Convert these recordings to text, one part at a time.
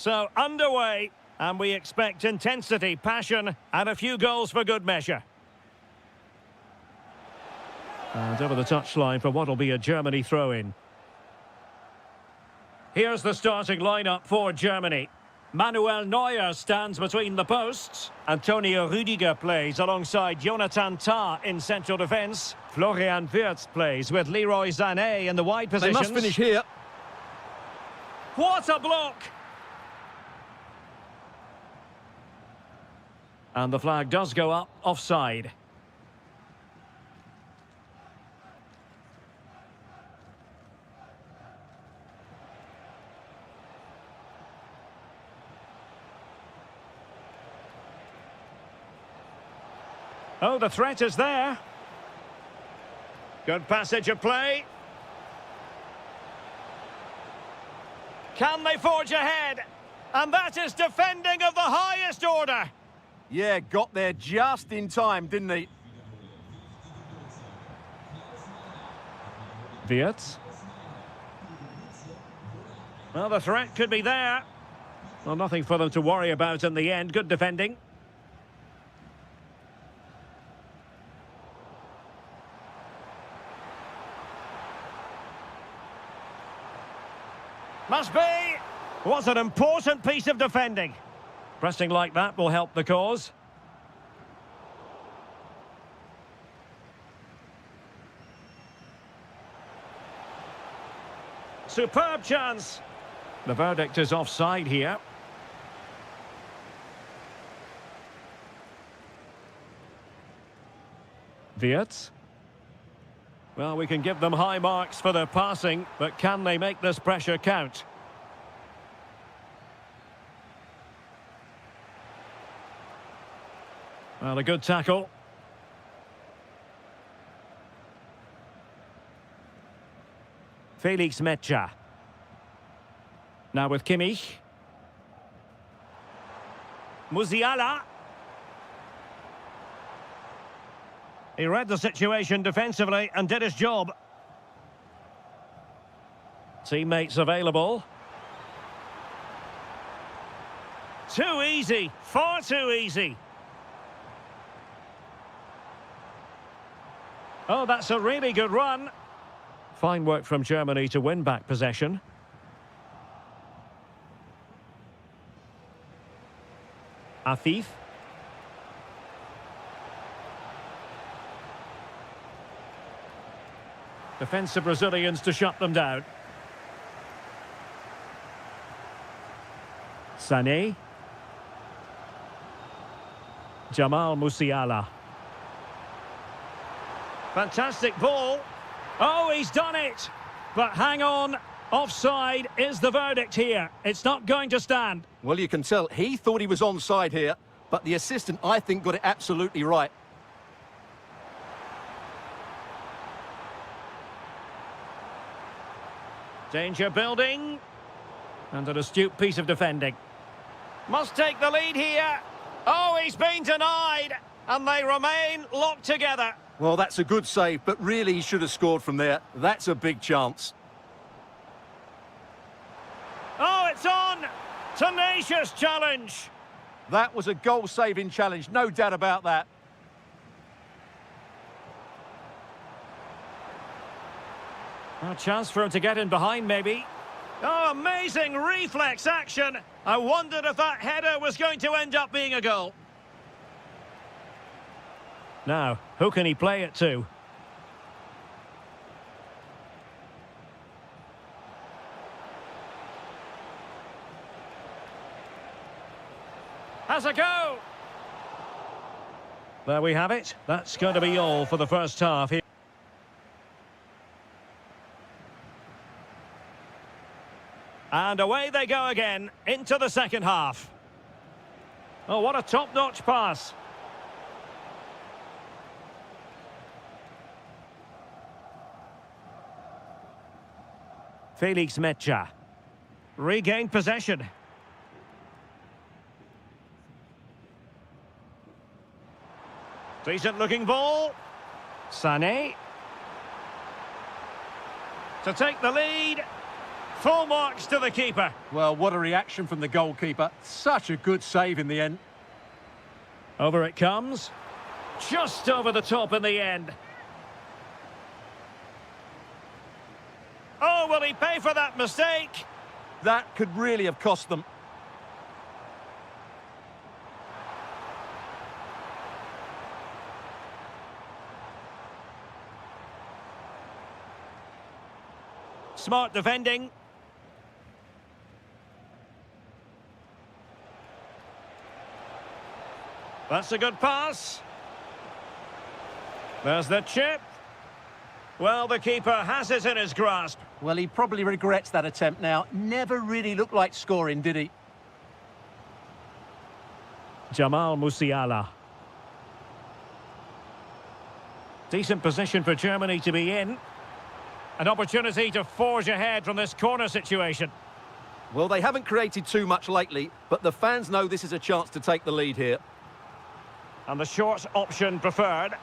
So, underway, and we expect intensity, passion, and a few goals for good measure. And over the touchline for what will be a Germany throw-in. Here's the starting lineup for Germany. Manuel Neuer stands between the posts. Antonio Rüdiger plays alongside Jonathan Tah in central defence. Florian Wirtz plays with Leroy Sané in the wide positions. They must finish here. What a block! And the flag does go up offside. Oh, the threat is there. Good passage of play. Can they forge ahead? And that is defending of the highest order. Yeah, got there just in time, didn't he? Wirtz. Well, the threat could be there. Well, nothing for them to worry about in the end. Good defending. Must be! What an important piece of defending. Pressing like that will help the cause. Superb chance. The verdict is offside here. Wirtz. Well, we can give them high marks for their passing, but can they make this pressure count? Well, a good tackle. Felix Metscher. Now with Kimmich. Musiala. He read the situation defensively and did his job. Teammates available. Too easy. Far too easy. Oh, that's a really good run. Fine work from Germany to win back possession. Afif. Defensive Brazilians to shut them down. Sané. Jamal Musiala. Fantastic ball. Oh, he's done it. But hang on. Offside is the verdict here. It's not going to stand. Well, you can tell he thought he was onside here, but the assistant, I think, got it absolutely right. Danger building. And an astute piece of defending. Must take the lead here. Oh, he's been denied. And they remain locked together. Well, that's a good save, but really he should have scored from there. That's a big chance. Oh, it's on! Tenacious challenge! That was a goal-saving challenge, no doubt about that. A chance for him to get in behind, maybe. Oh, amazing reflex action! I wondered if that header was going to end up being a goal. Now, who can he play it to? Has a go! There we have it. That's going to be all for the first half here. And away they go again, into the second half. Oh, what a top-notch pass. Felix Metscher. Regained possession. Decent-looking ball. Sané. To take the lead. Full marks to the keeper. Well, what a reaction from the goalkeeper. Such a good save in the end. Over it comes. Just over the top in the end. Oh, will he pay for that mistake? That could really have cost them. Smart defending. That's a good pass. There's the chip. Well, the keeper has it in his grasp. Well, he probably regrets that attempt now. Never really looked like scoring, did he? Jamal Musiala. Decent position for Germany to be in. An opportunity to forge ahead from this corner situation. Well, they haven't created too much lately, but the fans know this is a chance to take the lead here. And the short option preferred.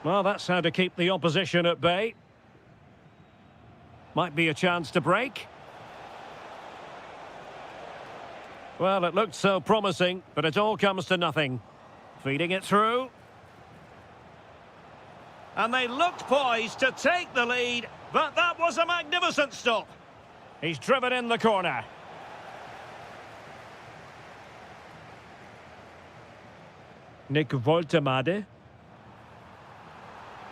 Well, that's how to keep the opposition at bay. Might be a chance to break. Well, it looked so promising, but it all comes to nothing. Feeding it through. And they looked poised to take the lead, but that was a magnificent stop. He's driven in the corner. Nick Woltemade.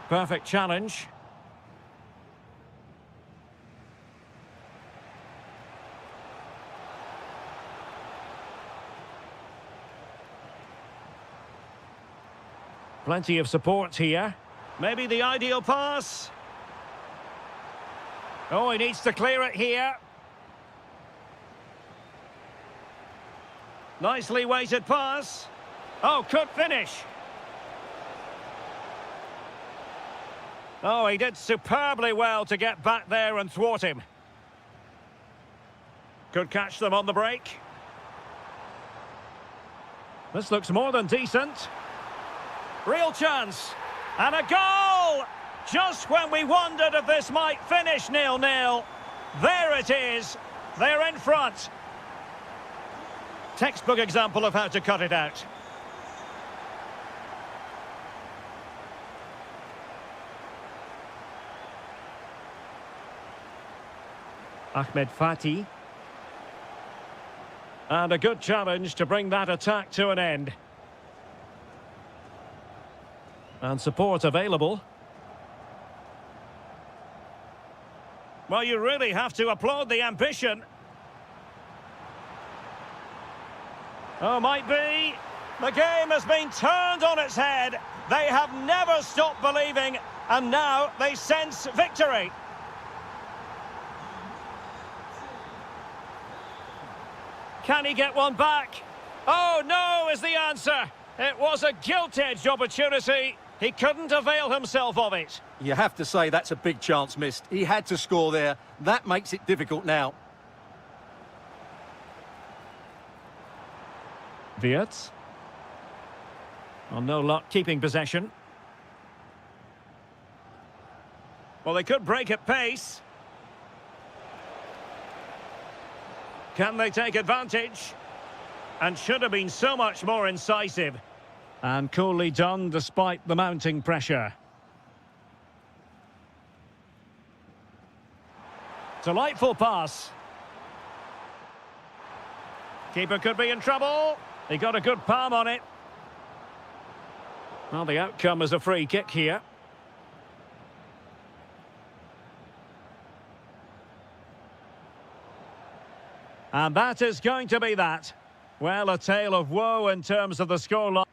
Perfect challenge. Plenty of support here. Maybe the ideal pass. Oh, he needs to clear it here. Nicely weighted pass. Oh, could finish. Oh, he did superbly well to get back there and thwart him. Could catch them on the break. This looks more than decent. Real chance. And a goal! Just when we wondered if this might finish 0-0. There it is. They're in front. Textbook example of how to cut it out. Ahmed Fati. And a good challenge to bring that attack to an end. And support available. Well, you really have to applaud the ambition. Oh, might be. The game has been turned on its head. They have never stopped believing, and now they sense victory. Can he get one back? Oh, no is the answer. It was a gilt-edged opportunity. He couldn't avail himself of it. You have to say that's a big chance missed. He had to score there. That makes it difficult now. Wirtz. Well, no luck keeping possession. Well, they could break at pace. Can they take advantage? And should have been so much more incisive. And coolly done despite the mounting pressure. Delightful pass. Keeper could be in trouble. He got a good palm on it. Well, the outcome is a free kick here. And that is going to be that. Well, a tale of woe in terms of the scoreline.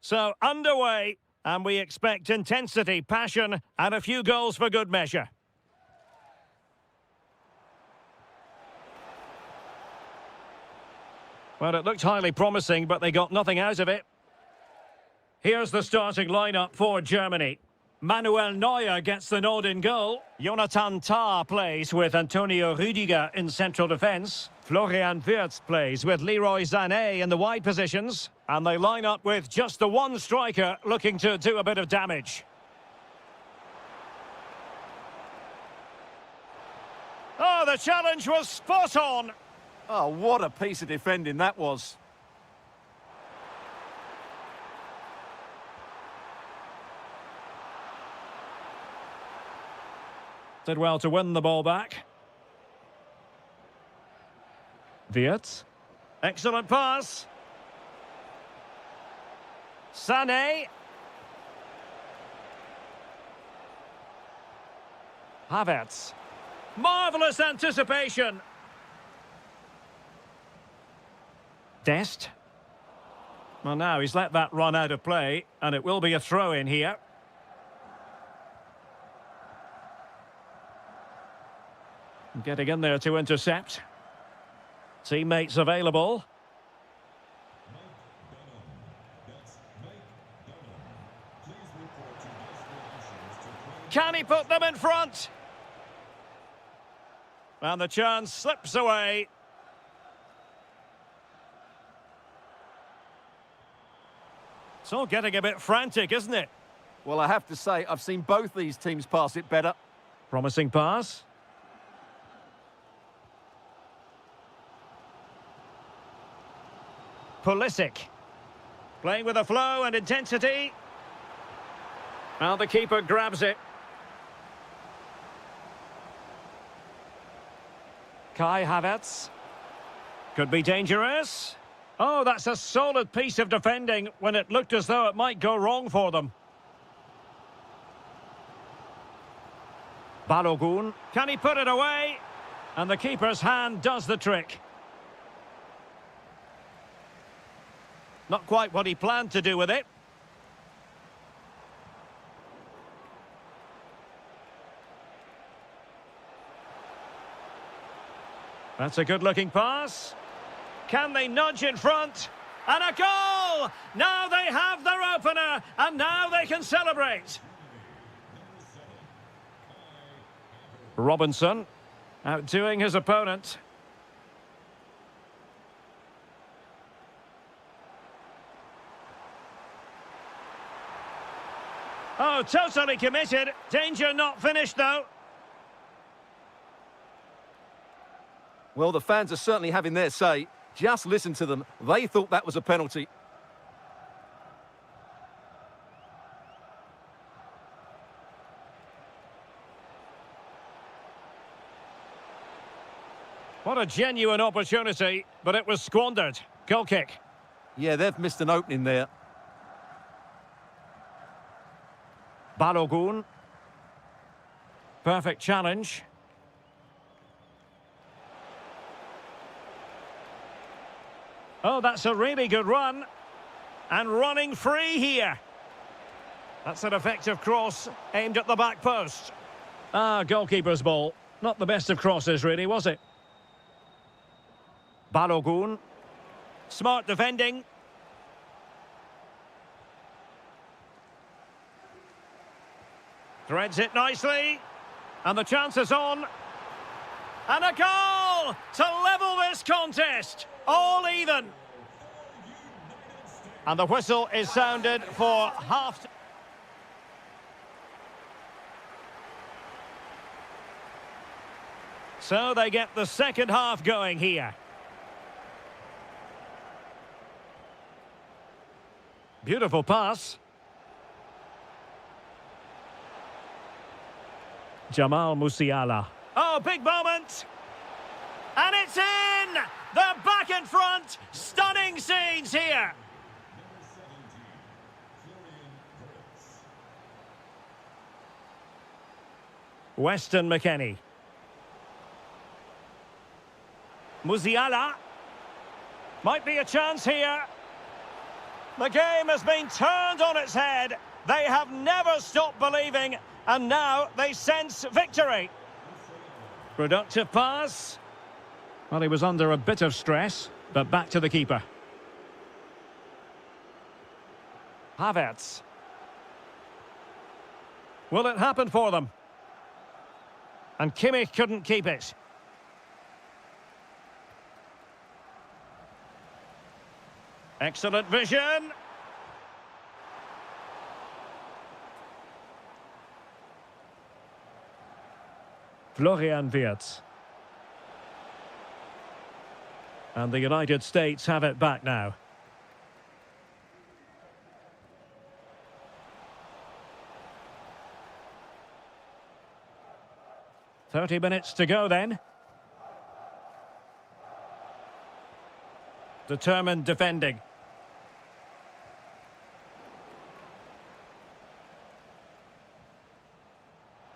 So, underway, and we expect intensity, passion, and a few goals for good measure. Well, it looked highly promising, but they got nothing out of it. Here's the starting lineup for Germany. Manuel Neuer gets the nod in goal. Jonathan Tah plays with Antonio Rüdiger in central defence. Florian Wirtz plays with Leroy Sané in the wide positions. And they line up with just the one striker looking to do a bit of damage. Oh, the challenge was spot on. Oh, what a piece of defending that was. Did well to win the ball back. Wirtz. Excellent pass. Sané. Havertz. Marvellous anticipation. Dest. Well, now he's let that run out of play, and it will be a throw-in here. Getting in there to intercept. Teammates available. Can he put them in front? And the chance slips away. It's all getting a bit frantic, isn't it? Well, I have to say, I've seen both these teams pass it better. Promising pass. Pulisic. Playing with a flow and intensity. Well, the keeper grabs it. Kai Havertz. Could be dangerous. Oh, that's a solid piece of defending when it looked as though it might go wrong for them. Balogun. Can he put it away? And the keeper's hand does the trick. Not quite what he planned to do with it. That's a good-looking pass. Can they nudge in front? And a goal! Now they have their opener, and now they can celebrate. Robinson, outdoing his opponent. Oh, totally committed. Danger not finished, though. Well, the fans are certainly having their say. Just listen to them. They thought that was a penalty. What a genuine opportunity, but it was squandered. Goal kick. Yeah, they've missed an opening there. Balogun. Perfect challenge. Oh, that's a really good run. And running free here. That's an effective cross aimed at the back post. Ah, goalkeeper's ball. Not the best of crosses, really, was it? Balogun. Smart defending. Threads it nicely. And the chance is on. And a goal to level this contest. All even. And the whistle is sounded for half. So they get the second half going here. Beautiful pass. Jamal Musiala. Oh, big moment. And it's in! They're back in front. Stunning scenes here. Weston McKennie. Musiala. Might be a chance here. The game has been turned on its head. They have never stopped believing, and now they sense victory. Productive pass. Well, he was under a bit of stress, but back to the keeper. Havertz. Will it happen for them? And Kimmich couldn't keep it. Excellent vision. Florian Wirtz. And the United States have it back now. "30 minutes to go then. Determined defending.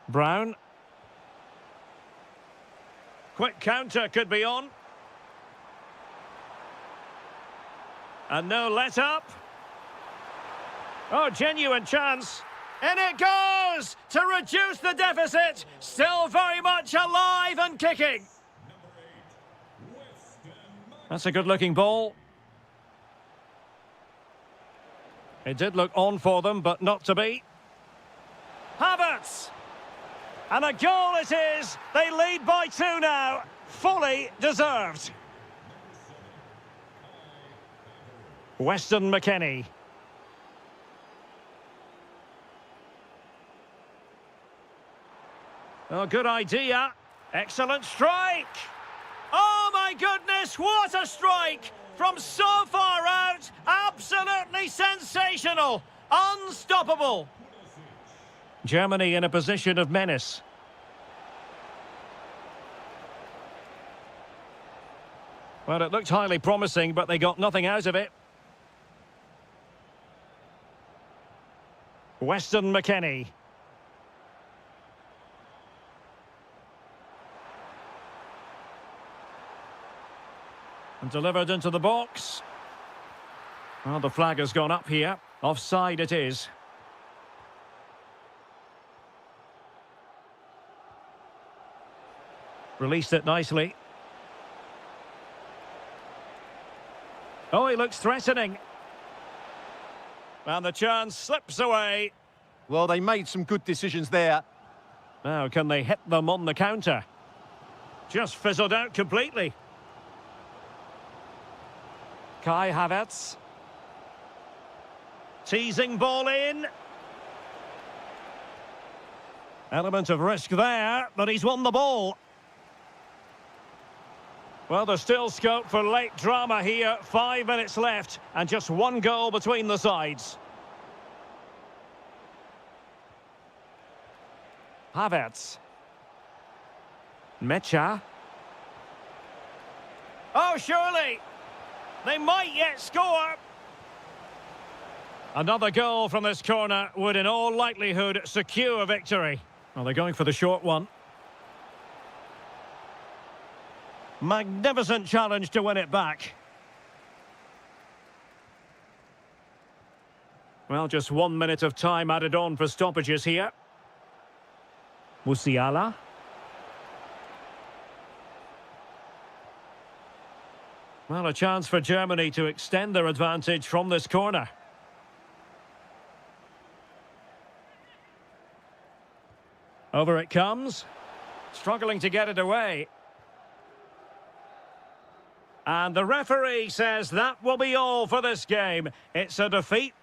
Brown. Quick counter could be on. And no let up. Oh, genuine chance. And it goes to reduce the deficit. Still very much alive and kicking. That's a good-looking ball. It did look on for them, but not to be. Havertz! And a goal it is. They lead by 2 now. Fully deserved. Weston McKennie. Oh, good idea. Excellent strike. Oh, my goodness, what a strike! From so far out, absolutely sensational. Unstoppable. Germany in a position of menace. Well, it looked highly promising, but they got nothing out of it. Weston McKennie. And delivered into the box. Well, the flag has gone up here. Offside it is. Released it nicely. Oh, he looks threatening. And the chance slips away. Well, they made some good decisions there. Now, can they hit them on the counter? Just fizzled out completely. Kai Havertz. Teasing ball in. Element of risk there, but he's won the ball. Well, there's still scope for late drama here. 5 minutes left, and just 1 goal between the sides. Havertz. Mecha. Oh, surely! They might yet score! Another goal from this corner would in all likelihood secure victory. Well, they're going for the short one. Magnificent challenge to win it back. Well, just 1 minute of time added on for stoppages here. Musiala. Well, a chance for Germany to extend their advantage from this corner. Over it comes. Struggling to get it away. And the referee says that will be all for this game. It's a defeat.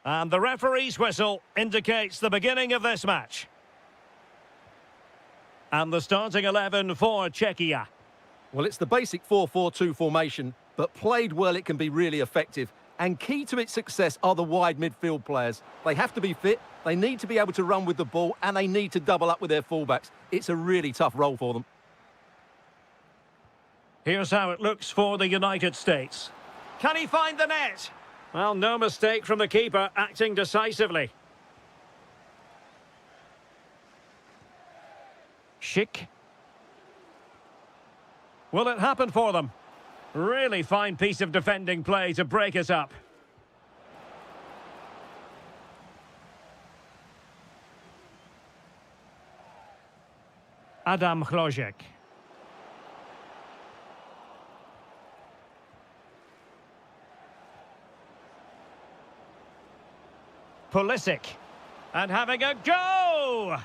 And the referee's whistle indicates the beginning of this match. And the starting 11 for Czechia. Well, it's the basic 4-4-2 formation, but played well it can be really effective. And key to its success are the wide midfield players. They have to be fit, they need to be able to run with the ball, and they need to double up with their fullbacks. It's a really tough role for them. Here's how it looks for the United States. Can he find the net? Well, no mistake from the keeper, acting decisively. Schick. Will it happen for them? Really fine piece of defending play to break us up. Adam Hlozek. Pulisic. And having a go!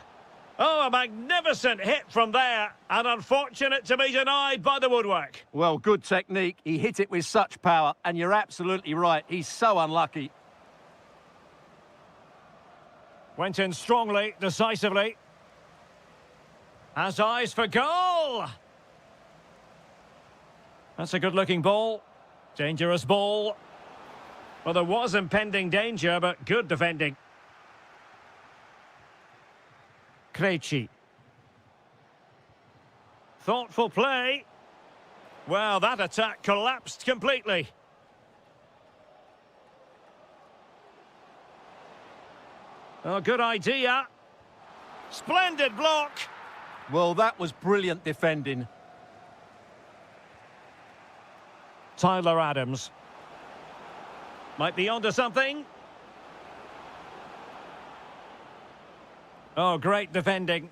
Oh, a magnificent hit from there, and unfortunate to be denied by the woodwork. Well, good technique. He hit it with such power, and you're absolutely right. He's so unlucky. Went in strongly, decisively. Has eyes for goal! That's a good-looking ball. Dangerous ball. Well, there was impending danger, but good defending. Krejci. Thoughtful play. Well, that attack collapsed completely. Oh, good idea. Splendid block. Well, that was brilliant defending. Tyler Adams. Might be onto something. Oh, great defending.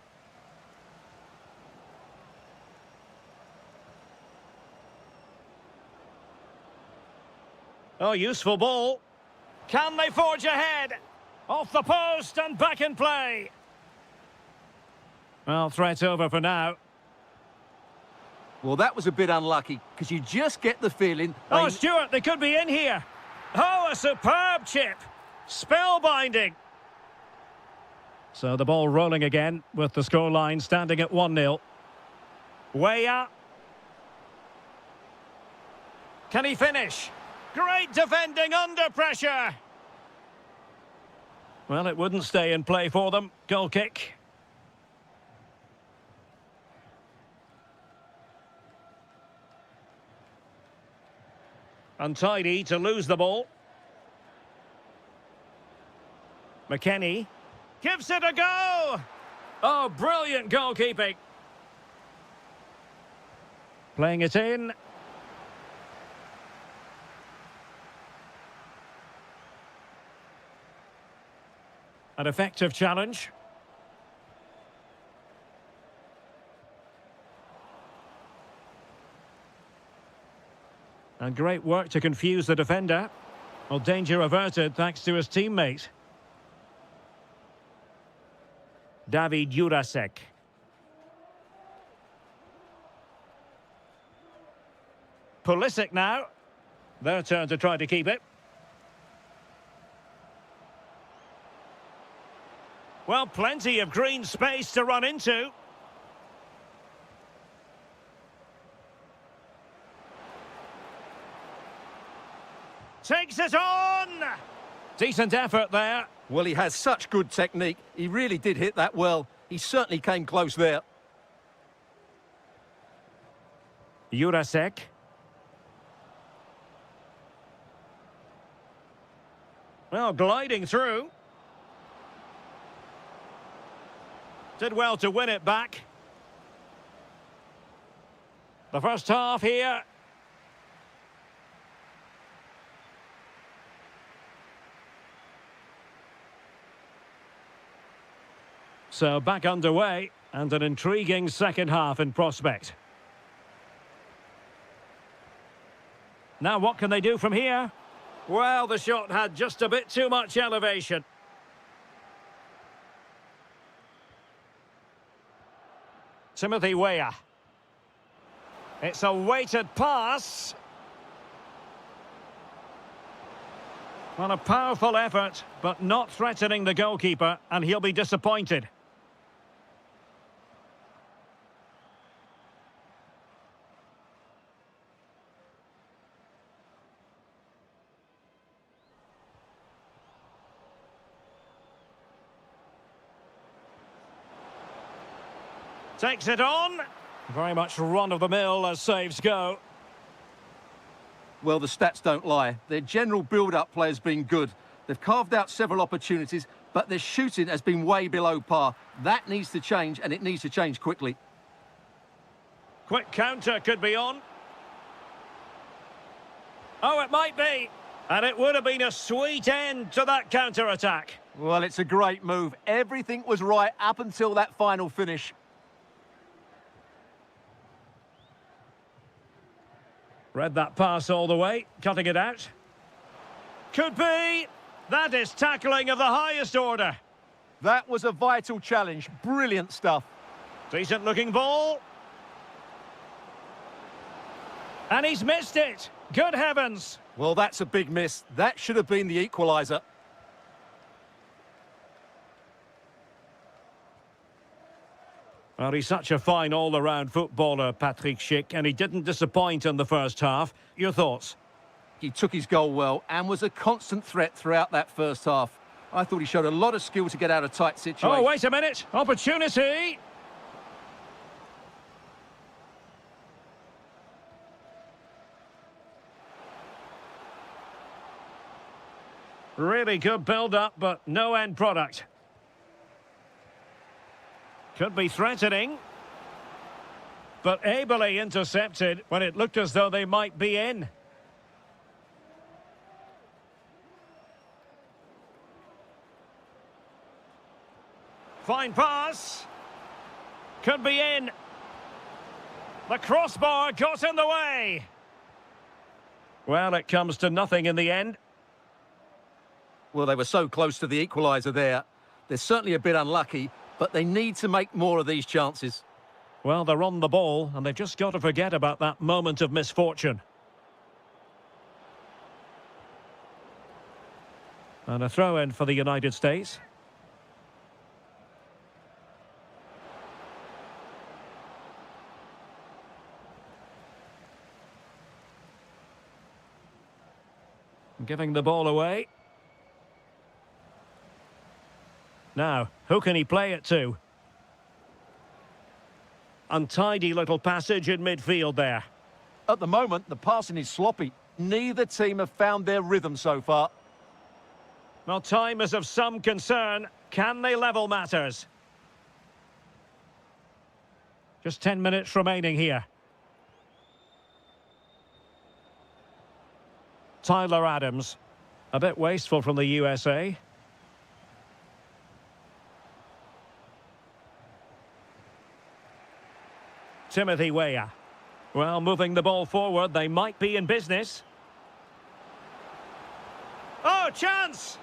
Oh, useful ball. Can they forge ahead? Off the post and back in play. Well, threat over for now. Well, that was a bit unlucky, because you just get the feeling... Oh, Stuart, they could be in here. Oh, a superb chip. Spellbinding. So the ball rolling again, with the scoreline standing at 1-0. Weah. Can he finish? Great defending under pressure. Well, it wouldn't stay in play for them. Goal kick. Untidy to lose the ball. McKennie. Gives it a go! Oh, brilliant goalkeeping. Playing it in. An effective challenge. And great work to confuse the defender. Well, danger averted thanks to his teammate. David Jurasek. Pulisic now. Their turn to try to keep it. Well, plenty of green space to run into. Takes it on! Decent effort there. Well, he has such good technique. He really did hit that well. He certainly came close there. Jurasek. Well, gliding through. Did well to win it back. The first half here. So back underway, and an intriguing second half in prospect. Now what can they do from here? Well, the shot had just a bit too much elevation. Timothy Weah. It's a weighted pass. Well, a powerful effort, but not threatening the goalkeeper, and he'll be disappointed. Takes it on. Very much run-of-the-mill as saves go. Well, the stats don't lie. Their general build-up play has been good. They've carved out several opportunities, but their shooting has been way below par. That needs to change, and it needs to change quickly. Quick counter could be on. Oh, it might be. And it would have been a sweet end to that counter-attack. Well, it's a great move. Everything was right up until that final finish. Read that pass all the way, cutting it out. Could be. That is tackling of the highest order. That was a vital challenge. Brilliant stuff. Decent looking ball. And he's missed it. Good heavens. Well, that's a big miss. That should have been the equaliser. Well, he's such a fine all-around footballer, Patrick Schick, and he didn't disappoint in the first half. Your thoughts? He took his goal well and was a constant threat throughout that first half. I thought he showed a lot of skill to get out of tight situations. Oh, wait a minute. Opportunity. Really good build-up, but no end product. Could be threatening. But ably intercepted when it looked as though they might be in. Fine pass. Could be in. The crossbar got in the way. Well, it comes to nothing in the end. Well, they were so close to the equaliser there. They're certainly a bit unlucky, but they need to make more of these chances. Well, they're on the ball, and they've just got to forget about that moment of misfortune. And a throw-in for the United States. Giving the ball away. Now, who can he play it to? Untidy little passage in midfield there. At the moment, the passing is sloppy. Neither team have found their rhythm so far. Well, time is of some concern. Can they level matters? Just 10 minutes remaining here. Tyler Adams. A bit wasteful from the USA. Timothy Weah. Well, moving the ball forward, they might be in business. Oh, chance!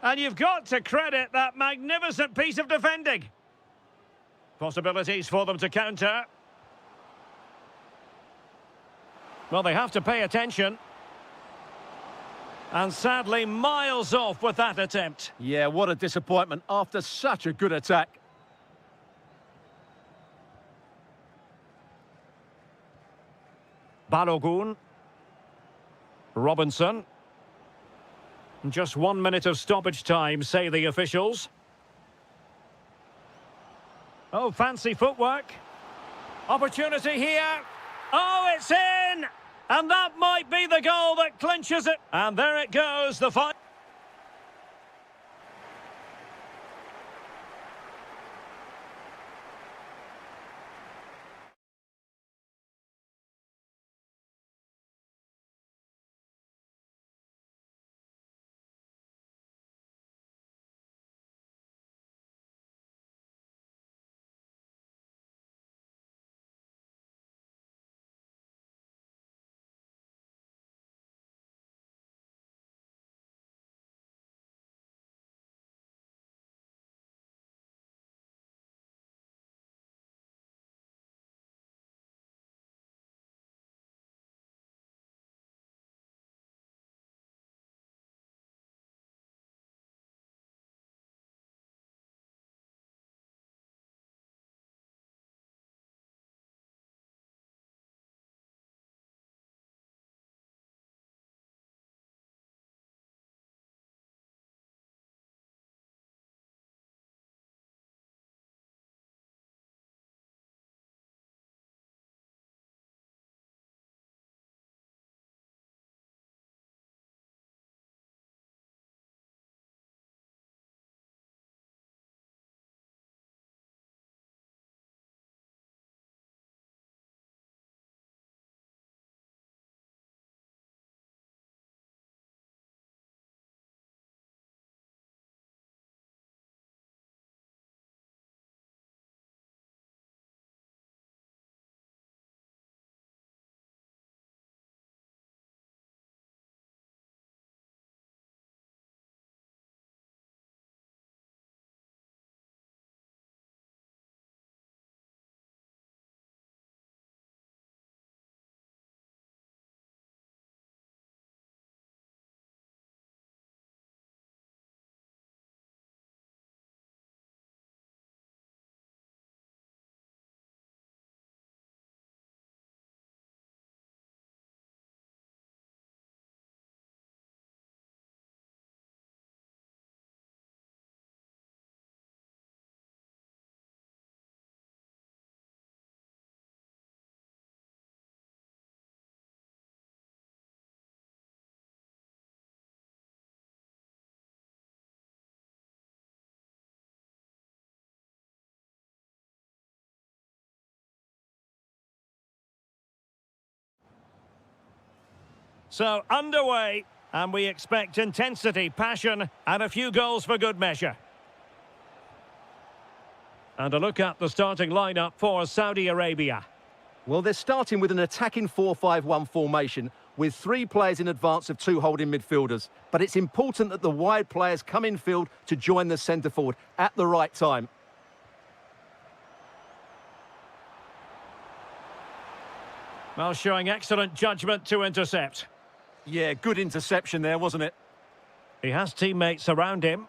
And you've got to credit that magnificent piece of defending. Possibilities for them to counter. Well, they have to pay attention. And sadly, miles off with that attempt. Yeah, what a disappointment after such a good attack. Balogun. Robinson. Just 1 minute of stoppage time, say the officials. Oh, fancy footwork. Opportunity here. Oh, it's in! And that might be the goal that clinches it. And there it goes, the final. So, underway, and we expect intensity, passion, and a few goals for good measure. And a look at the starting lineup for Saudi Arabia. Well, they're starting with an attacking 4-5-1 formation with 3 players in advance of 2 holding midfielders. But it's important that the wide players come in field to join the centre forward at the right time. Well, showing excellent judgment to intercept. Yeah, good interception there, wasn't it? He has teammates around him.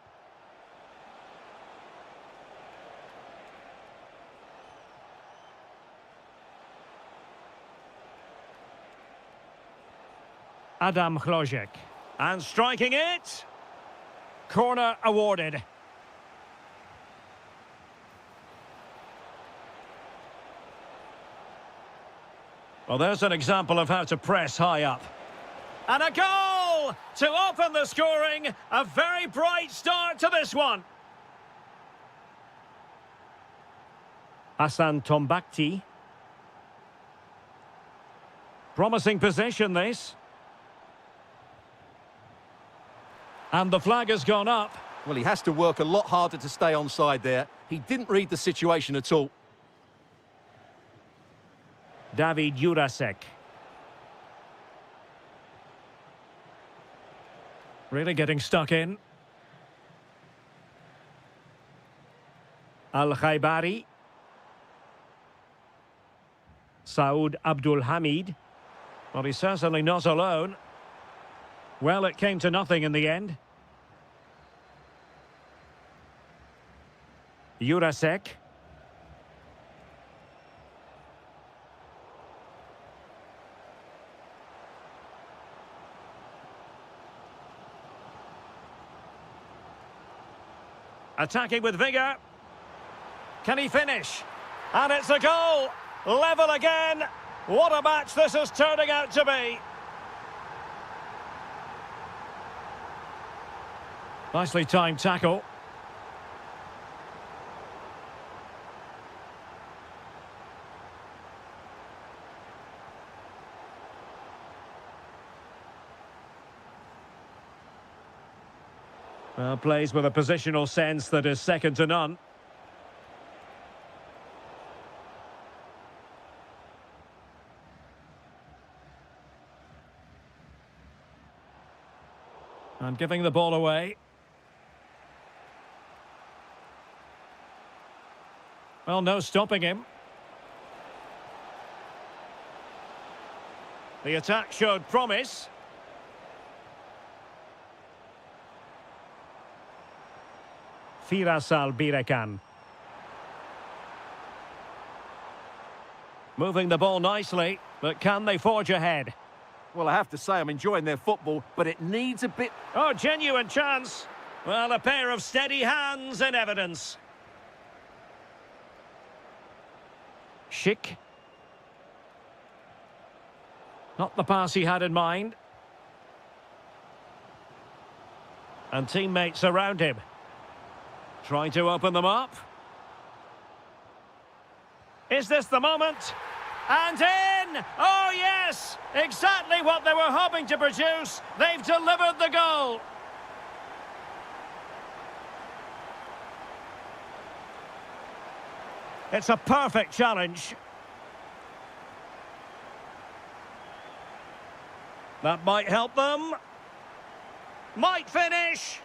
Adam Chlojek. And striking it. Corner awarded. Well, there's an example of how to press high up. And a goal to open the scoring. A very bright start to this one. Hassan Tombakti. Promising position, this. And the flag has gone up. Well, he has to work a lot harder to stay onside there. He didn't read the situation at all. David Jurasek. Really getting stuck in. Al-Khaibari. Saud Abdul Hamid. Well, he's certainly not alone. Well, it came to nothing in the end. Jurasek. Attacking with vigour. Can he finish? And it's a goal! Level again! What a match this is turning out to be! Nicely timed tackle. Well, plays with a positional sense that is second to none. And giving the ball away. Well, no stopping him. The attack showed promise. Firas Al-Birekan. Moving the ball nicely, but can they forge ahead? Well, I have to say I'm enjoying their football, but it needs a bit... Oh, genuine chance. Well, a pair of steady hands in evidence. Schick. Not the pass he had in mind. And teammates around him. Trying to open them up. Is this the moment? And in! Oh, yes! Exactly what they were hoping to produce. They've delivered the goal. It's a perfect challenge. That might help them. Might finish.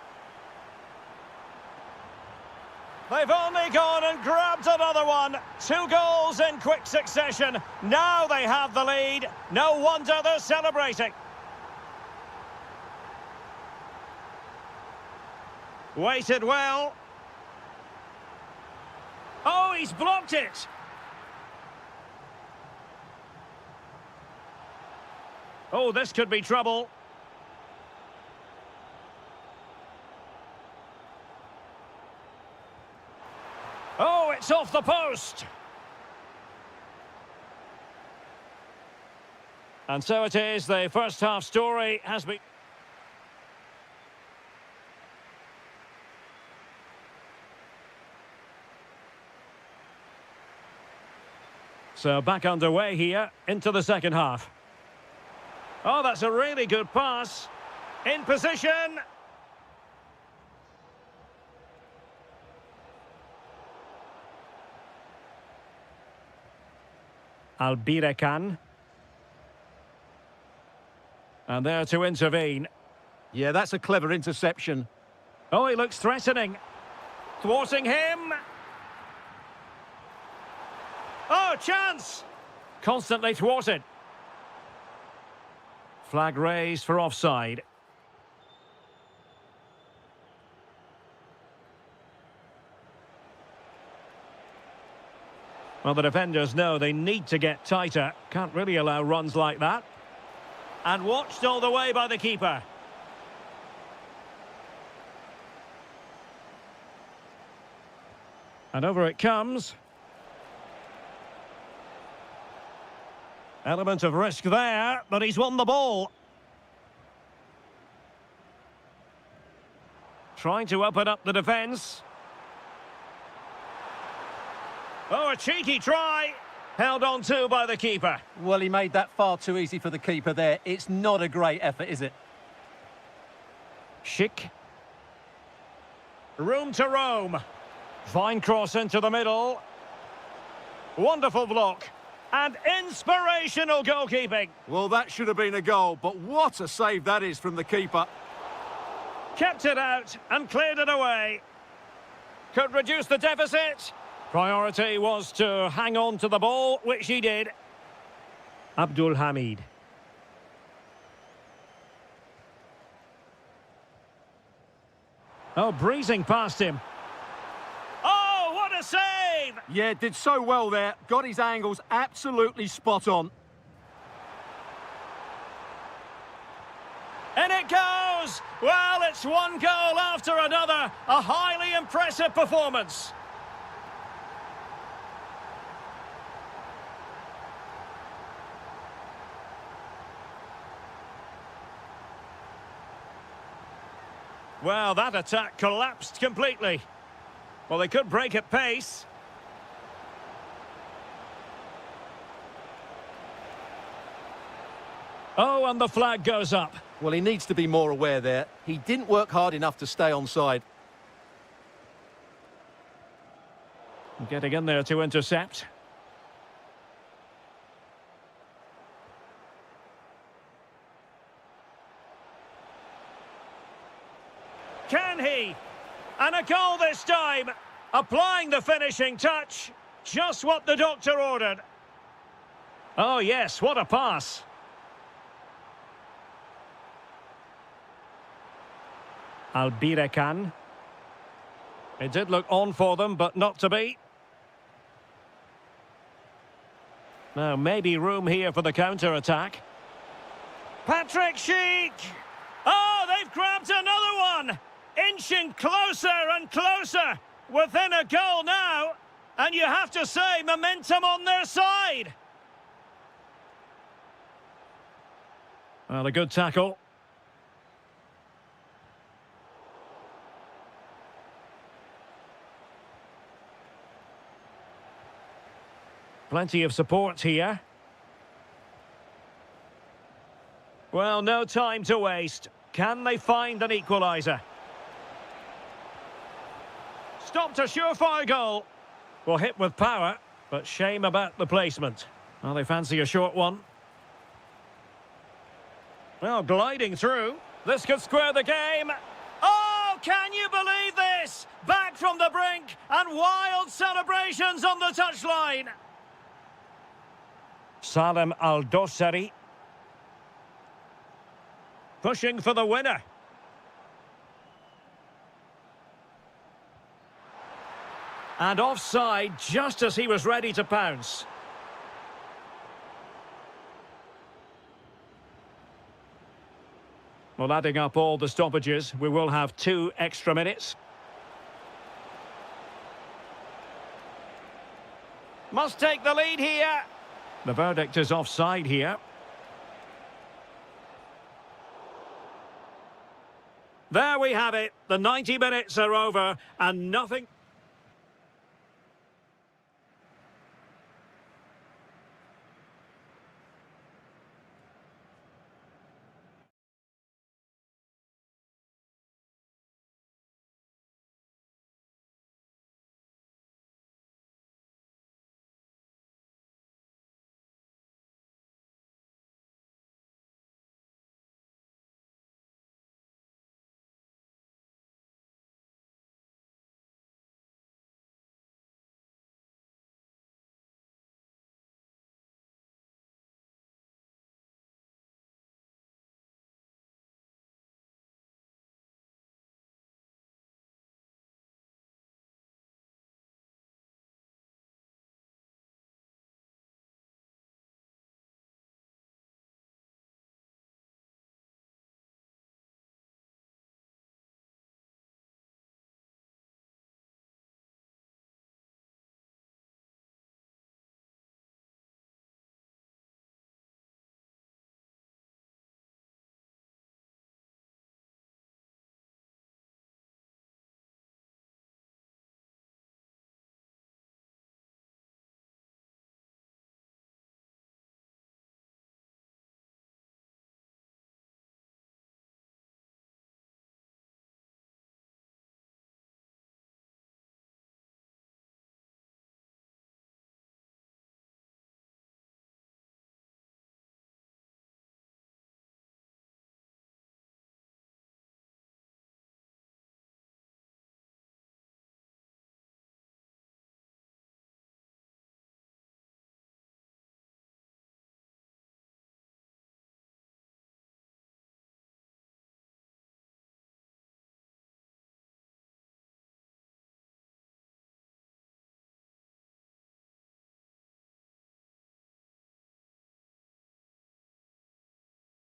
They've only gone and grabbed another one. 2 goals in quick succession. Now they have the lead. No wonder they're celebrating. Waited well. Oh, he's blocked it. Oh, this could be trouble. Oh, it's off the post. And so it is, the first half story has been... So back underway here into the second half. Oh, that's a really good pass. In position. Albirekan. And there to intervene. Yeah, that's a clever interception. Oh, he looks threatening. Thwarting him. Oh, chance! Constantly thwarted. Flag raised for offside. Well, the defenders know they need to get tighter. Can't really allow runs like that. And watched all the way by the keeper. And over it comes. Element of risk there, but he's won the ball. Trying to open up the defence. Oh, a cheeky try. Held on to by the keeper. Well, he made that far too easy for the keeper there. It's not a great effort, is it? Schick. Room to roam. Fine cross into the middle. Wonderful block. And inspirational goalkeeping. Well, that should have been a goal, but what a save that is from the keeper. Kept it out and cleared it away. Could reduce the deficit. Priority was to hang on to the ball, which he did. Abdul Hamid. Oh, breezing past him. Oh, what a save! Yeah, did so well there. Got his angles absolutely spot on. And it goes! Well, it's one goal after another. A highly impressive performance. Well, that attack collapsed completely. Well, they could break at pace. Oh, and the flag goes up. Well, he needs to be more aware there. He didn't work hard enough to stay onside. Getting in there to intercept. Can he? And a goal this time. Applying the finishing touch. Just what the doctor ordered. Oh, yes, what a pass. Albirekan. It did look on for them, but not to be. Now, maybe room here for the counter-attack. Patrick Schick! Oh, they've grabbed another one! Inching closer and closer! Within a goal now! And you have to say, momentum on their side! Well, a good tackle. Plenty of support here. Well, no time to waste. Can they find an equaliser? Stopped a surefire goal. Well, hit with power, but shame about the placement. Well, they fancy a short one. Well, gliding through. This could square the game. Oh, can you believe this? Back from the brink and wild celebrations on the touchline. Salem Al-Dossari. Pushing for the winner. And offside just as he was ready to pounce. Well, adding up all the stoppages, we will have 2 extra minutes. Must take the lead here. The verdict is offside here. There we have it. The 90 minutes are over and nothing...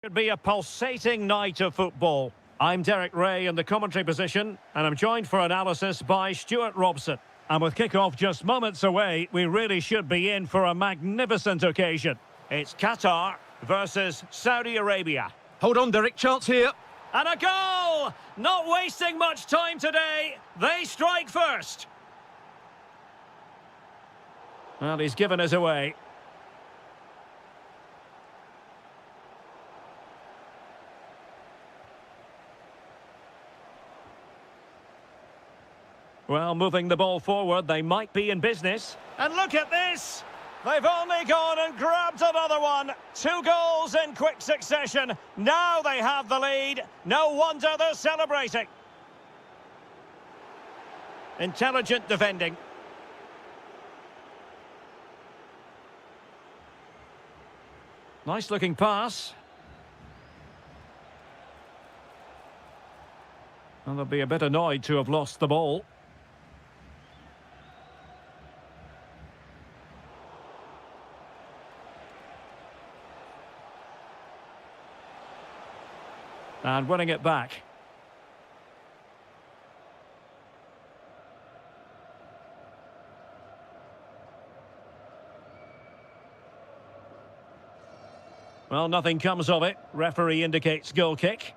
Could be a pulsating night of football. I'm Derek Ray in the commentary position, and I'm joined for analysis by Stuart Robson. And with kick-off just moments away, we really should be in for a magnificent occasion. It's Qatar versus Saudi Arabia. Hold on, Derek, chance here. And a goal! Not wasting much time today. They strike first. Well, he's given us away. Well, moving the ball forward, they might be in business. And look at this! They've only gone and grabbed another one. 2 goals in quick succession. Now they have the lead. No wonder they're celebrating. Intelligent defending. Nice looking pass. And they'll be a bit annoyed to have lost the ball. And winning it back. Well, nothing comes of it. Referee indicates goal kick.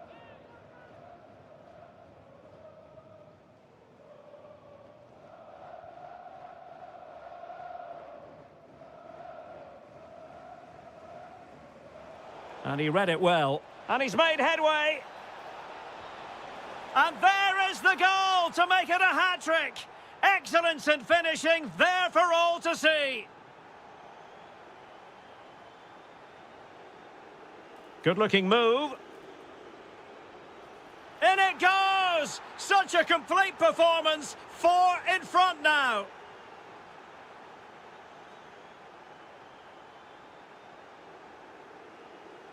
And he read it well. And he's made headway. And there is the goal to make it a hat-trick. Excellence in finishing, there for all to see. Good-looking move. In it goes! Such a complete performance. 4 in front now.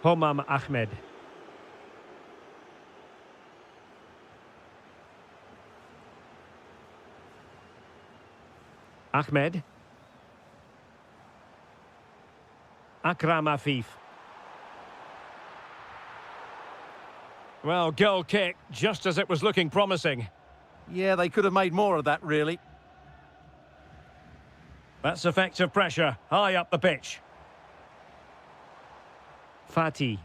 Homam Ahmed. Ahmed. Akram Afif. Well, goal kick, just as it was looking promising. Yeah, they could have made more of that, really. That's effective pressure, high up the pitch. Fatih.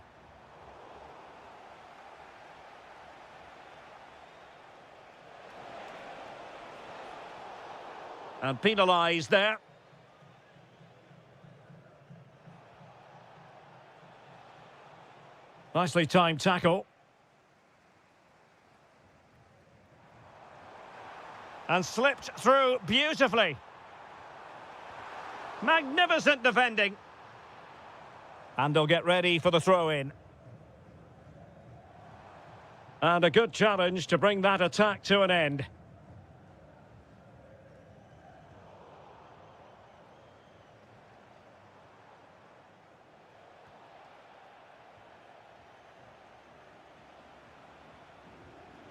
And penalised there. Nicely timed tackle. And slipped through beautifully. Magnificent defending. And they'll get ready for the throw-in. And a good challenge to bring that attack to an end.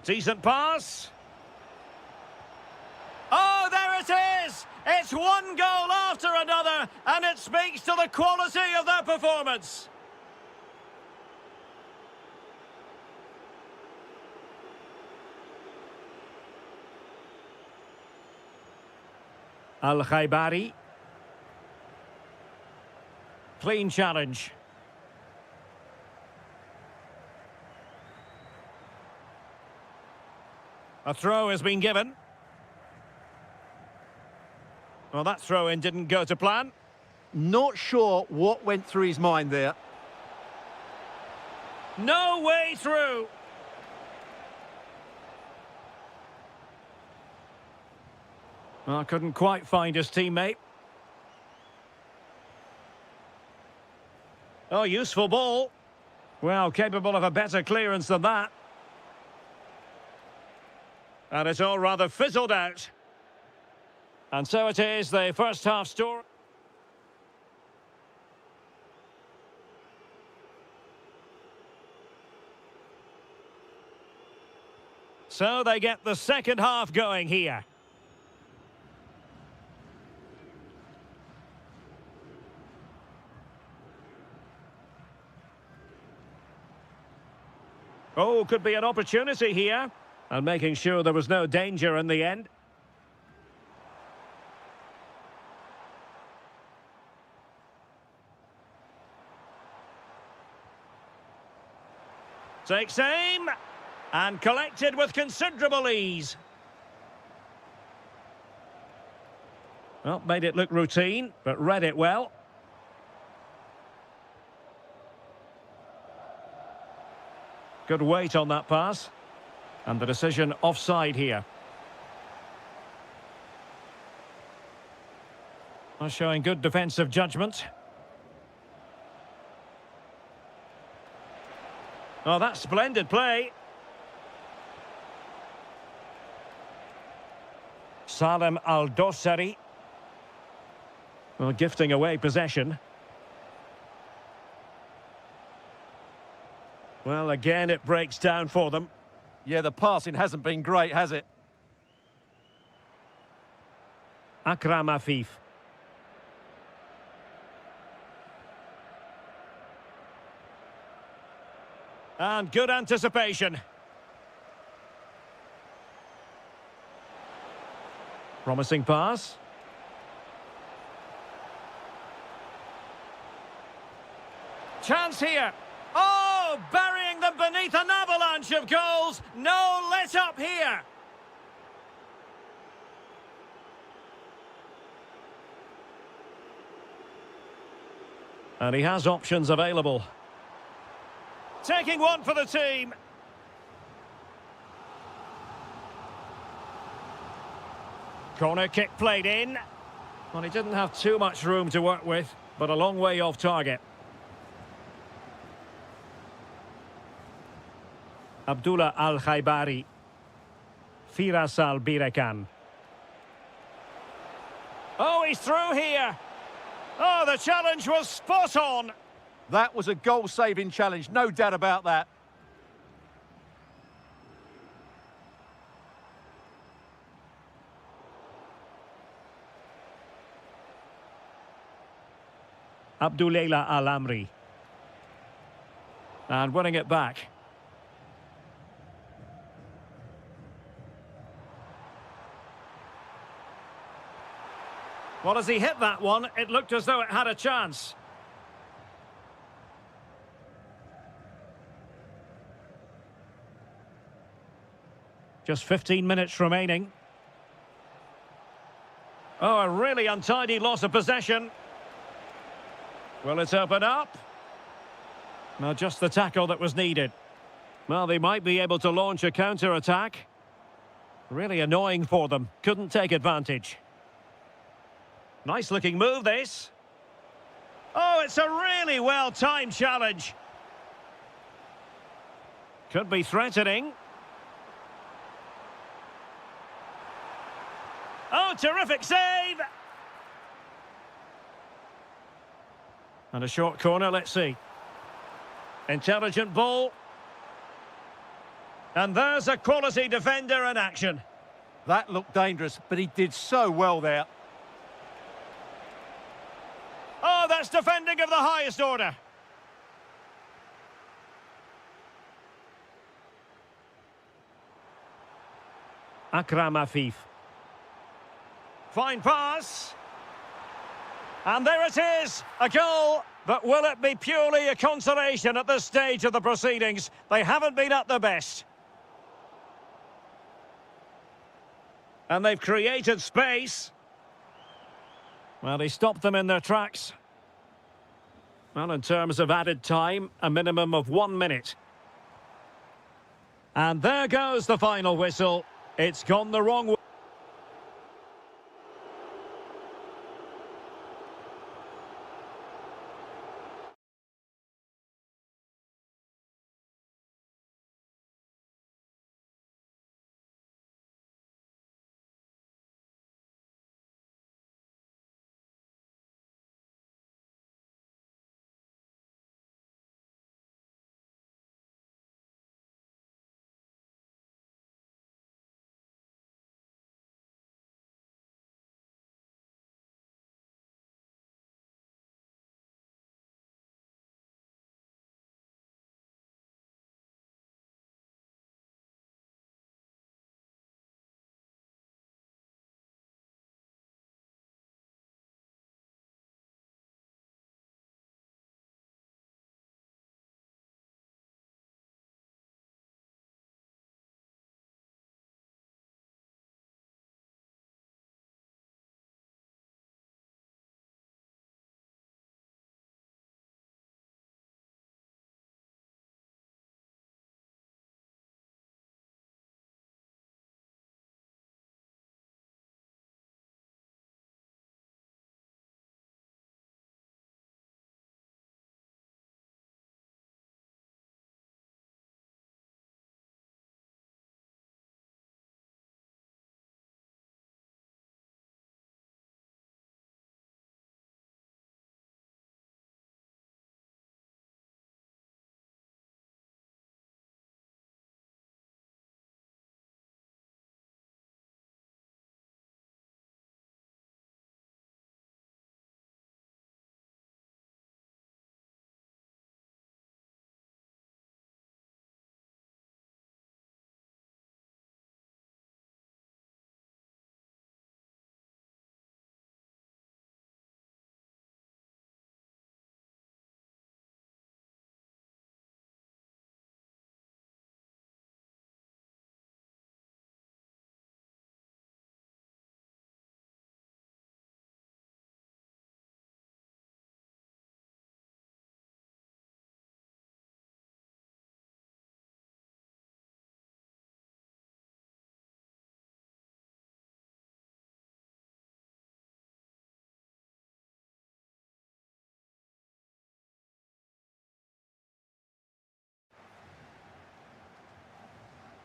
Decent pass. Oh, there it is! It's one goal after another, and it speaks to the quality of their performance. Al-Khaibari. Clean challenge. A throw has been given. Well, that throw-in didn't go to plan. Not sure what went through his mind there. No way through. Well, couldn't quite find his teammate. Oh, useful ball. Well, capable of a better clearance than that. And it's all rather fizzled out. And so it is, the first half story. So they get the second half going here. Oh, could be an opportunity here. And making sure there was no danger in the end. Takes aim. And collected with considerable ease. Well, made it look routine, but read it well. Good weight on that pass. And the decision offside here. Well, showing good defensive judgment. Oh, that's splendid play. Salem Al-Dossari. Well, gifting away possession. Well, again, it breaks down for them. Yeah, the passing hasn't been great, has it? Akram Afif. And good anticipation. Promising pass. Chance here. Oh, burying them beneath an avalanche of goals. No let up here. And he has options available. Taking one for the team. Corner kick played in. Well, he didn't have too much room to work with, but a long way off target. Abdullah Al-Khaibari. Firas Al-Birakan. Oh, he's through here. Oh, the challenge was spot on. That was a goal-saving challenge, no doubt about that. Abdullah Al-Amri. And winning it back. Well, as he hit that one, it looked as though it had a chance. Just 15 minutes remaining. Oh, a really untidy loss of possession. Will it open up? No, just the tackle that was needed. Well, they might be able to launch a counter-attack. Really annoying for them. Couldn't take advantage. Nice-looking move, this. Oh, it's a really well-timed challenge. Could be threatening. Oh, terrific save! And a short corner, let's see. Intelligent ball. And there's a quality defender in action. That looked dangerous, but he did so well there. Oh, that's defending of the highest order. Akram Afif. Fine pass. And there it is, a goal. But will it be purely a consolation at this stage of the proceedings? They haven't been at their best. And they've created space. Well, he stopped them in their tracks. Well, in terms of added time, a minimum of 1 minute. And there goes the final whistle. It's gone the wrong way.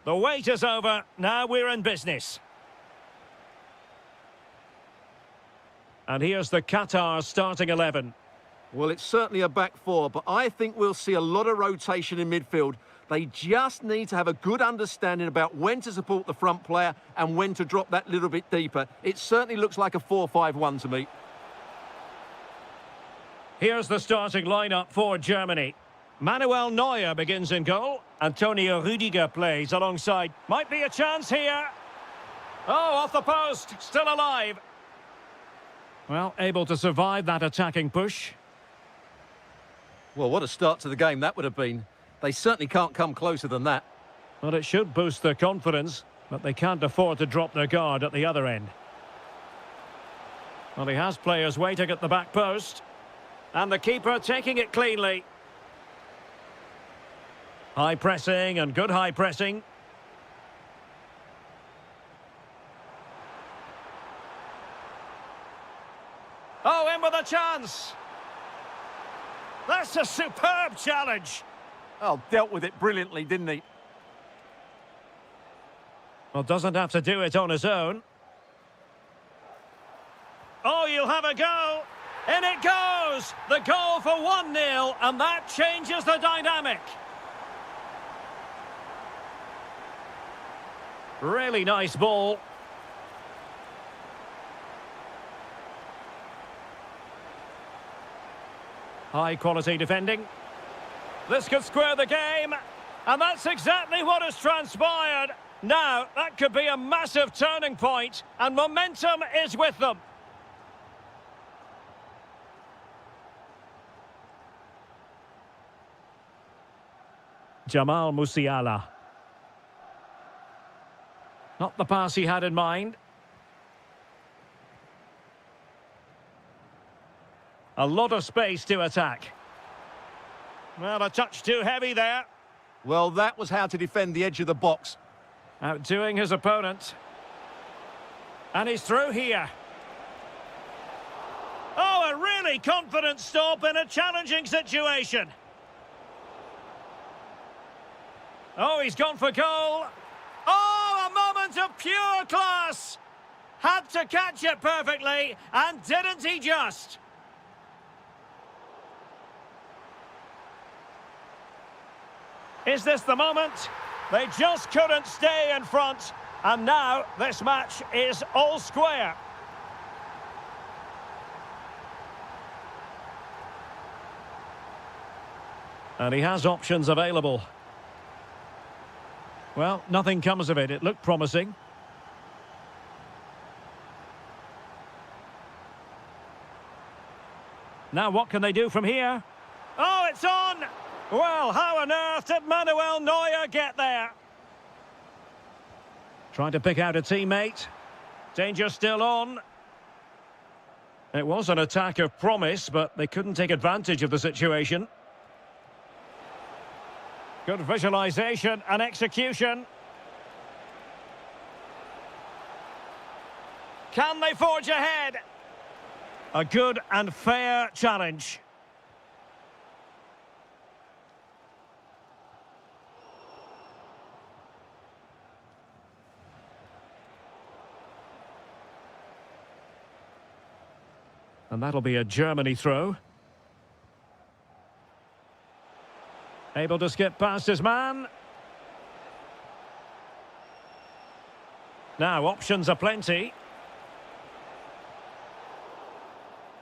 The wait is over. Now we're in business. And here's the Qatar starting 11. Well, it's certainly a back four, but I think we'll see a lot of rotation in midfield. They just need to have a good understanding about when to support the front player and when to drop that little bit deeper. It certainly looks like a 4-5-1 to me. Here's the starting lineup for Germany. Manuel Neuer begins in goal. Antonio Rüdiger plays alongside. Might be a chance here. Oh, off the post. Still alive. Well, able to survive that attacking push. Well, what a start to the game that would have been. They certainly can't come closer than that. Well, it should boost their confidence, but they can't afford to drop their guard at the other end. Well, he has players waiting at the back post. And the keeper taking it cleanly. High pressing and good high pressing. Oh, in with a chance. That's a superb challenge. Oh, dealt with it brilliantly, didn't he? Well, doesn't have to do it on his own. Oh, you'll have a go. In it goes! The goal for 1-0, and that changes the dynamic. Really nice ball. High quality defending. This could square the game, and that's exactly what has transpired. Now, that could be a massive turning point, and momentum is with them. Jamal Musiala. Not the pass he had in mind. A lot of space to attack. Well, a touch too heavy there. Well, that was how to defend the edge of the box. Outdoing his opponent. And he's through here. Oh, a really confident stop in a challenging situation. Oh, he's gone for goal. Oh, a moment of pure class. Had to catch it perfectly, and didn't he just? Is this the moment? They just couldn't stay in front, and now this match is all square. And he has options available. Well, nothing comes of it. It looked promising. Now what can they do from here? Oh, it's on! Well, how on earth did Manuel Neuer get there? Trying to pick out a teammate. Danger still on. It was an attack of promise, but they couldn't take advantage of the situation. Good visualization and execution. Can they forge ahead? A good and fair challenge. And that'll be a Germany throw. Able to skip past his man. Now, options are plenty.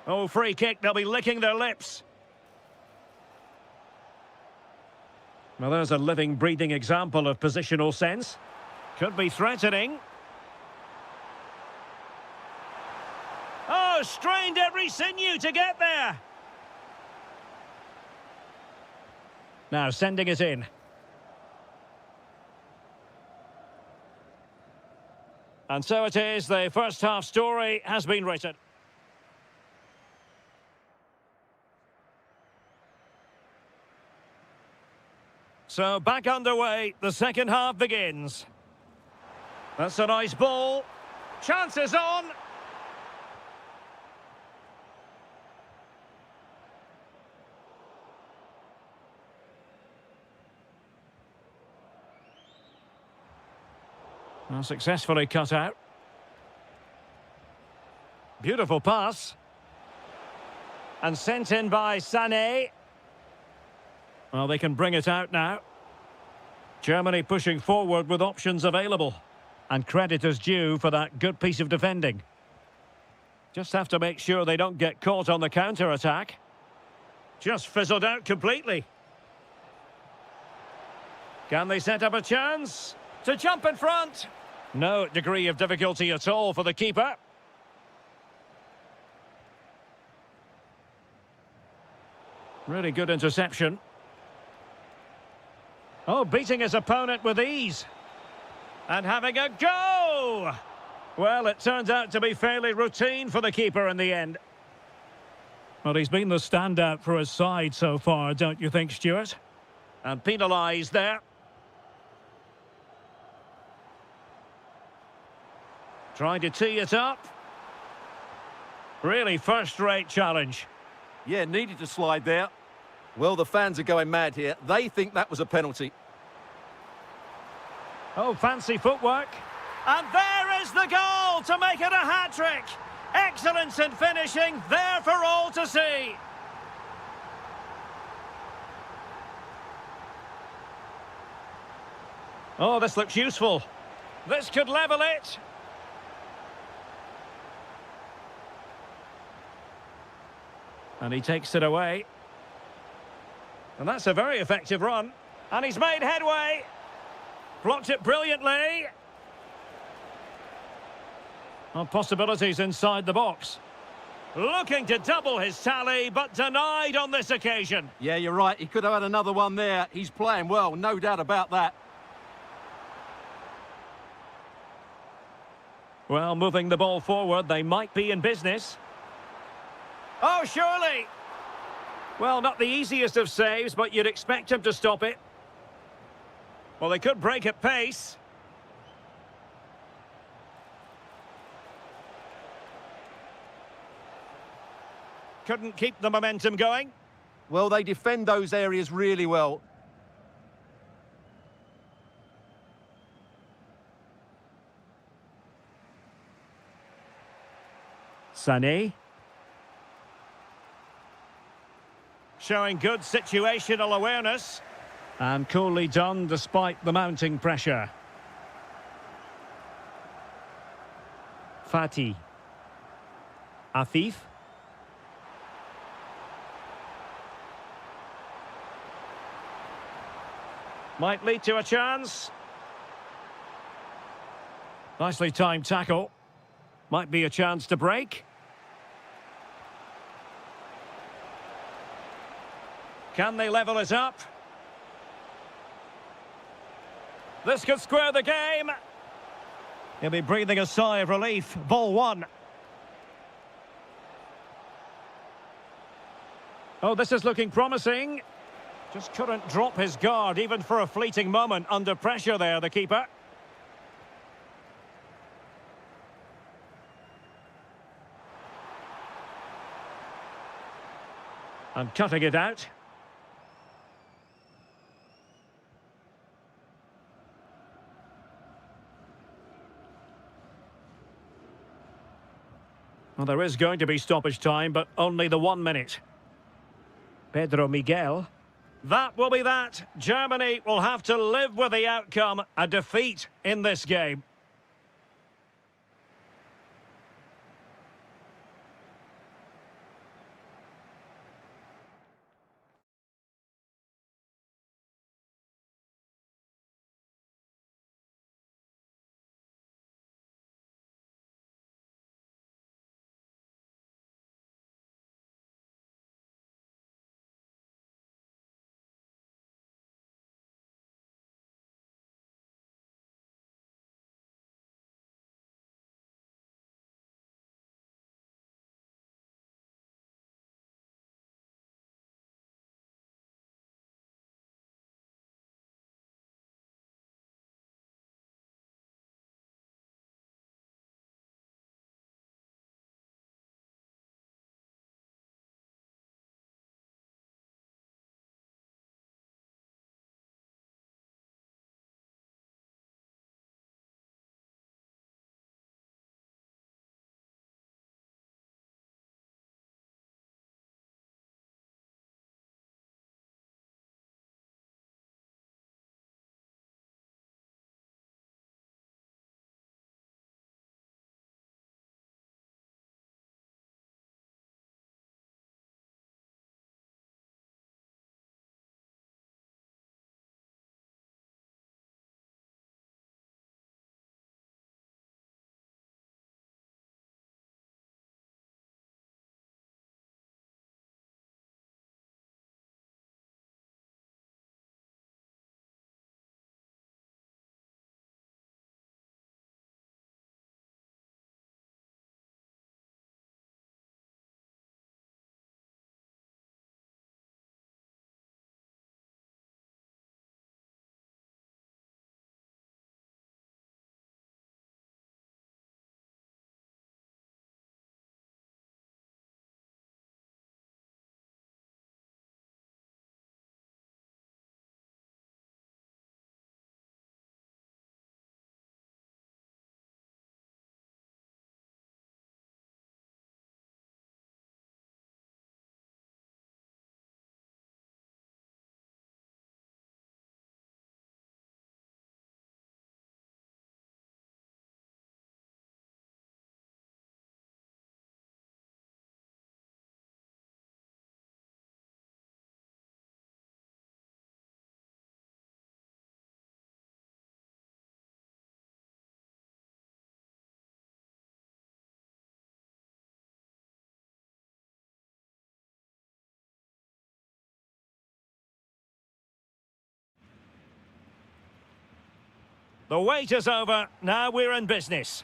Oh, free kick, they'll be licking their lips. Well, there's a living, breathing example of positional sense. Could be threatening. Oh, strained every sinew to get there. Now sending it in. And so it is, the first half story has been written. So back underway, the second half begins. That's a nice ball. Chances on. Well, successfully cut out. Beautiful pass. And sent in by Sané. Well, they can bring it out now. Germany pushing forward with options available. And credit is due for that good piece of defending. Just have to make sure they don't get caught on the counter-attack. Just fizzled out completely. Can they set up a chance? To jump in front. No degree of difficulty at all for the keeper. Really good interception. Oh, beating his opponent with ease. And having a go! Well, it turns out to be fairly routine for the keeper in the end. Well, he's been the standout for his side so far, don't you think, Stuart? And penalised there. Trying to tee it up. Really first-rate challenge. Yeah, needed to slide there. Well, the fans are going mad here. They think that was a penalty. Oh, fancy footwork. And there is the goal to make it a hat-trick. Excellence in finishing, there for all to see. Oh, this looks useful. This could level it. And he takes it away. And that's a very effective run. And he's made headway. Blocked it brilliantly. Well, possibilities inside the box. Looking to double his tally, but denied on this occasion. Yeah, you're right. He could have had another one there. He's playing well, no doubt about that. Well, moving the ball forward, they might be in business. Oh, surely! Well, not the easiest of saves, but you'd expect him to stop it. Well, they could break at pace. Couldn't keep the momentum going. Well, they defend those areas really well. Sané. Showing good situational awareness. And coolly done despite the mounting pressure. Fati. Afif. Might lead to a chance. Nicely timed tackle. Might be a chance to break. Can they level it up? This could square the game. He'll be breathing a sigh of relief. Ball one. Oh, this is looking promising. Just couldn't drop his guard even for a fleeting moment under pressure there, the keeper. And cutting it out. Well, there is going to be stoppage time, but only the 1 minute. Pedro Miguel. That will be that. Germany will have to live with the outcome, a defeat in this game. The wait is over. Now we're in business.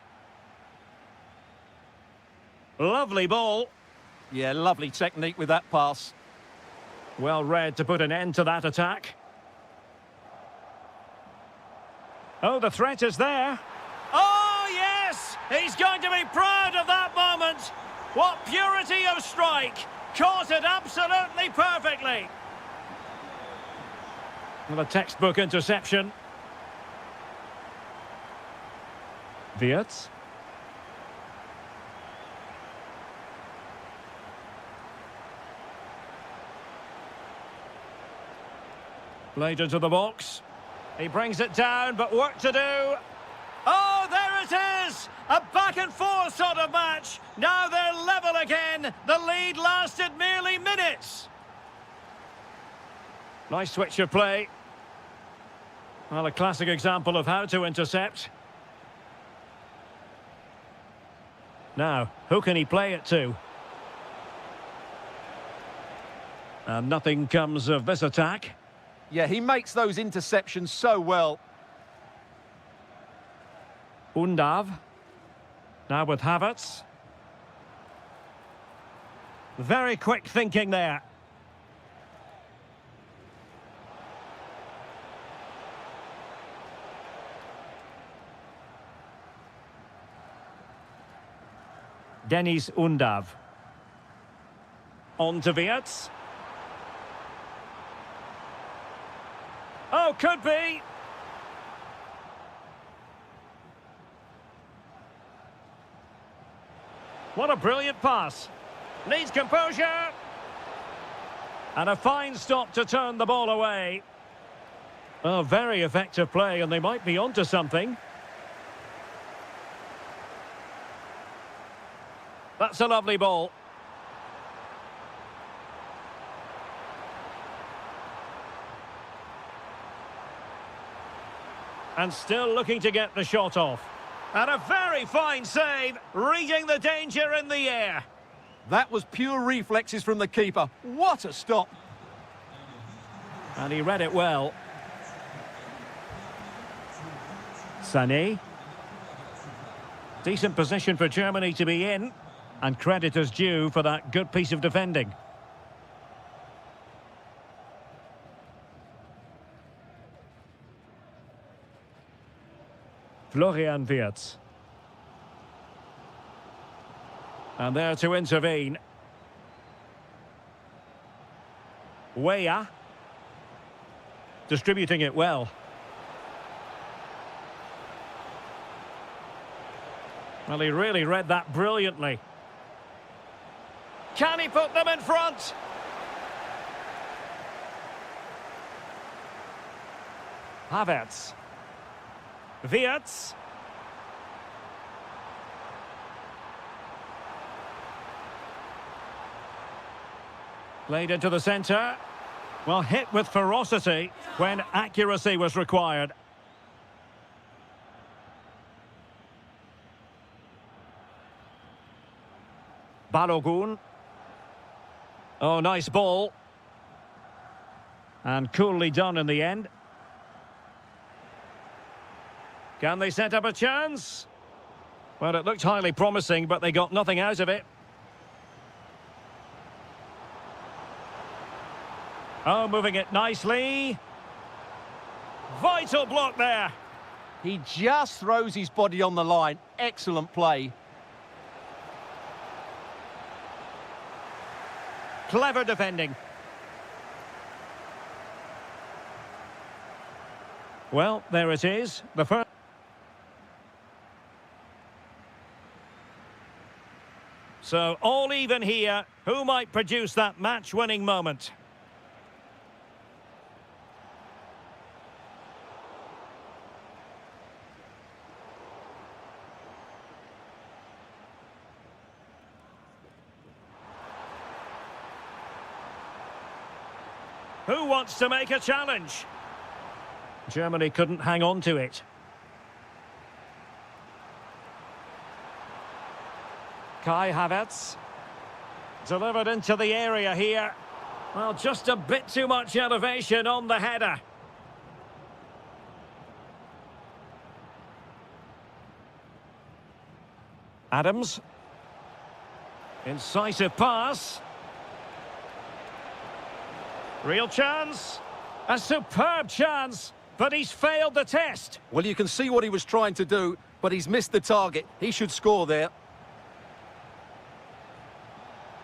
Lovely ball. Yeah, lovely technique with that pass. Well read to put an end to that attack. Oh, the threat is there. Oh, yes! He's going to be proud of that moment. What purity of strike. Caught it absolutely perfectly. Well, a textbook interception. Wirtz. Played into the box. He brings it down, but work to do. Oh, there it is! A back and forth sort of match. Now they're level again. The lead lasted merely minutes. Nice switch of play. Well, a classic example of how to intercept. Now, who can he play it to? And nothing comes of this attack. Yeah, he makes those interceptions so well. Undav. Now with Havertz. Very quick thinking there. Dennis Undav. On to Wirtz. Oh, could be. What a brilliant pass. Needs composure. And a fine stop to turn the ball away. Oh, very effective play, and they might be onto something. That's a lovely ball. And still looking to get the shot off. And a very fine save, reading the danger in the air. That was pure reflexes from the keeper. What a stop. And he read it well. Sané. Decent position for Germany to be in. And credit is due for that good piece of defending. Florian Wirtz. And there to intervene. Weah. Distributing it well. Well, he really read that brilliantly. Can he put them in front? Havertz. Wirtz. Played into the centre. Well, hit with ferocity when accuracy was required. Balogun. Oh, nice ball. And coolly done in the end. Can they set up a chance? Well, it looked highly promising, but they got nothing out of it. Oh, moving it nicely. Vital block there. He just throws his body on the line. Excellent play. Clever defending. Well, there it is. The first. So, all even here. Who might produce that match-winning moment? Who wants to make a challenge? Germany couldn't hang on to it. Kai Havertz. Delivered into the area here. Well, just a bit too much elevation on the header. Adams. Incisive pass. Real chance. A superb chance, but he's failed the test. Well, you can see what he was trying to do, but he's missed the target. He should score there.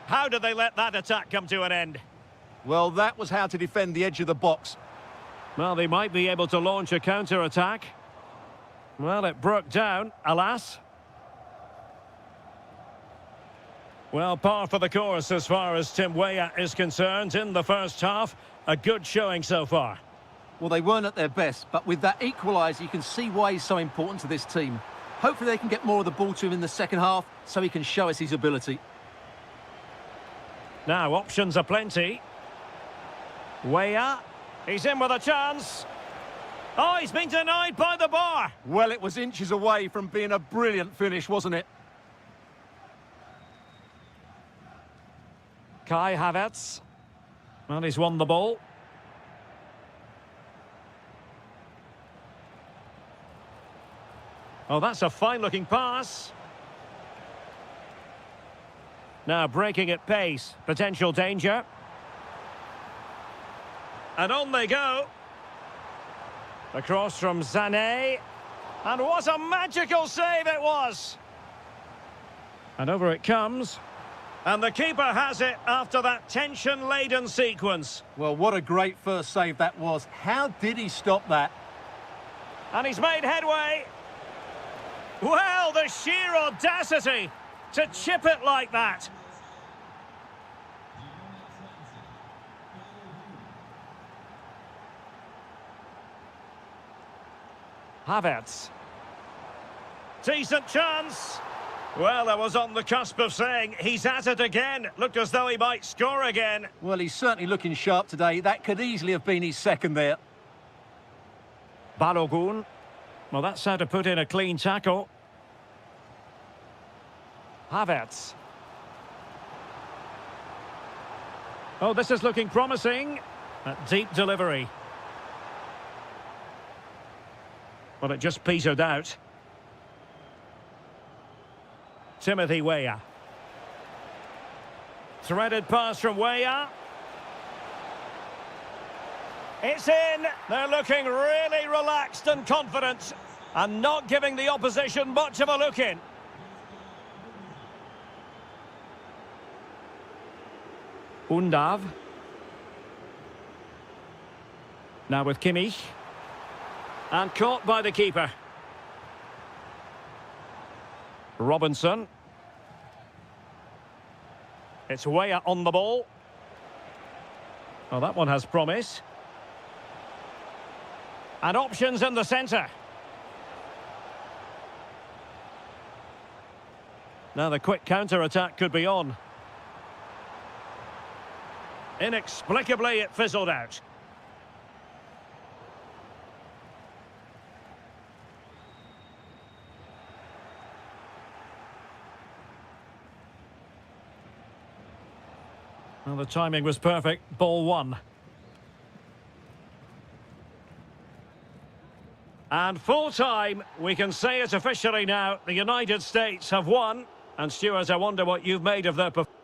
How did they let that attack come to an end? Well, that was how to defend the edge of the box. Well, they might be able to launch a counter-attack. Well, it broke down, alas. Well, par for the course as far as Tim Weah is concerned in the first half. A good showing so far. Well, they weren't at their best, but with that equaliser, you can see why he's so important to this team. Hopefully they can get more of the ball to him in the second half so he can show us his ability. Now, options are plenty. Weah, he's in with a chance. Oh, he's been denied by the bar. Well, it was inches away from being a brilliant finish, wasn't it? Kai Havertz. Well, he's won the ball. Oh, that's a fine-looking pass. Now breaking at pace. Potential danger. And on they go. Across from Sané. And what a magical save it was! And over it comes. And the keeper has it after that tension-laden sequence. Well, what a great first save that was. How did he stop that? And he's made headway. Well, the sheer audacity to chip it like that. Havertz. Decent chance. Well, that was on the cusp of saying he's at it again. Looked as though he might score again. Well, he's certainly looking sharp today. That could easily have been his second there. Balogun. Well, that's how to put in a clean tackle. Havertz. Oh, this is looking promising. A deep delivery. Well, it just petered out. Timothy Weah. Threaded pass from Weah. It's in. They're looking really relaxed and confident and not giving the opposition much of a look in. Undav. Now with Kimmich. And caught by the keeper. Robinson. It's Weah on the ball. Well, that one has promise. And options in the centre. Now the quick counter-attack could be on. Inexplicably, it fizzled out. Well, the timing was perfect. Ball one. And full time, we can say it officially now. The United States have won. And Stuart, I wonder what you've made of their performance.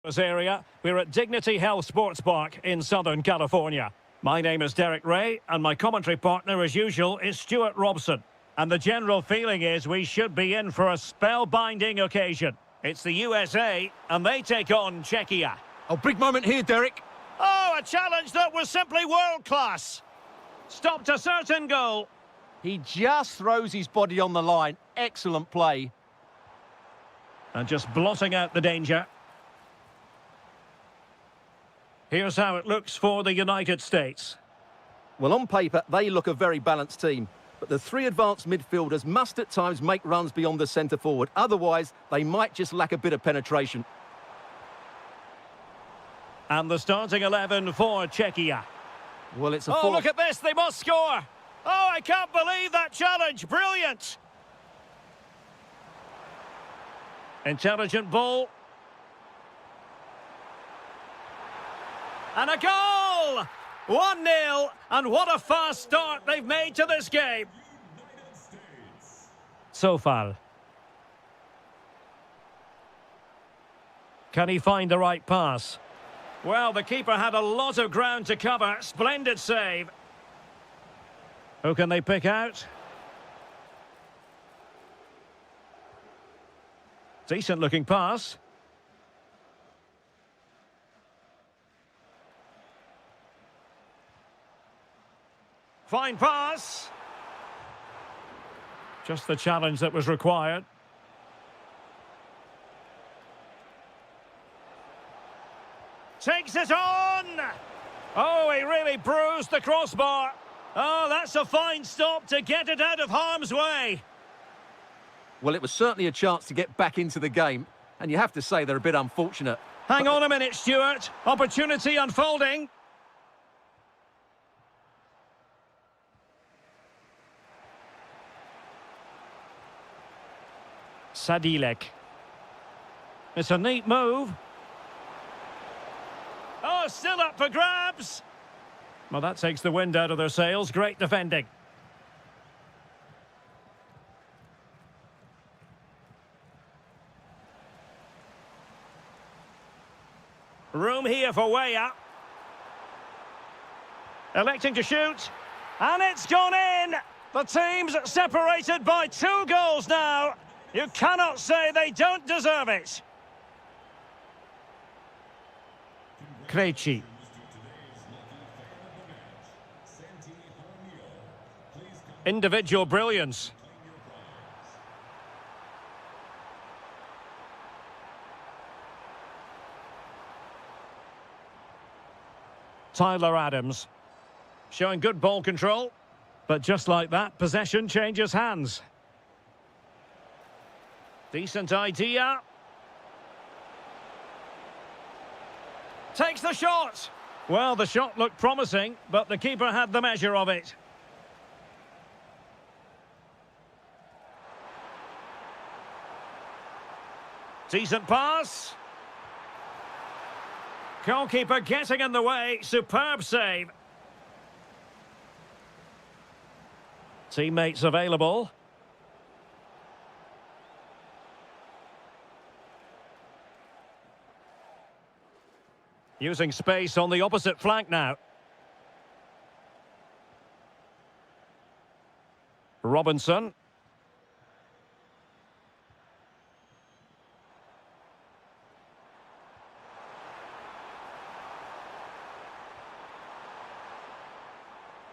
This area, we're at Dignity Health Sports Park in Southern California. My name is Derek Ray, and my commentary partner, as usual, is Stuart Robson. And the general feeling is we should be in for a spellbinding occasion. It's the USA, and they take on Czechia. Oh, big moment here, Derek. Oh, a challenge that was simply world-class. Stopped a certain goal. He just throws his body on the line. Excellent play. And just blotting out the danger. Here's how it looks for the United States. Well, on paper, they look a very balanced team. But the three advanced midfielders must at times make runs beyond the centre-forward. Otherwise, they might just lack a bit of penetration. And the starting 11 for Czechia. Well, it's a Oh, look at this, they must score. Oh, I can't believe that challenge. Brilliant. Intelligent ball. And a goal! 1-0, and what a fast start they've made to this game. Sofal. Can he find the right pass? Well, the keeper had a lot of ground to cover. Splendid save. Who can they pick out? Decent-looking pass. Fine pass. Just the challenge that was required. Takes it on! Oh, he really bruised the crossbar. Oh, that's a fine stop to get it out of harm's way. Well, it was certainly a chance to get back into the game. And you have to say they're a bit unfortunate. Hang on a minute, Stuart. Opportunity unfolding. Sadilek. It's a neat move. Oh, still up for grabs. Well, that takes the wind out of their sails. Great defending. Room here for way up. Electing to shoot. And it's gone in. The team's separated by 2 goals now. You cannot say they don't deserve it. Krejci. Individual brilliance. Tyler Adams. Showing good ball control. But just like that, possession changes hands. Decent idea. Takes the shot. Well, the shot looked promising, but the keeper had the measure of it. Decent pass. Goalkeeper getting in the way. Superb save. Teammates available. Using space on the opposite flank now. Robinson.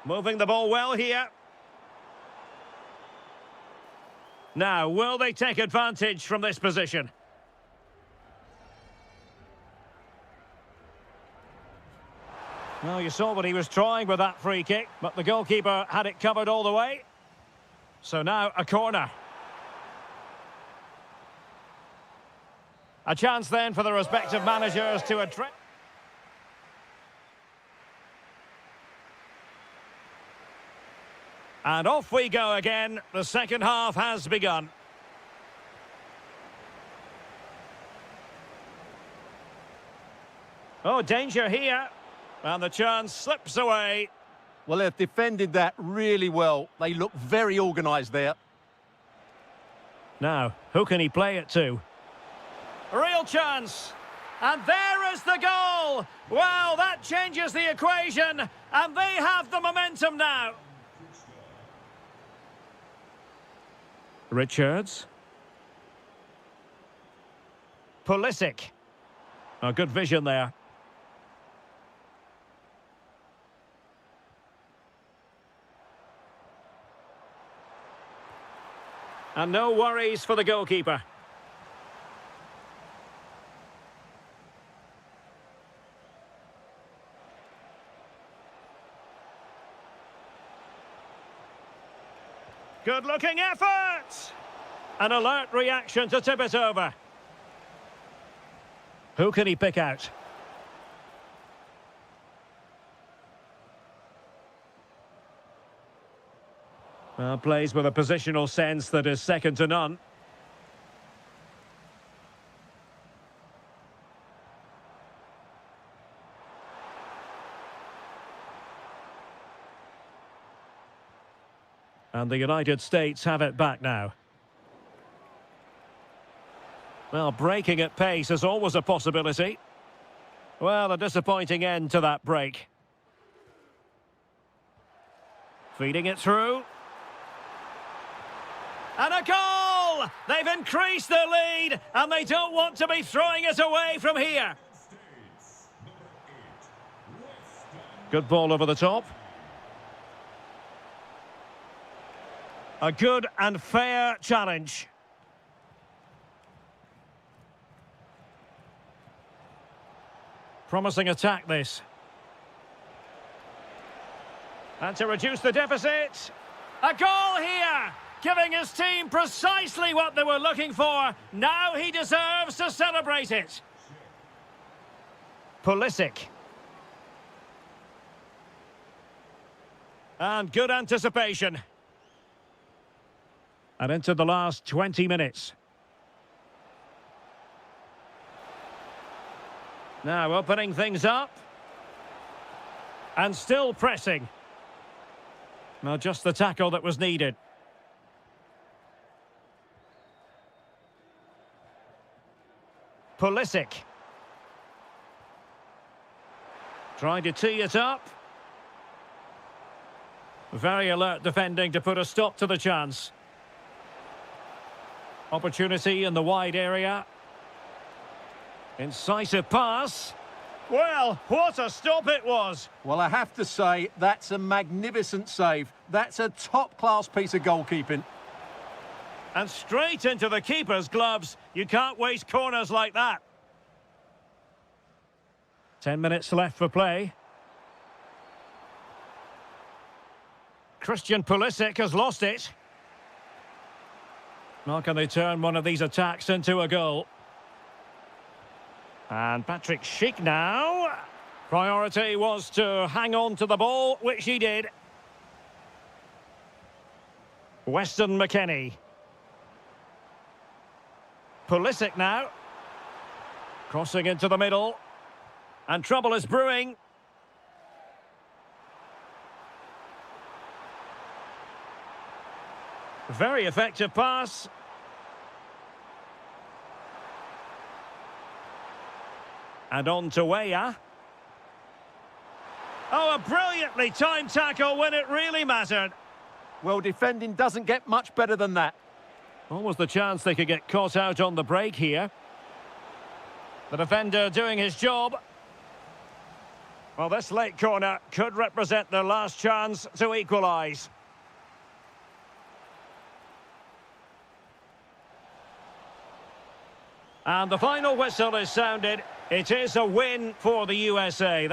Moving the ball well here. Now, will they take advantage from this position? Well, you saw what he was trying with that free kick, but the goalkeeper had it covered all the way. So now a corner. A chance then for the respective managers to address. And off we go again. The second half has begun. Oh, danger here. And the chance slips away. Well, they've defended that really well. They look very organised there. Now, who can he play it to? Real chance. And there is the goal! Well, that changes the equation, and they have the momentum now. Richards. Pulisic. Oh, good vision there. And no worries for the goalkeeper. Good-looking effort! An alert reaction to tip it over. Who can he pick out? Well, plays with a positional sense that is second to none. And the United States have it back now. Well, breaking at pace is always a possibility. Well, a disappointing end to that break. Feeding it through. And a goal! They've increased their lead, and they don't want to be throwing it away from here. Good ball over the top. A good and fair challenge. Promising attack, this. And to reduce the deficit. A goal here! Giving his team precisely what they were looking for. Now he deserves to celebrate it. Pulisic. And good anticipation. And into the last 20 minutes. Now opening things up. And still pressing. Well, just the tackle that was needed. Pulisic. Trying to tee it up. Very alert defending to put a stop to the chance. Opportunity in the wide area. Incisive pass. Well, what a stop it was. Well, I have to say, that's a magnificent save. That's a top-class piece of goalkeeping. And straight into the keeper's gloves. You can't waste corners like that. 10 minutes left for play. Christian Pulisic has lost it. Now can they turn one of these attacks into a goal? And Patrick Schick now. Priority was to hang on to the ball, which he did. Weston McKennie. Pulisic now. Crossing into the middle. And trouble is brewing. Very effective pass. And on to Weah. Oh, a brilliantly timed tackle when it really mattered. Well, defending doesn't get much better than that. Almost the chance they could get caught out on the break here. The defender doing his job. Well, this late corner could represent their last chance to equalise. And the final whistle is sounded. It is a win for the USA.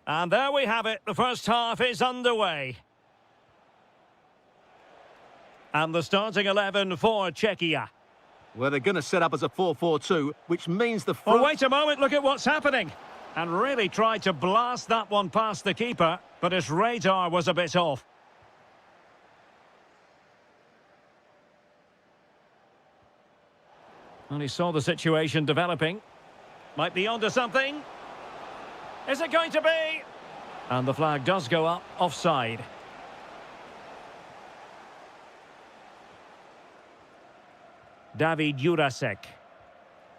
And there we have it. The first half is underway. And the starting 11 for Czechia. Well, they're going to set up as a 4-4-2, which means the front... Oh, wait a moment, look at what's happening. And really tried to blast that one past the keeper, but his radar was a bit off. And he saw the situation developing. Might be onto something. Is it going to be? And the flag does go up, offside. David Jurasek.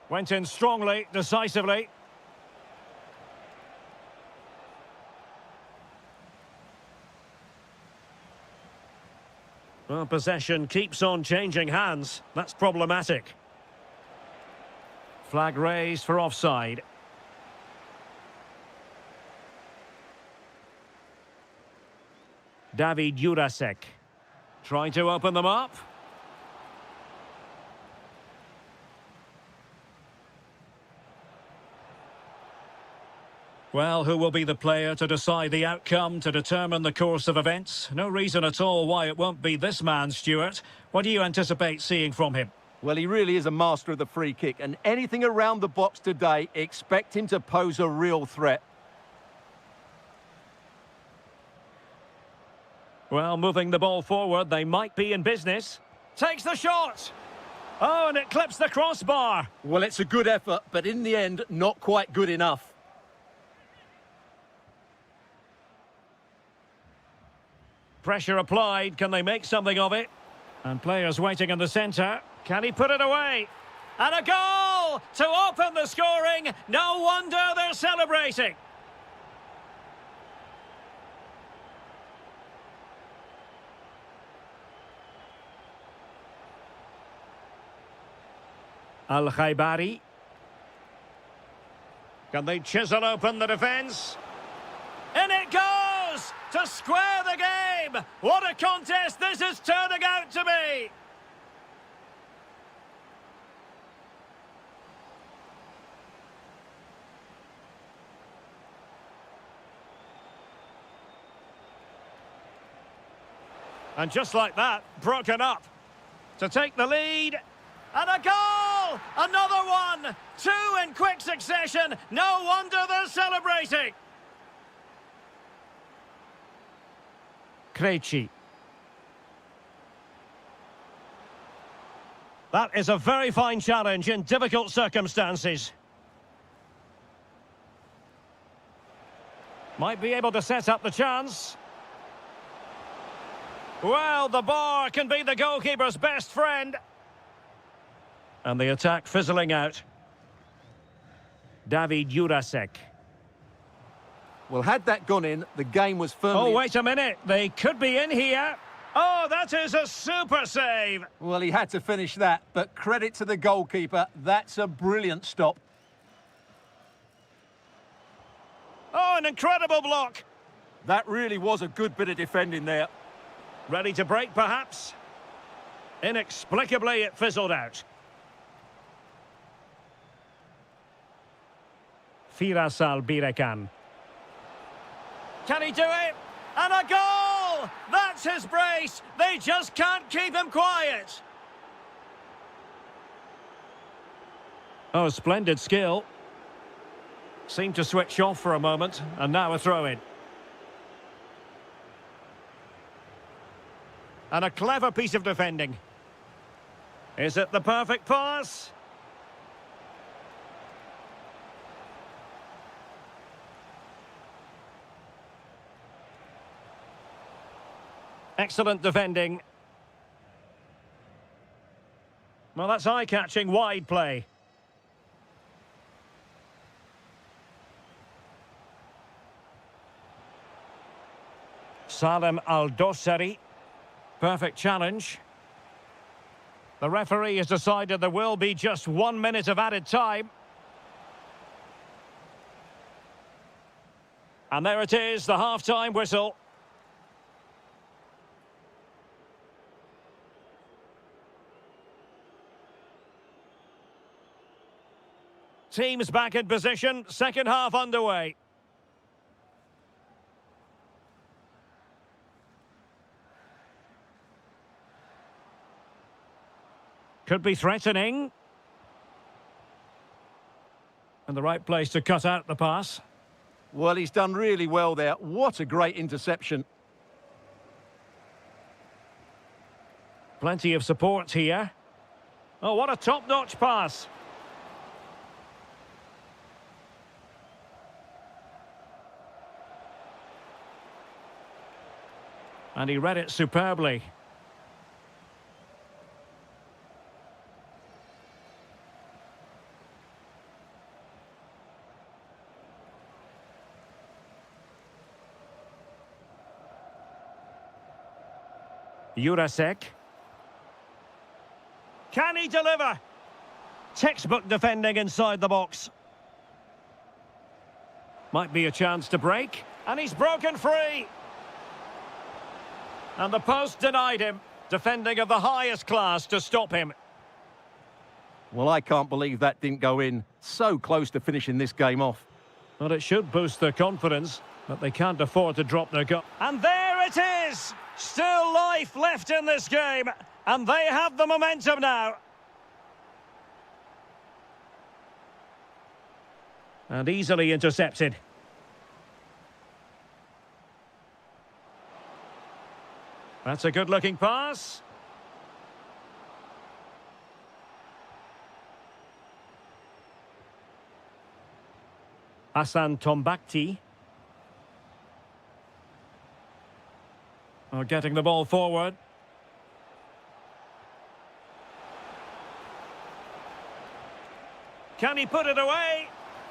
Went in strongly, decisively. Well, possession keeps on changing hands. That's problematic. Flag raised for offside. David Jurasek. Trying to open them up. Well, who will be the player to decide the outcome, to determine the course of events? No reason at all why it won't be this man, Stuart. What do you anticipate seeing from him? Well, he really is a master of the free kick, and anything around the box today, expect him to pose a real threat. Well, moving the ball forward, they might be in business. Takes the shot! Oh, and it clips the crossbar. Well, it's a good effort, but in the end, not quite good enough. Pressure applied, can they make something of it? And players waiting in the centre. Can he put it away? And a goal to open the scoring. No wonder they're celebrating. Al-Khaibari. Can they chisel open the defence? In it goes to square the game. What a contest this is turning out to be. And just like that, broken up. To take the lead. And a goal! Another one! Two in quick succession. No wonder they're celebrating. Krejci. That is a very fine challenge in difficult circumstances. Might be able to set up the chance. Well, the bar can be the goalkeeper's best friend. And the attack fizzling out. David Jurasek. Well, had that gone in, the game was firmly... Oh, wait a minute. They could be in here. Oh, that is a super save. Well, he had to finish that, but credit to the goalkeeper. That's a brilliant stop. Oh, an incredible block. That really was a good bit of defending there. Ready to break, perhaps? Inexplicably, it fizzled out. Firasal Birekan. Can he do it? And a goal! That's his brace! They just can't keep him quiet! Oh, splendid skill. Seemed to switch off for a moment, and now a throw-in. And a clever piece of defending. Is it the perfect pass? Excellent defending. Well, that's eye-catching wide play. Salem Al-Dosari. Perfect challenge. The referee has decided there will be just 1 minute of added time. And there it is, the half-time whistle. Teams back in position, second half underway. Could be threatening. And the right place to cut out the pass. Well, he's done really well there. What a great interception. Plenty of support here. Oh, what a top-notch pass. And he read it superbly. Jurasek. Can he deliver? Textbook defending inside the box. Might be a chance to break. And he's broken free. And the post denied him. Defending of the highest class to stop him. Well, I can't believe that didn't go in. So close to finishing this game off. Well, it should boost their confidence, but they can't afford to drop their goal. And there it is! Still life left in this game, and they have the momentum now. And easily intercepted. That's a good-looking pass. Hassan Tombakti. Getting the ball forward. Can he put it away?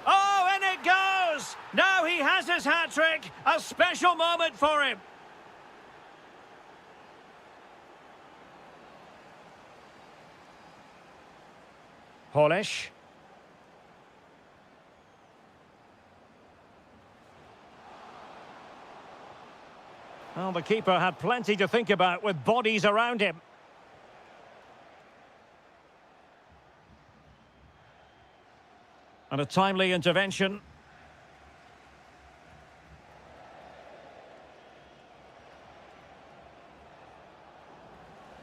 Oh, and it goes! Now he has his hat-trick. A special moment for him. Polish. Well, the keeper had plenty to think about with bodies around him. And a timely intervention.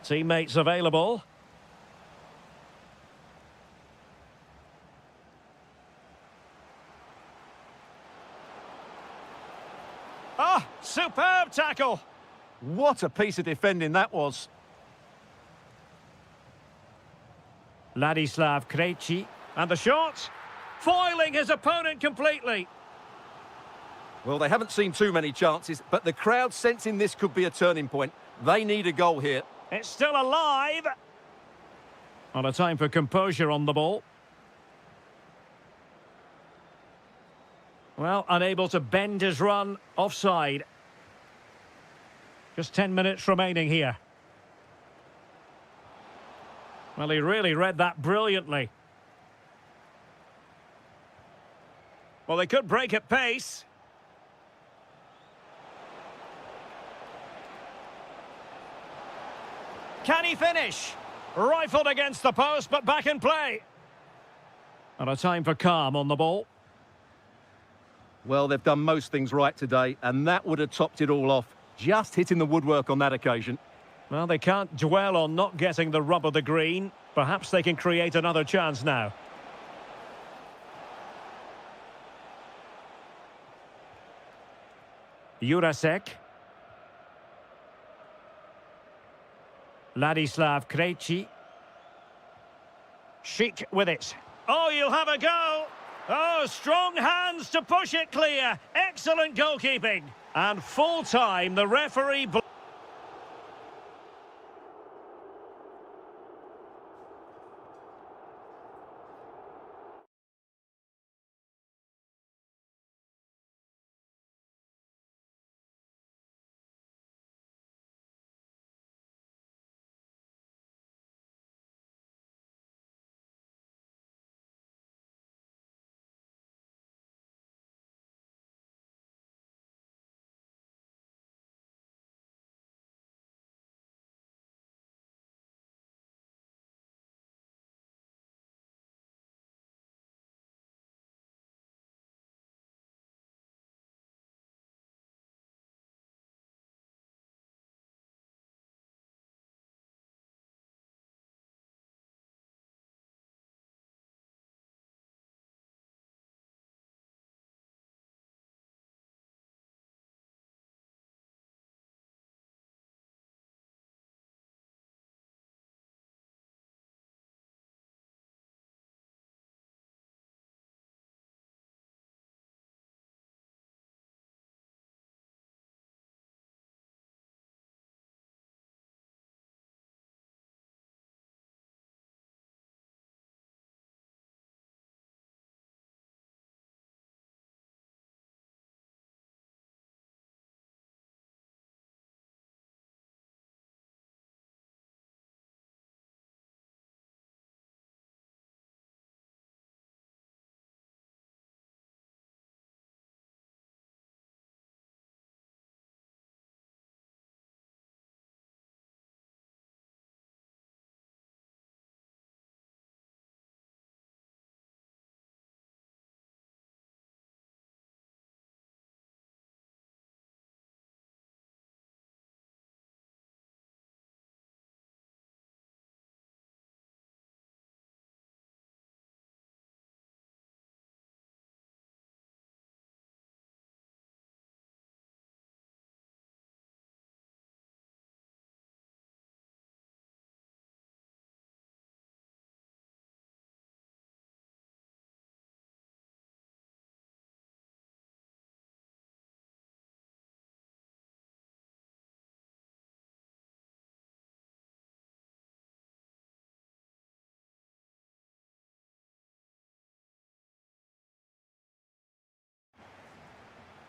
Teammates available. Oh, superb tackle. What a piece of defending that was. Ladislav Krejci. And the shot. Foiling his opponent completely. Well, they haven't seen too many chances, but the crowd sensing this could be a turning point. They need a goal here. It's still alive. On a time for composure on the ball. Well, unable to bend his run, offside. Just 10 minutes remaining here. Well, he really read that brilliantly. Well, they could break at pace. Can he finish? Rifled against the post, but back in play. And a time for calm on the ball. Well, they've done most things right today, and that would have topped it all off. Just hitting the woodwork on that occasion. Well, they can't dwell on not getting the rub of the green. Perhaps they can create another chance now. Jurasek. Ladislav Krejci. Chic with it. Oh, you'll have a go. Oh, strong hands to push it clear. Excellent goalkeeping. And full time, the referee...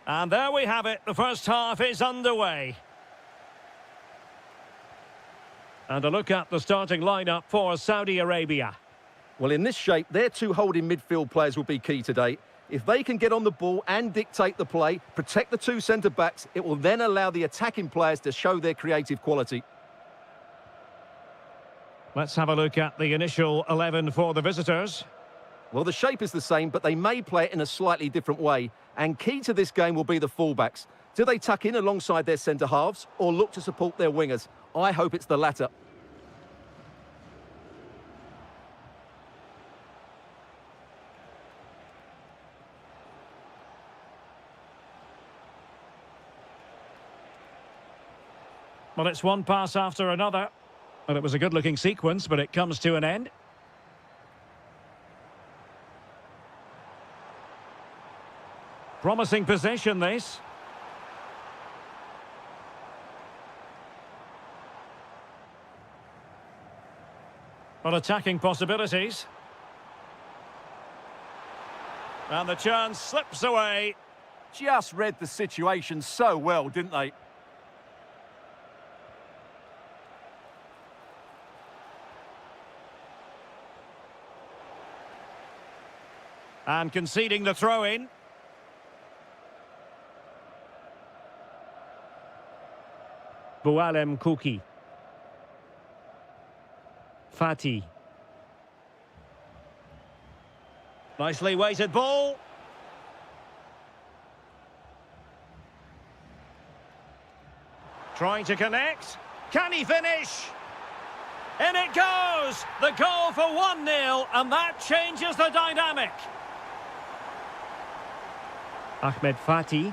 And there we have it. The first half is underway. And a look at the starting lineup for Saudi Arabia. Well, in this shape, their two holding midfield players will be key today. If they can get on the ball and dictate the play, protect the two centre-backs, it will then allow the attacking players to show their creative quality. Let's have a look at the initial 11 for the visitors. Well, the shape is the same, but they may play it in a slightly different way. And key to this game will be the fullbacks. Do they tuck in alongside their centre-halves or look to support their wingers? I hope it's the latter. Well, it's one pass after another. And it was a good-looking sequence, but it comes to an end. Promising possession, this. Well, attacking possibilities. And the chance slips away. Just read the situation so well, didn't they? And conceding the throw-in. Boualem Kouki. Fati. Nicely weighted ball. Trying to connect. Can he finish? In it goes! The goal for 1-0, and that changes the dynamic. Ahmed Fati.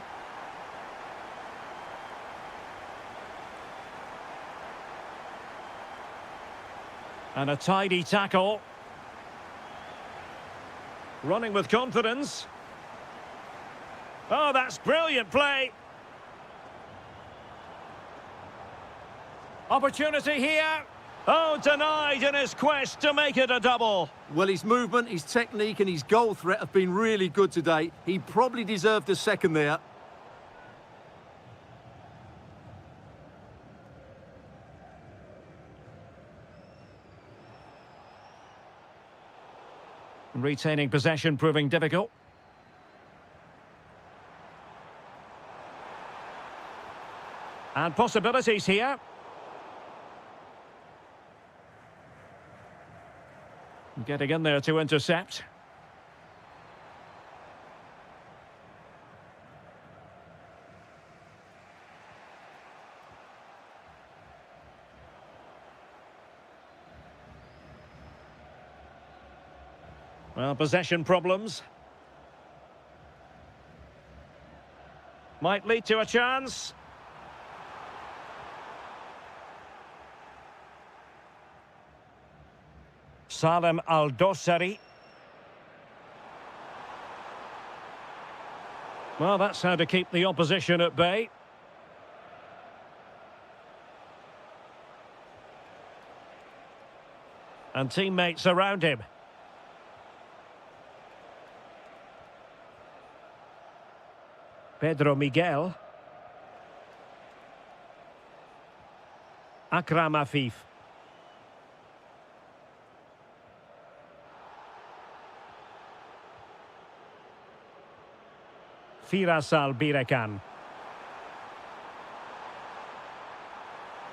And a tidy tackle. Running with confidence. Oh, that's brilliant play. Opportunity here. Oh, denied in his quest to make it a double. Well, his movement, his technique and his goal threat have been really good today. He probably deserved a second there. Retaining possession proving difficult. And possibilities here. Getting in there to intercept. Well, possession problems. Might lead to a chance. Salem Al-Dossari. Well, that's how to keep the opposition at bay. And teammates around him. Pedro Miguel. Akram Afif. Firas Al-Birakan.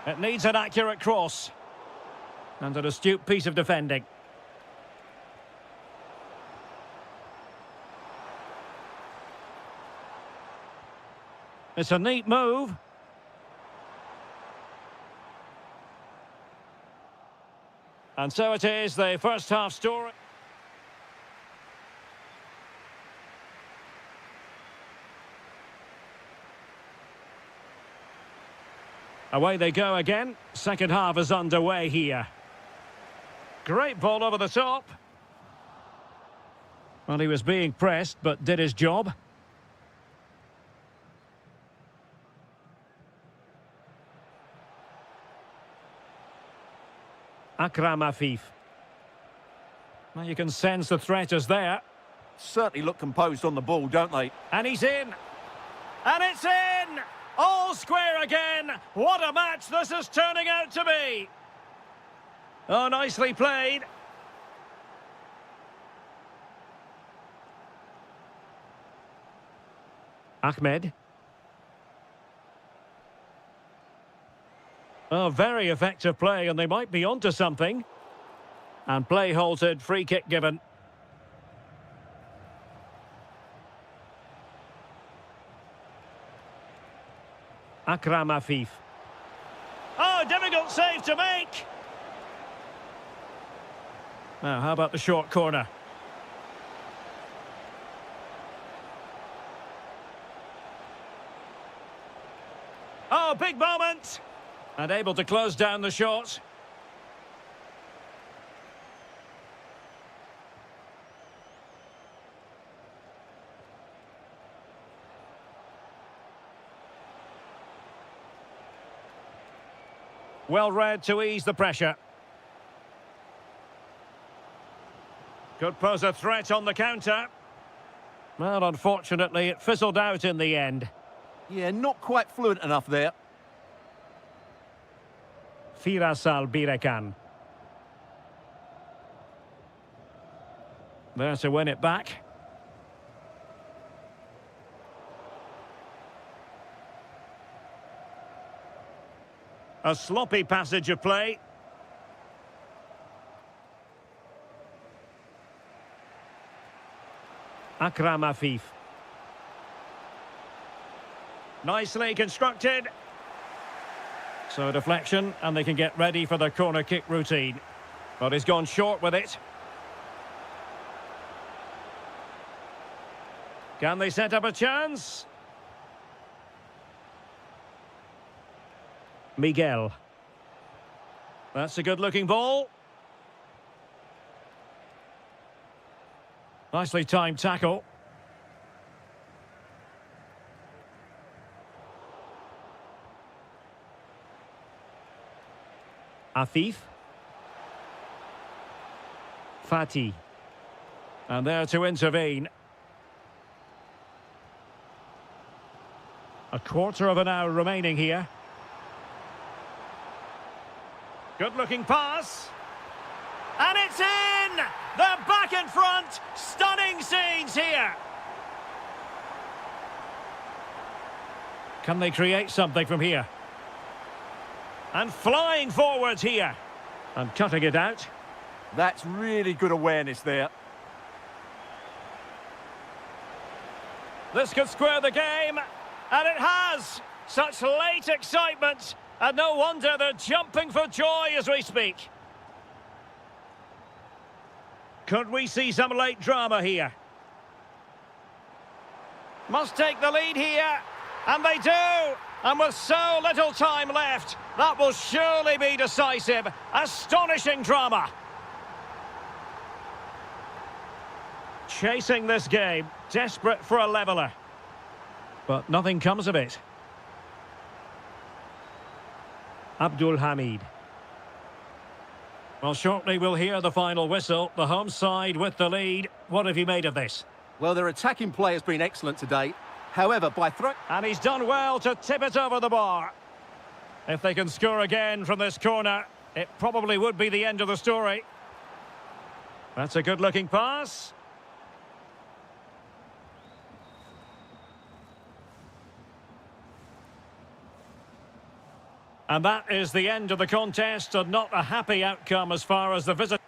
It needs an accurate cross. And an astute piece of defending. It's a neat move. And so it is, the first half story. Away they go again. Second half is underway here. Great ball over the top. Well, he was being pressed, but did his job. Akram Afif. Well, you can sense the threat is there. Certainly look composed on the ball, don't they? And he's in. And it's in! All square again. What a match this is turning out to be. Oh, nicely played. Ahmed. Oh, very effective play, and they might be onto something. And play halted, free kick given. Akram Afif. Oh, difficult save to make. Now, how about the short corner? Oh, big moment. And able to close down the shot. Well read to ease the pressure. Could pose a threat on the counter. Well, unfortunately, it fizzled out in the end. Yeah, not quite fluent enough there. Firasal Birekan. There to win it back. A sloppy passage of play. Akram Afif. Nicely constructed. So a deflection, and they can get ready for the corner kick routine. But he's gone short with it. Can they set up a chance? Miguel. That's a good-looking ball. Nicely timed tackle. Afif. Fatih. And there to intervene. A quarter of an hour remaining here. Good-looking pass. And it's in! They're back in front! Stunning scenes here! Can they create something from here? And flying forwards here. And cutting it out. That's really good awareness there. This could square the game. And it has! Such late excitement. And no wonder they're jumping for joy as we speak. Could we see some late drama here? Must take the lead here. And they do. And with so little time left, that will surely be decisive. Astonishing drama. Chasing this game, desperate for a leveller. But nothing comes of it. Abdul Hamid. Well, shortly we'll hear the final whistle. The home side with the lead. What have you made of this? Well, their attacking play has been excellent today. However, by And he's done well to tip it over the bar. If they can score again from this corner, it probably would be the end of the story. That's a good-looking pass. And that is the end of the contest, and not a happy outcome as far as the visit.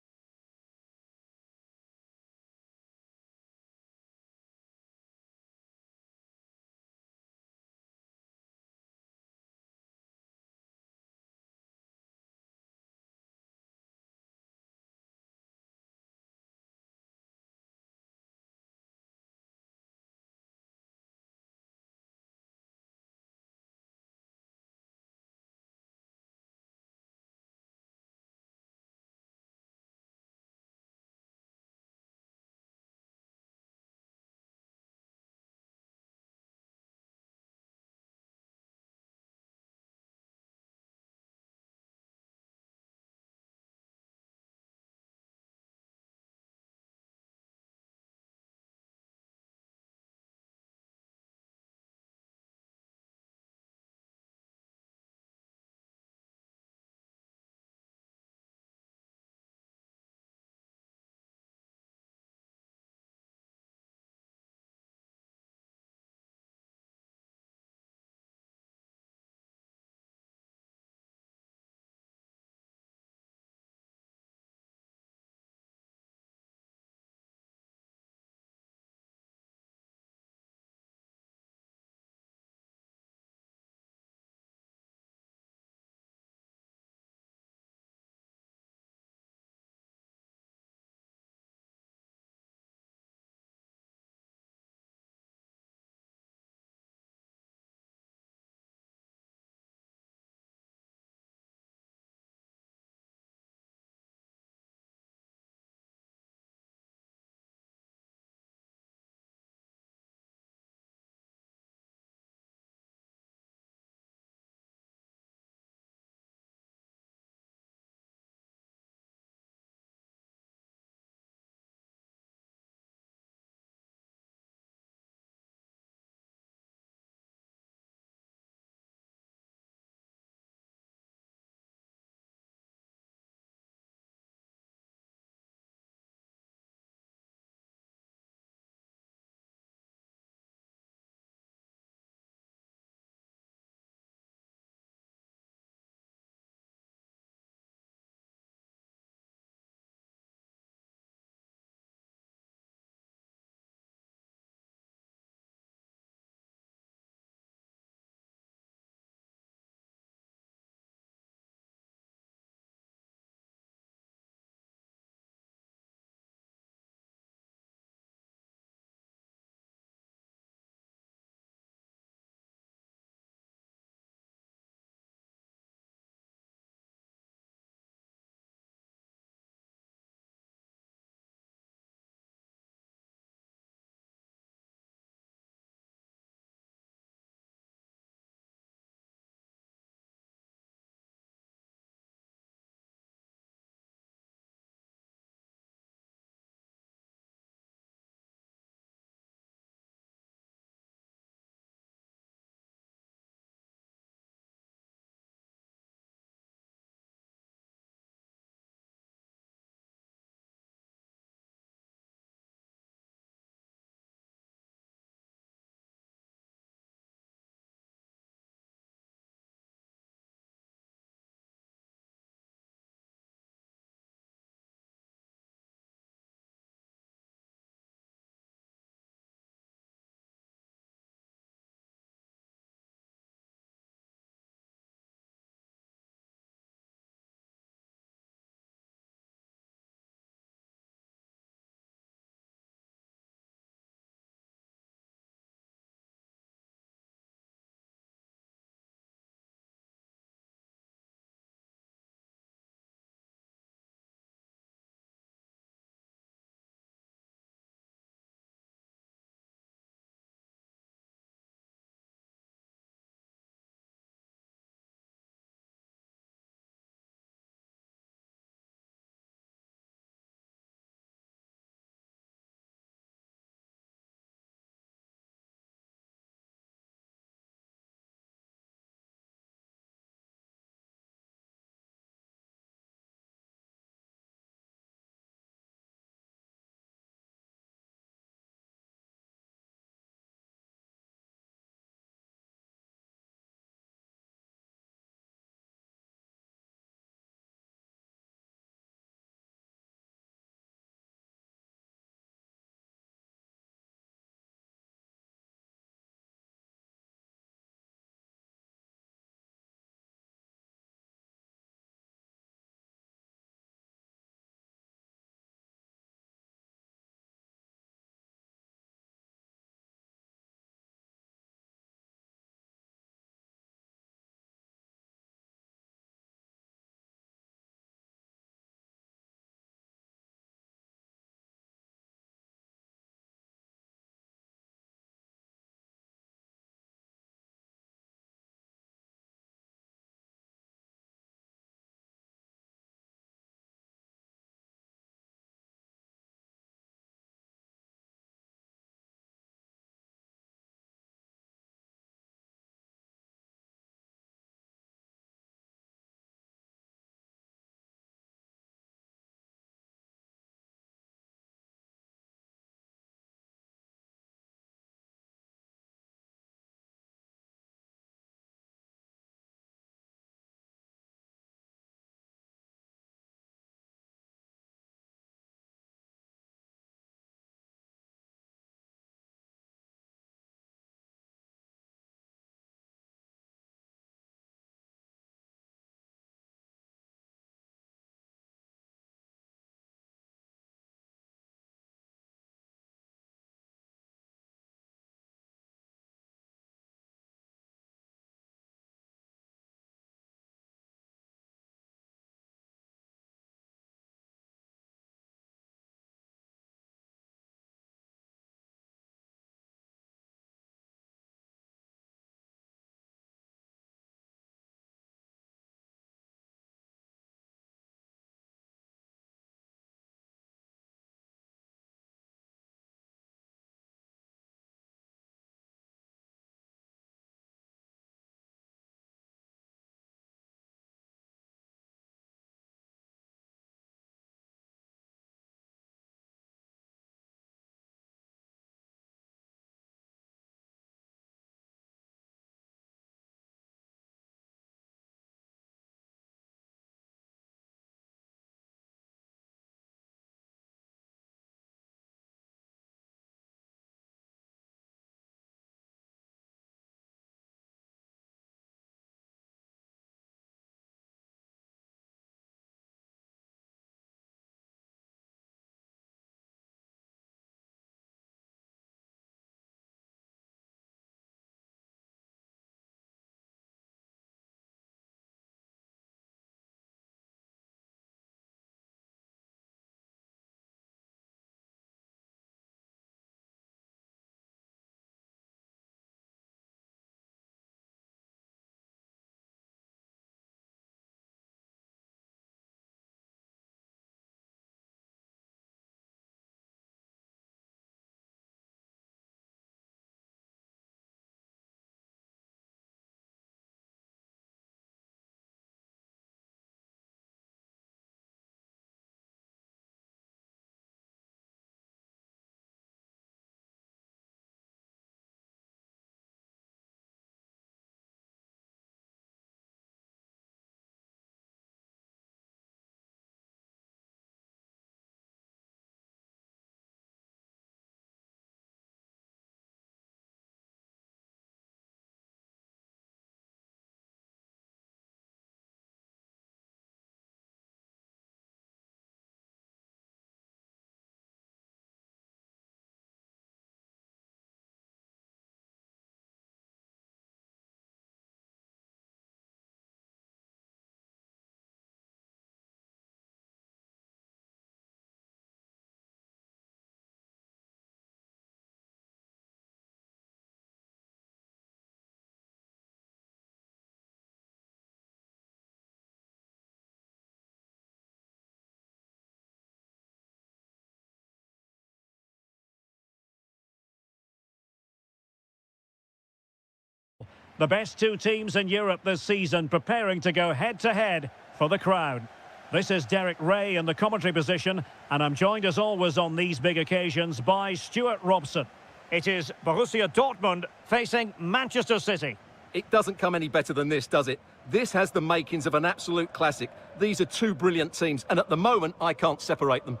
The best two teams in Europe this season preparing to go head-to-head for the crown. This is Derek Ray in the commentary position, and I'm joined as always on these big occasions by Stuart Robson. It is Borussia Dortmund facing Manchester City. It doesn't come any better than this, does it? This has the makings of an absolute classic. These are two brilliant teams, and at the moment, I can't separate them.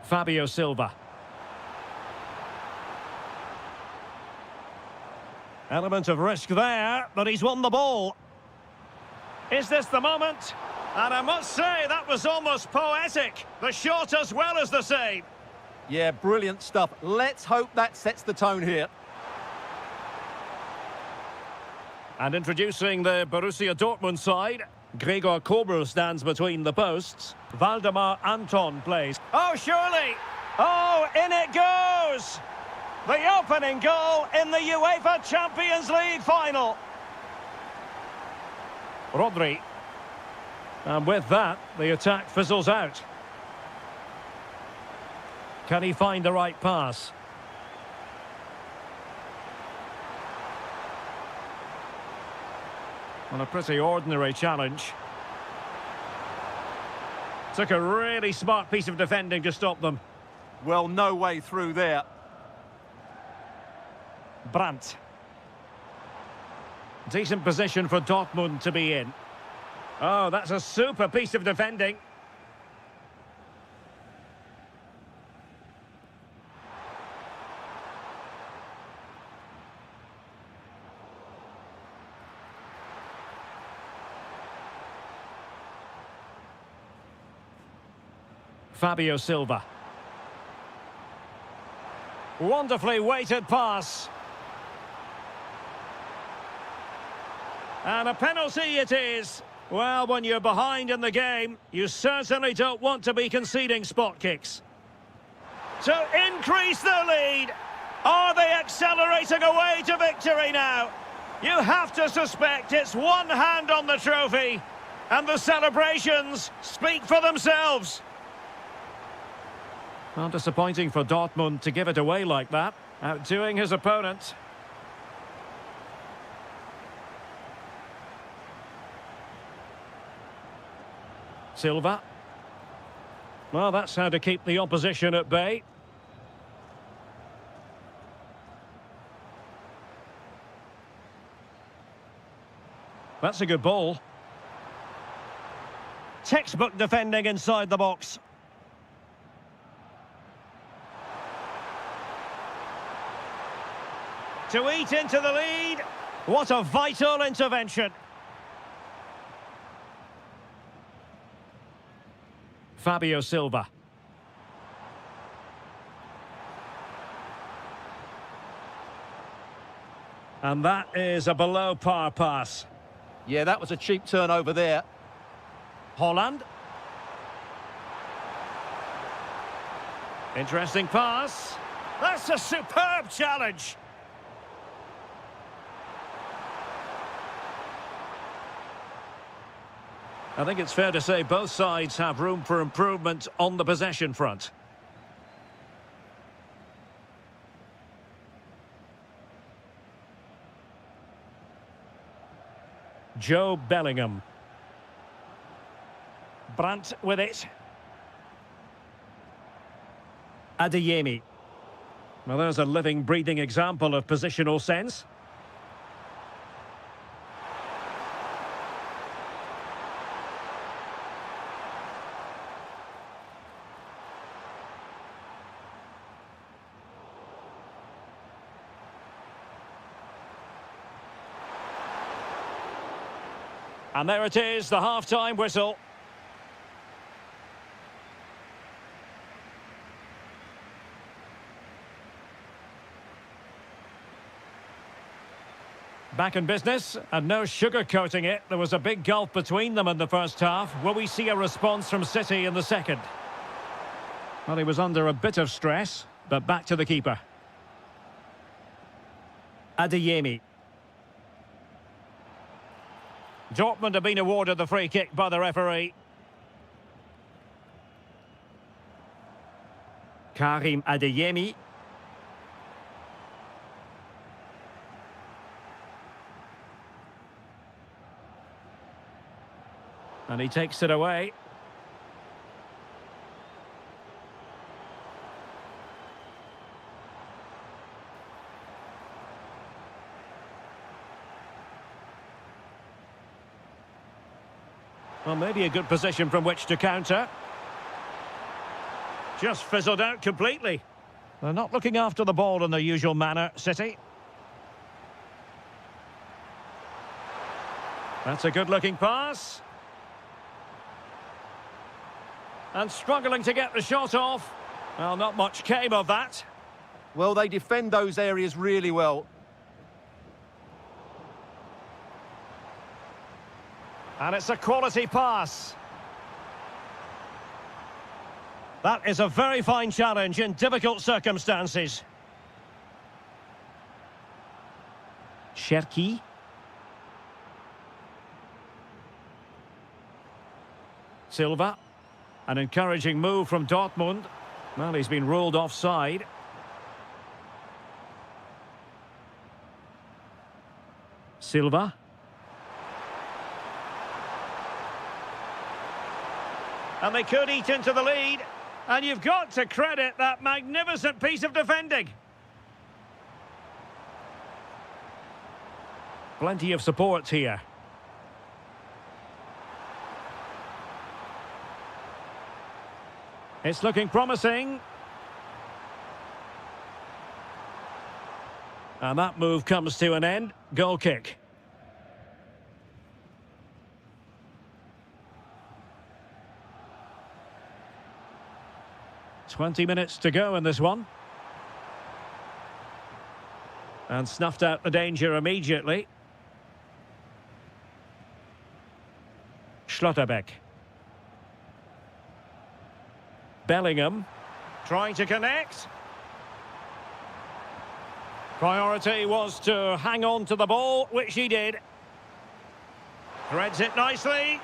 Fabio Silva. Element of risk there, but he's won the ball. Is this the moment? And I must say, that was almost poetic. The shot as well as the save. Yeah, brilliant stuff. Let's hope that sets the tone here. And introducing the Borussia Dortmund side, Gregor Kobel stands between the posts. Valdemar Anton plays. Oh, surely! Oh, in it goes! The opening goal in the UEFA Champions League final. Rodri. And with that, the attack fizzles out. Can he find the right pass? Well, a pretty ordinary challenge. Took a really smart piece of defending to stop them. Well, no way through there. Brandt. Decent position for Dortmund to be in. Oh, that's a super piece of defending. Fabio Silva. Wonderfully weighted pass. And a penalty it is. Well, when you're behind in the game, you certainly don't want to be conceding spot kicks. To increase the lead. Are they accelerating away to victory now? You have to suspect it's one hand on the trophy. And the celebrations speak for themselves. Well, disappointing for Dortmund to give it away like that. Outdoing his opponent. Silva. Well, that's how to keep the opposition at bay. That's a good ball. Textbook defending inside the box. To eat into the lead. What a vital intervention. Fabio Silva. And that is a below par pass. Yeah, that was a cheap turnover there. Holland. Interesting pass. That's a superb challenge. I think it's fair to say both sides have room for improvement on the possession front. Joe Bellingham. Brandt with it. Adeyemi. Well, there's a living, breathing example of positional sense. And there it is, the half-time whistle. Back in business, and no sugarcoating it. There was a big gulf between them in the first half. Will we see a response from City in the second? Well, he was under a bit of stress, but back to the keeper. Adeyemi. Dortmund have been awarded the free kick by the referee. Karim Adeyemi. And he takes it away. Well, maybe a good position from which to counter. Just fizzled out completely. They're not looking after the ball in their usual manner, City. That's a good-looking pass. And struggling to get the shot off. Well, not much came of that. Well, they defend those areas really well. And it's a quality pass. That is a very fine challenge in difficult circumstances. Cherki. Silva. An encouraging move from Dortmund. Well, he's been ruled offside. Silva. And they could eat into the lead. And you've got to credit that magnificent piece of defending. Plenty of support here. It's looking promising. And that move comes to an end. Goal kick. "20 minutes to go in this one." And snuffed out the danger immediately. Schlotterbeck. Bellingham. Trying to connect. Priority was to hang on to the ball, which he did. Threads it nicely.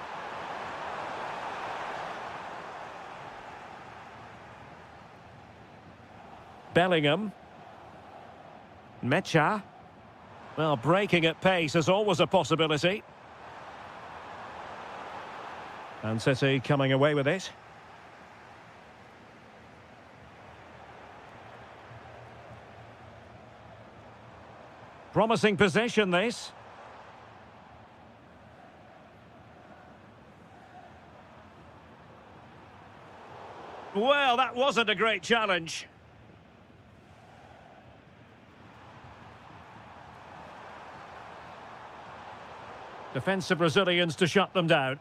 Bellingham. Mecha. Well, breaking at pace is always a possibility. And City coming away with it. Promising possession, this. Well, that wasn't a great challenge. Defensive Brazilians to shut them down.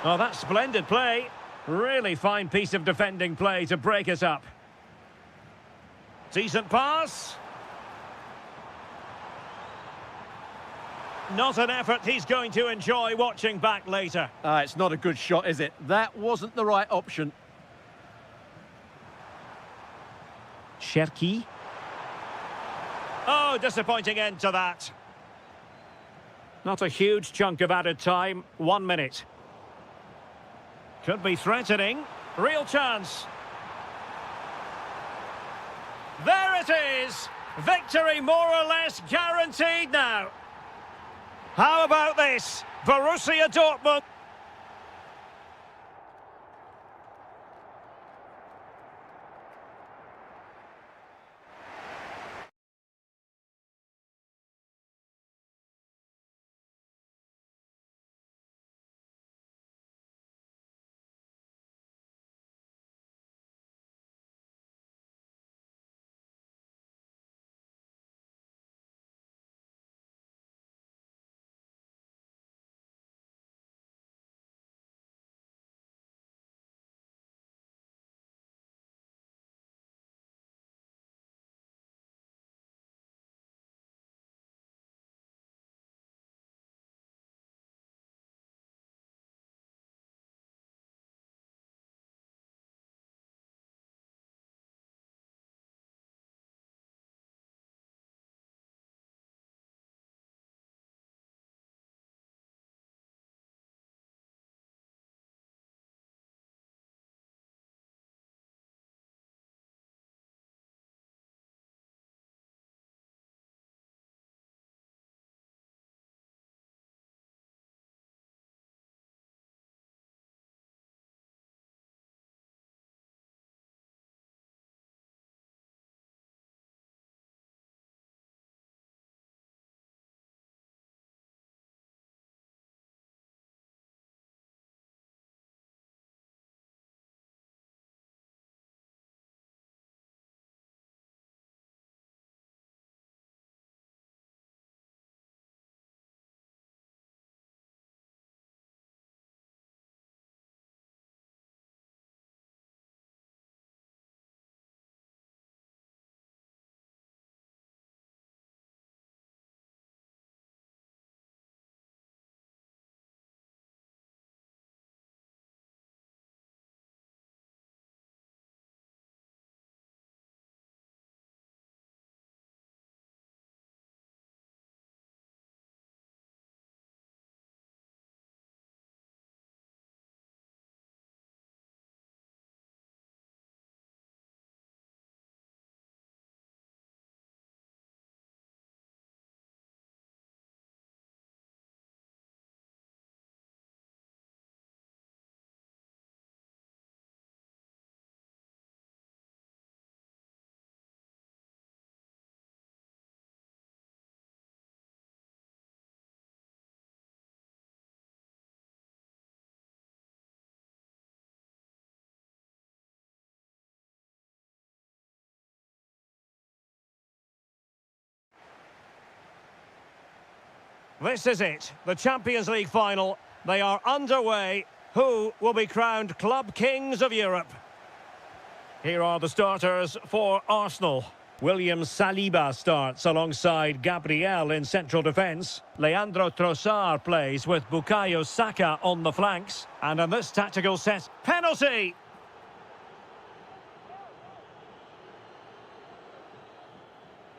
Oh, that's splendid play. Really fine piece of defending play to break us up. Decent pass. Not an effort he's going to enjoy watching back later. It's not a good shot, is it? That wasn't the right option. Cherki. Oh, disappointing end to that. Not a huge chunk of added time. 1 minute. Could be threatening. Real chance. There it is. Victory more or less guaranteed now. How about this? Borussia Dortmund This is it, the Champions League final. They are underway. Who will be crowned Club Kings of Europe? Here are the starters for Arsenal. William Saliba starts alongside Gabriel in central defence. Leandro Trossard plays with Bukayo Saka on the flanks. And in this tactical set, penalty!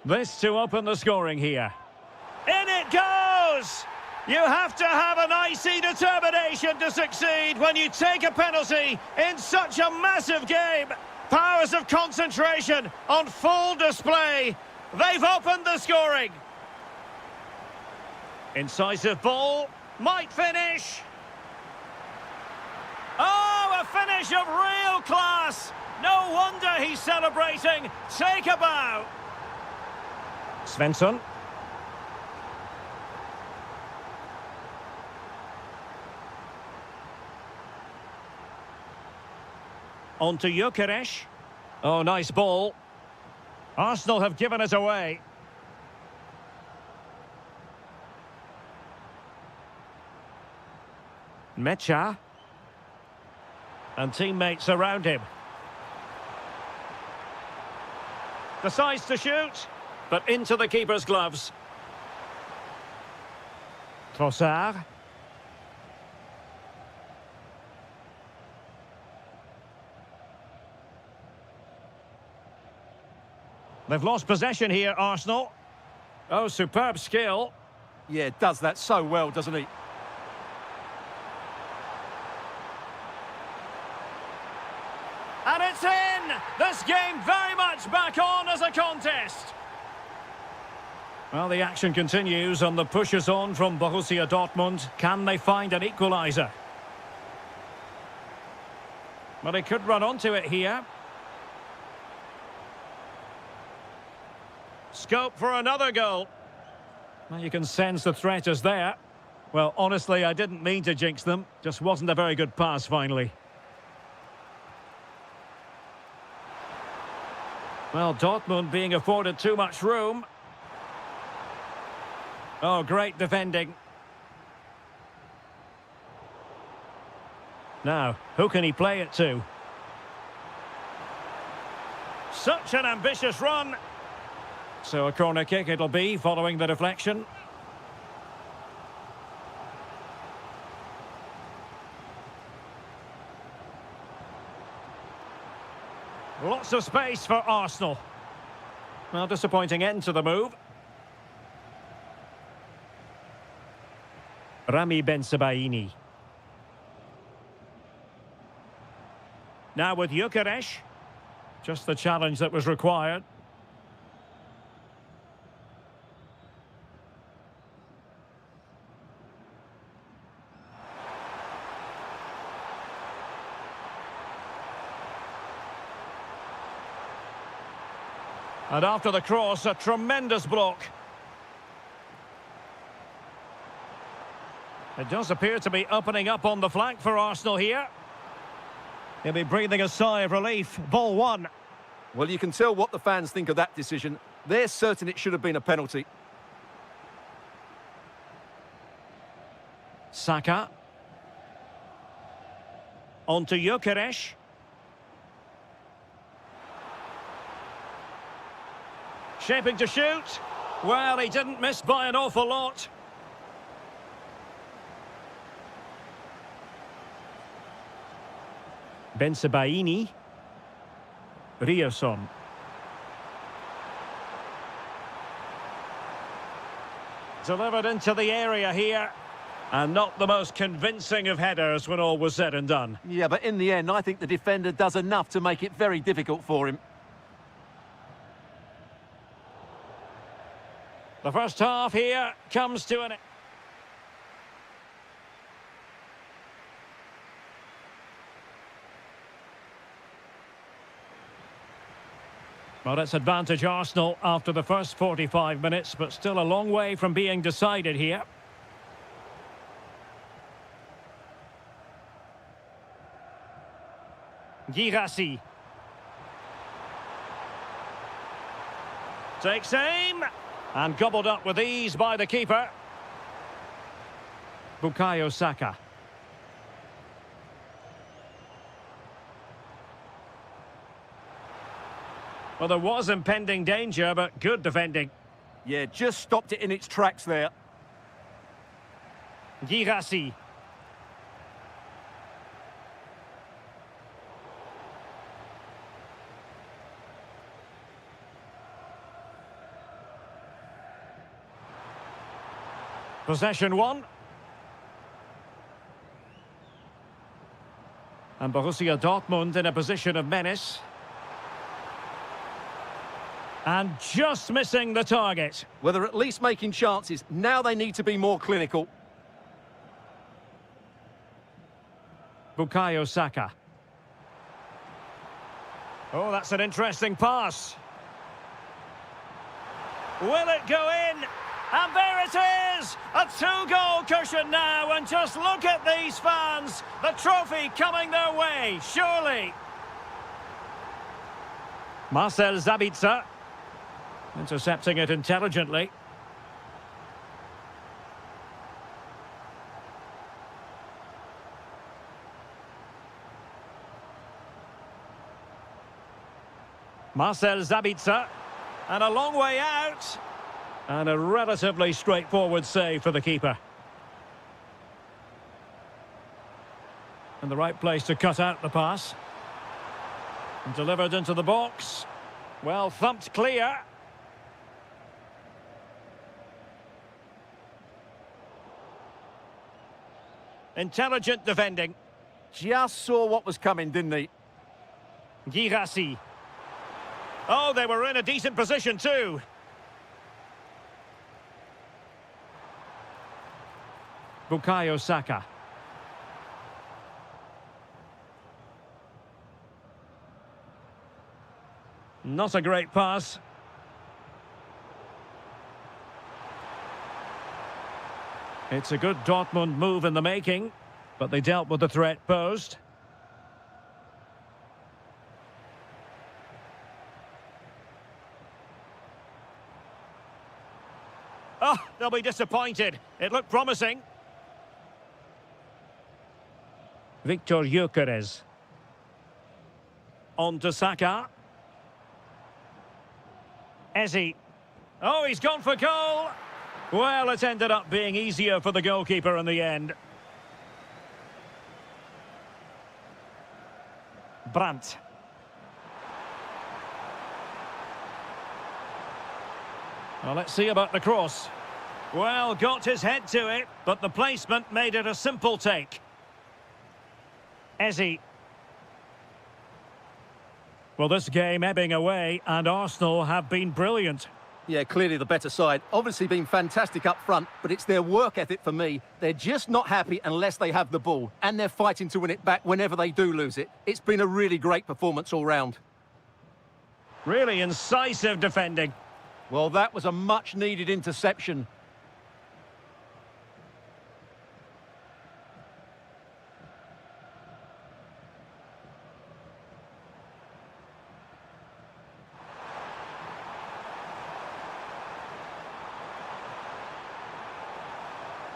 This to open the scoring here. In it goes! You have to have an icy determination to succeed when you take a penalty in such a massive game. Powers of concentration on full display. They've opened the scoring. Incisive ball. Might finish. Oh, a finish of real class. No wonder he's celebrating. Take a bow. Svensson. On to Gyökeres. Oh, nice ball. Arsenal have given us away. Mecha. And teammates around him. Decides to shoot, but into the keeper's gloves. Trossard. They've lost possession here, Arsenal. Oh, superb skill. Yeah, does that so well, doesn't he? And it's in! This game very much back on as a contest. Well, the action continues and the push is on from Borussia Dortmund. Can they find an equaliser? Well, they could run onto it here. Scope for another goal. Well, you can sense the threat is there. Well, honestly, I didn't mean to jinx them. Just wasn't a very good pass, finally. Well, Dortmund being afforded too much room. Oh, great defending. Now, who can he play it to? Such an ambitious run. So a corner kick it'll be, following the deflection. Lots of space for Arsenal. Well, disappointing end to the move. Rami Bensebaini. Now with Gyökeres. Just the challenge that was required. And after the cross, a tremendous block. It does appear to be opening up on the flank for Arsenal here. He'll be breathing a sigh of relief. Ball one. Well, you can tell what the fans think of that decision. They're certain it should have been a penalty. Saka. On to Gyökeres. Shaping to shoot. Well, he didn't miss by an awful lot. Bensebaini. Ryerson. Delivered into the area here. And not the most convincing of headers when all was said and done. Yeah, but in the end, I think the defender does enough to make it very difficult for him. The first half here comes to an end. Well, it's advantage Arsenal after the first 45 minutes, but still a long way from being decided here. Girassi. Takes aim. And gobbled up with ease by the keeper. Bukayo Saka. Well, there was impending danger, but good defending. Yeah, just stopped it in its tracks there. Girassi. Possession one. And Borussia Dortmund in a position of menace. And just missing the target. Well, they're at least making chances. Now they need to be more clinical. Bukayo Saka. Oh, that's an interesting pass. Will it go in? And there it is! A two-goal cushion now, and just look at these fans. The trophy coming their way, surely. Marcel Sabitzer. Intercepting it intelligently. Marcel Sabitzer. And a long way out. And a relatively straightforward save for the keeper. And the right place to cut out the pass. And delivered into the box. Well thumped clear. Intelligent defending. Just saw what was coming, didn't he? Girassi. Oh, they were in a decent position too. Bukayo Saka. Not a great pass. It's a good Dortmund move in the making, but they dealt with the threat posed. Oh, they'll be disappointed. It looked promising. Victor Gyökeres. On to Saka. Eze. Oh, he's gone for goal. Well, it ended up being easier for the goalkeeper in the end. Brandt. Well, let's see about the cross. Well, got his head to it, but the placement made it a simple take. Eze. Well, this game ebbing away, and Arsenal have been brilliant. Yeah, clearly the better side. Obviously been fantastic up front, but it's their work ethic for me. They're just not happy unless they have the ball, and they're fighting to win it back whenever they do lose it. It's been a really great performance all round. Really incisive defending. Well, that was a much-needed interception.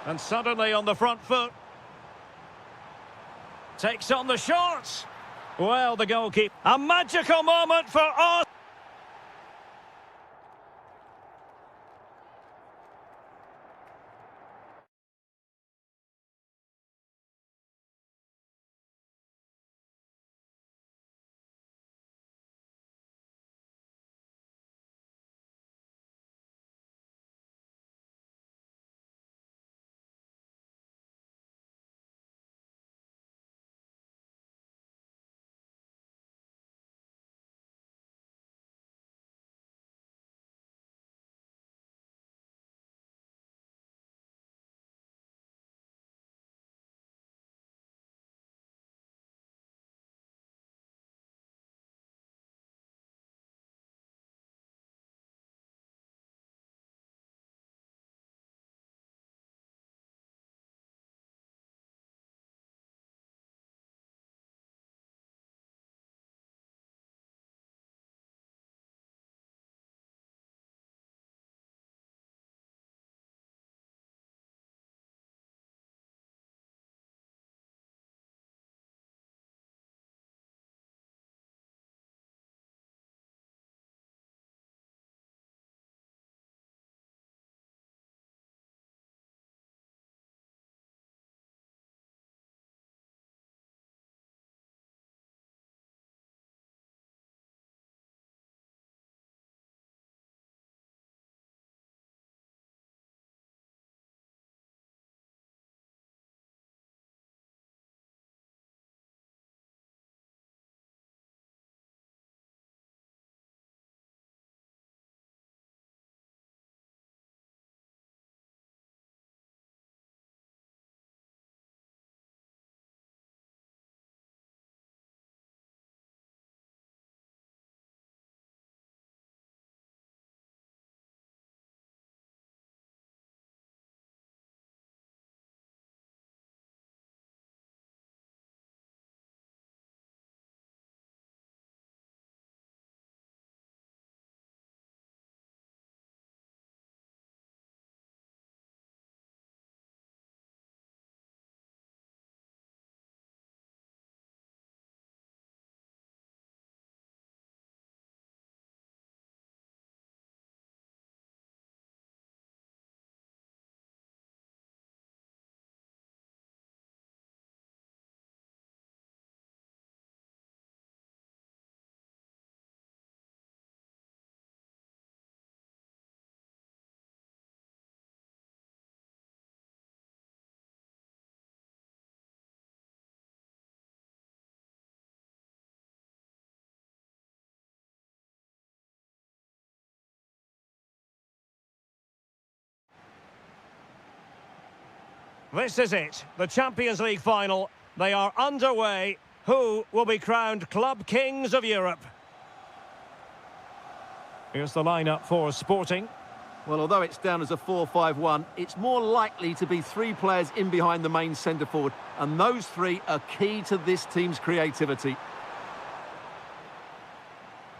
And suddenly on the front foot. Takes on the shot. Well, the goalkeeper. A magical moment for us. This is it, the Champions League final. They are underway. Who will be crowned Club Kings of Europe? Here's the lineup for Sporting. Well, although it's down as a 4-5-1, it's more likely to be three players in behind the main centre forward, and those three are key to this team's creativity.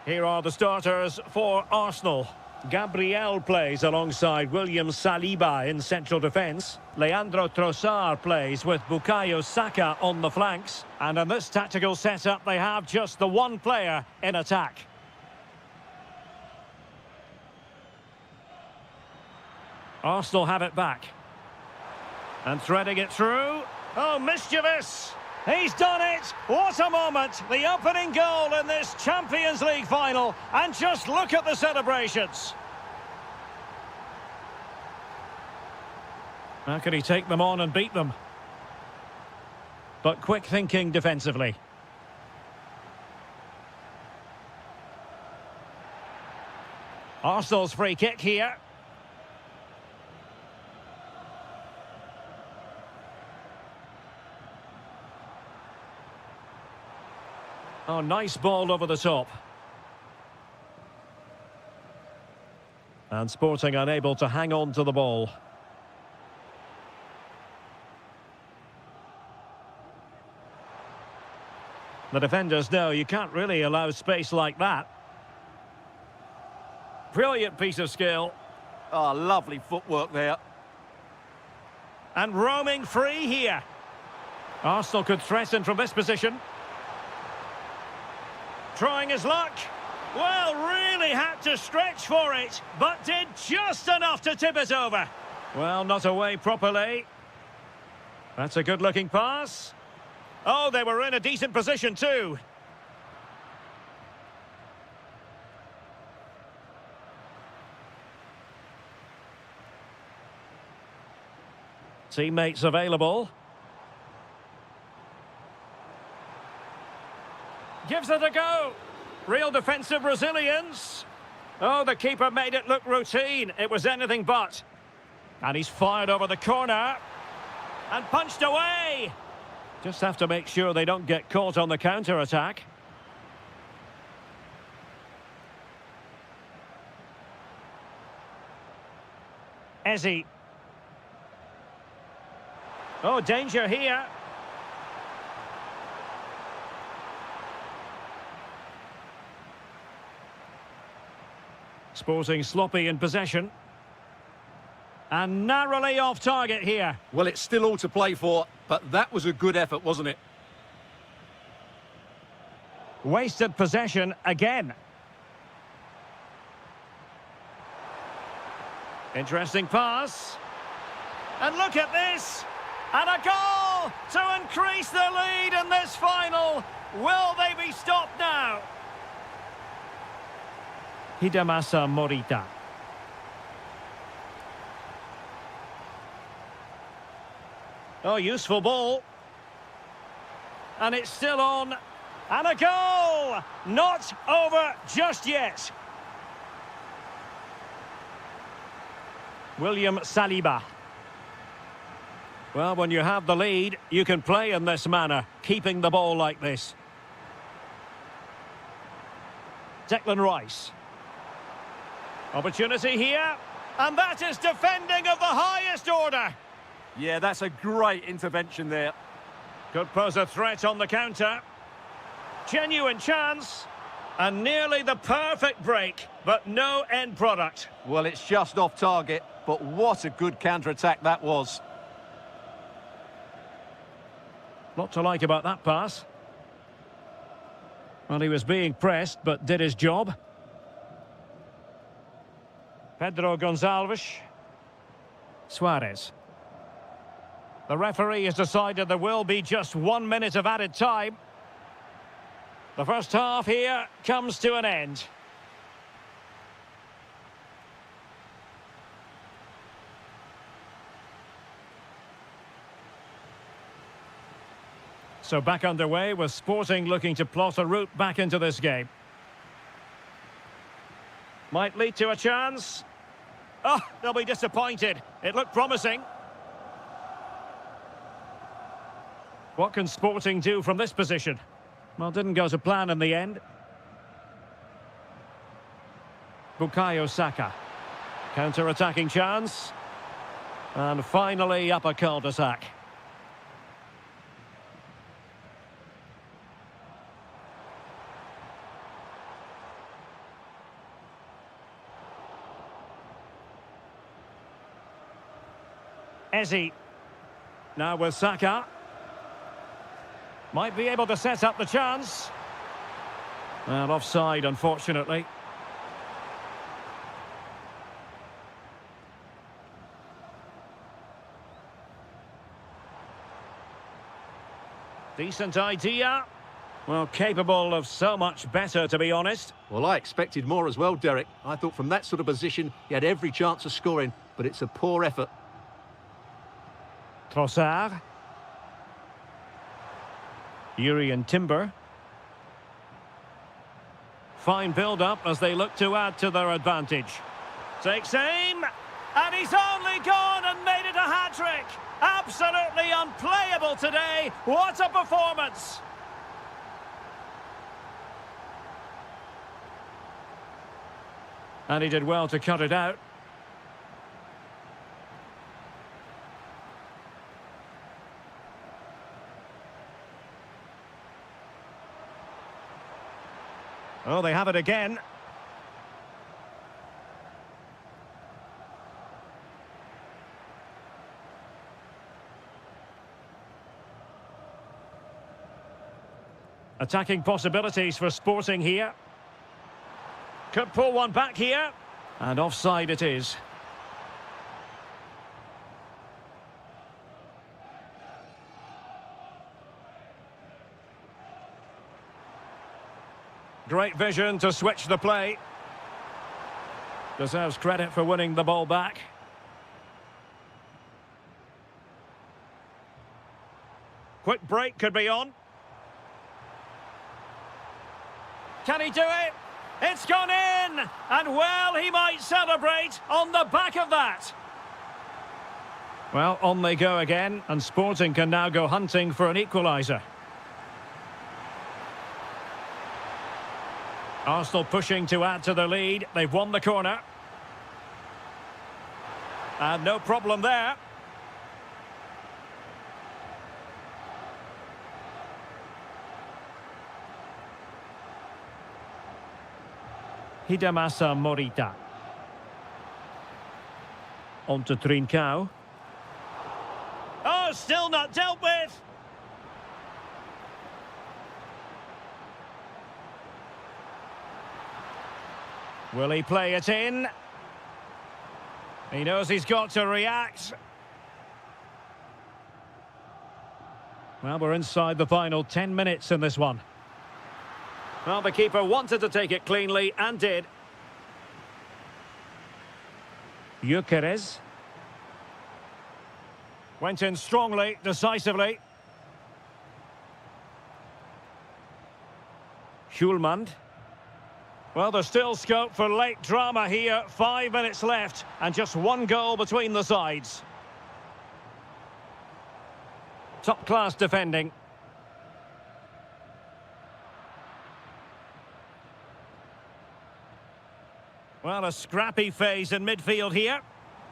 Here are the starters for Arsenal. Gabriel plays alongside William Saliba in central defence. Leandro Trossard plays with Bukayo Saka on the flanks. And in this tactical setup, they have just the one player in attack. Arsenal have it back. And threading it through. Oh, mischievous! He's done it! What a moment! The opening goal in this Champions League final. And just look at the celebrations. How can he take them on and beat them? But quick thinking defensively. Arsenal's free kick here. Oh, nice ball over the top. And Sporting unable to hang on to the ball. The defenders know you can't really allow space like that. Brilliant piece of skill. Oh, lovely footwork there. And roaming free here. Arsenal could threaten from this position. Trying his luck. Well, really had to stretch for it, but did just enough to tip it over. Well, not away properly. That's a good-looking pass. Oh, they were in a decent position too. Teammates available. Gives it a go. Real defensive resilience. Oh, the keeper made it look routine. It was anything but. And he's fired over the corner. And punched away. Just have to make sure they don't get caught on the counter-attack. Ezzy. Oh, danger here. Sporting sloppy in possession. And narrowly off target here. Well, it's still all to play for, but that was a good effort, wasn't it? Wasted possession again. Interesting pass. And look at this. And a goal to increase the lead in this final. Will they be stopped now? Hidemasa Morita. Oh, useful ball. And it's still on. And a goal! Not over just yet. William Saliba. Well, when you have the lead, you can play in this manner, keeping the ball like this. Declan Rice. Opportunity here. And that is defending of the highest order. Yeah, that's a great intervention there. Could pose a threat on the counter. Genuine chance. And nearly the perfect break, but no end product. Well, it's just off target, but what a good counter-attack that was. Lot to like about that pass. Well, he was being pressed, but did his job. Pedro Gonçalves. Suarez. The referee has decided there will be just 1 minute of added time. The first half here comes to an end. So back underway with Sporting looking to plot a route back into this game. Might lead to a chance. Oh, they'll be disappointed. It looked promising. What can Sporting do from this position? Well, didn't go to plan in the end. Bukayo Saka. Counter-attacking chance. And finally up a cul-de-sac. Eze. Now with Saka. Might be able to set up the chance. Well, offside, unfortunately. Decent idea. Well, capable of so much better, to be honest. Well, I expected more as well, Derek. I thought from that sort of position, he had every chance of scoring, but it's a poor effort. Trossard. Urian Timber. Fine build-up as they look to add to their advantage. Takes aim, and he's only gone and made it a hat-trick. Absolutely unplayable today. What a performance! And he did well to cut it out. Oh, they have it again. Attacking possibilities for Sporting here. Could pull one back here. And offside it is. Great vision to switch the play. Deserves credit for winning the ball back. Quick break could be on. Can he do it? It's gone in! And well, he might celebrate on the back of that. Well, on they go again, and Sporting can now go hunting for an equaliser. Arsenal pushing to add to their lead. They've won the corner. And no problem there. Hidemasa Morita. On to Trincao. Oh, still not dealt with. Will he play it in? He knows he's got to react. Well, we're inside the final 10 minutes in this one. Well, the keeper wanted to take it cleanly and did. Gyökeres. Went in strongly, decisively. Schulman. Well, there's still scope for late drama here. 5 minutes left and just one goal between the sides. Top-class defending. Well, a scrappy phase in midfield here.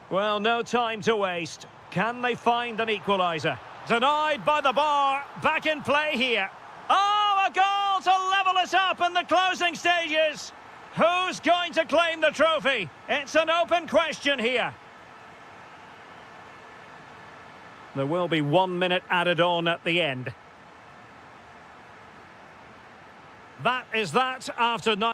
Well, no time to waste. Can they find an equaliser? Denied by the bar. Back in play here. Oh, a goal to level us up in the closing stages. Who's going to claim the trophy? It's an open question here. There will be 1 minute added on at the end. That is that after 9.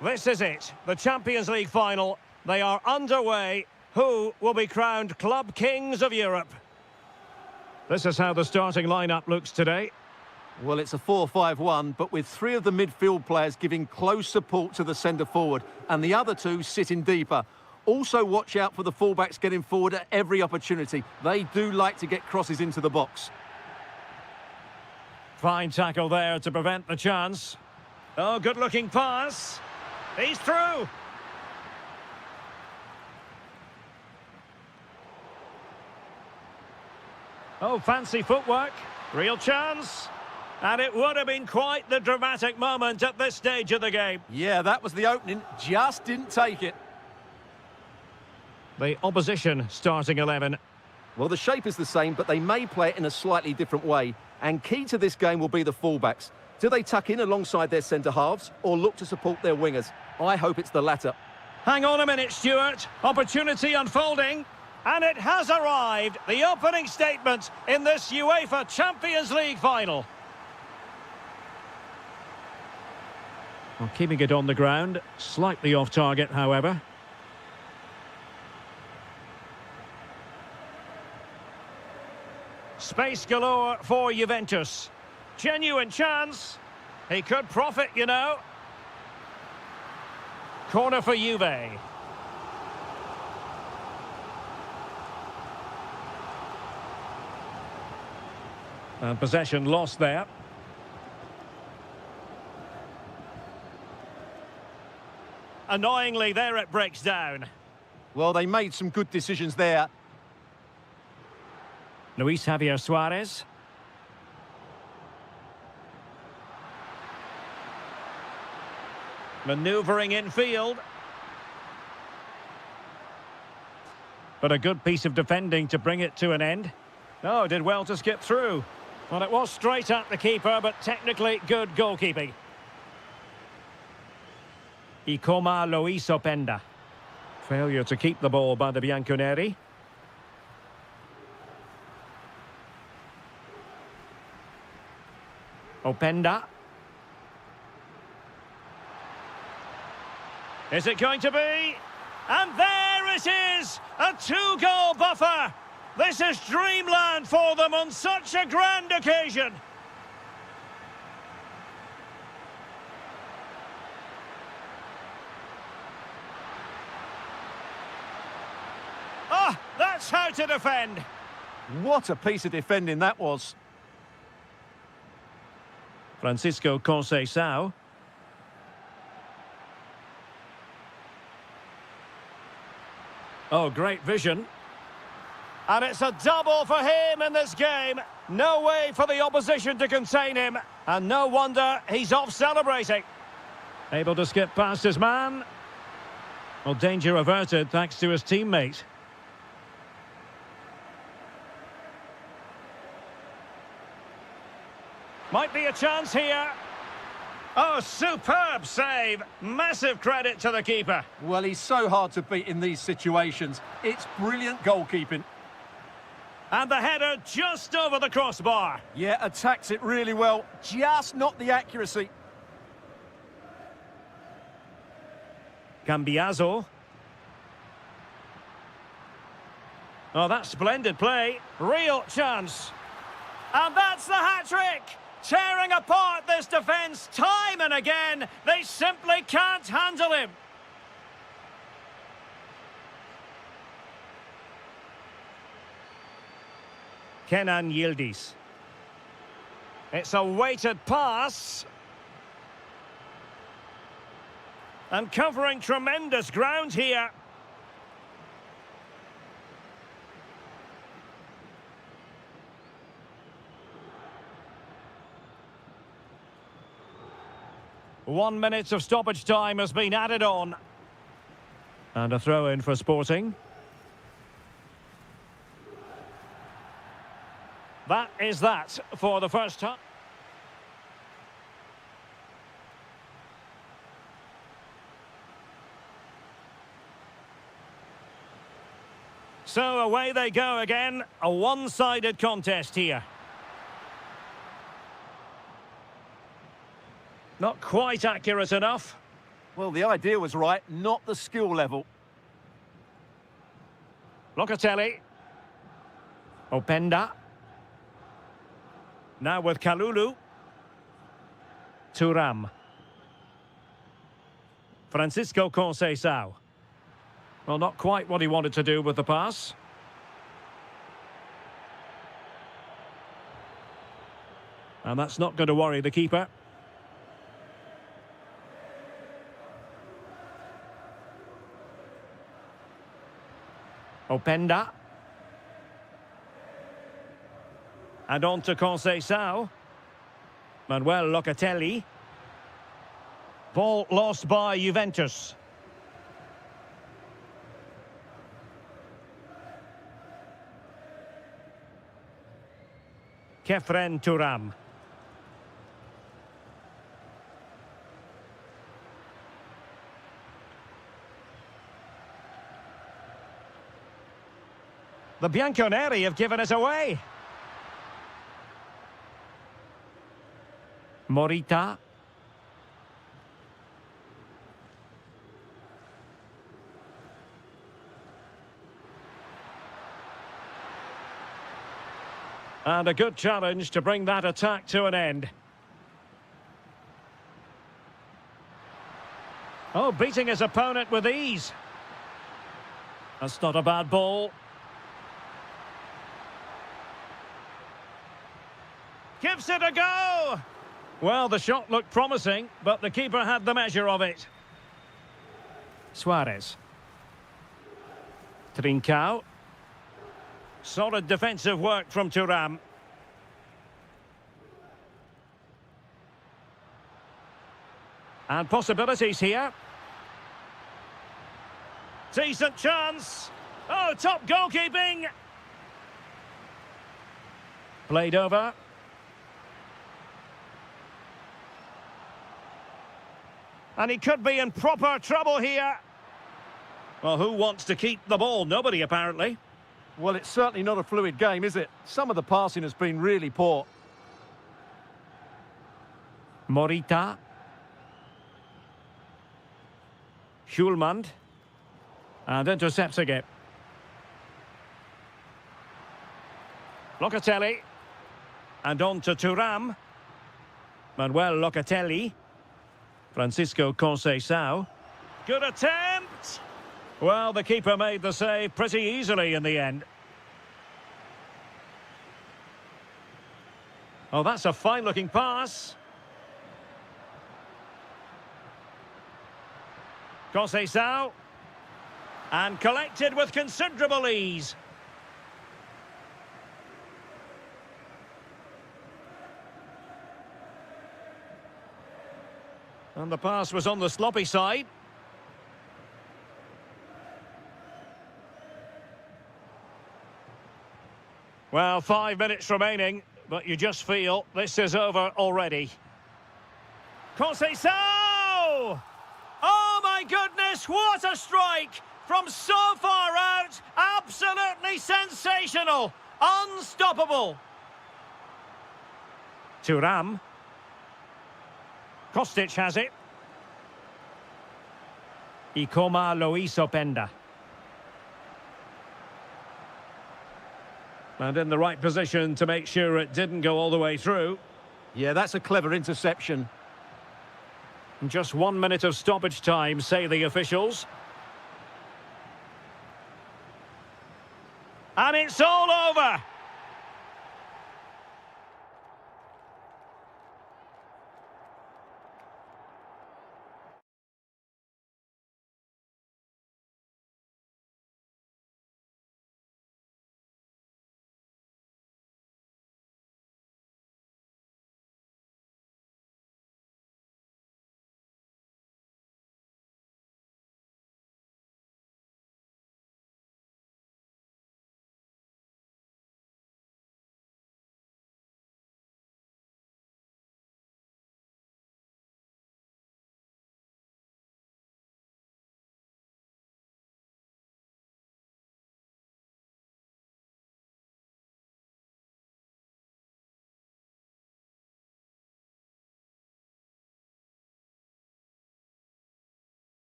This is it, the Champions League final. They are underway. Who will be crowned Club Kings of Europe? This is how the starting lineup looks today. Well, it's a 4-5-1, but with three of the midfield players giving close support to the centre-forward and the other two sitting deeper. Also watch out for the fullbacks getting forward at every opportunity. They do like to get crosses into the box. Fine tackle there to prevent the chance. Oh, good-looking pass. He's through. Oh, fancy footwork. Real chance. And it would have been quite the dramatic moment at this stage of the game. Yeah, that was the opening. Just didn't take it. The opposition starting 11. Well, the shape is the same, but they may play it in a slightly different way. And key to this game will be the fullbacks. Do they tuck in alongside their centre-halves or look to support their wingers? I hope it's the latter. Hang on a minute, Stuart. Opportunity unfolding. And it has arrived. The opening statement in this UEFA Champions League final. Well, keeping it on the ground. Slightly off target, however. Space galore for Juventus. Genuine chance. He could profit, you know. Corner for Juve. And possession lost there. Annoyingly, there it breaks down. Well, they made some good decisions there. Luis Javier Suarez. Manoeuvring infield. But a good piece of defending to bring it to an end. Oh, did well to skip through. Well, it was straight at the keeper, but technically good goalkeeping. Ikoma Luis Openda. Failure to keep the ball by the Bianconeri. Openda. Is it going to be? And there it is! A two-goal buffer! This is dreamland for them on such a grand occasion! Ah, that's how to defend! What a piece of defending that was. Francisco Conceição. Oh, great vision. And it's a double for him in this game. No way for the opposition to contain him. And no wonder he's off celebrating. Able to skip past his man. Well, danger averted thanks to his teammate. Might be a chance here. Oh, superb save. Massive credit to the keeper. Well, he's so hard to beat in these situations. It's brilliant goalkeeping. And the header just over the crossbar. Yeah, attacks it really well. Just not the accuracy. Cambiaso. Oh, that's splendid play. Real chance. And that's the hat-trick. Tearing apart this defence time and again. They simply can't handle him. Kenan Yildiz. It's a weighted pass. And covering tremendous ground here. One minute of stoppage time has been added on. And a throw-in for Sporting. That is that for the first time. So away they go again. A one-sided contest here. Not quite accurate enough. Well, the idea was right, not the skill level. Locatelli. Openda. Now with Kalulu. Thuram. Francisco Conceição. Well, not quite what he wanted to do with the pass. And that's not going to worry the keeper. Openda. And on to Conceição. Manuel Locatelli. Ball lost by Juventus. Kefren Thuram. The Bianconeri have given us away. Morita. And a good challenge to bring that attack to an end. Oh, beating his opponent with ease. That's not a bad ball. Gives it a go! Well, the shot looked promising, but the keeper had the measure of it. Suarez. Trincao. Solid defensive work from Thuram. And possibilities here. Decent chance. Oh, top goalkeeping. Played over. And he could be in proper trouble here. Well, who wants to keep the ball? Nobody, apparently. Well, it's certainly not a fluid game, is it? Some of the passing has been really poor. Morita. Schulmand. And intercepts again. Locatelli. And on to Thuram. Manuel Locatelli. Francisco Conceição. Good attempt! Well, the keeper made the save pretty easily in the end. Oh, that's a fine-looking pass. Conceição. And collected with considerable ease. And the pass was on the sloppy side. Well, 5 minutes remaining, but you just feel this is over already. Conceição! Oh my goodness, what a strike! From so far out, absolutely sensational! Unstoppable! Thuram. Kostic has it. Ikoma Luis Openda. And in the right position to make sure it didn't go all the way through. Yeah, that's a clever interception. Just 1 minute of stoppage time, say the officials. And it's all over!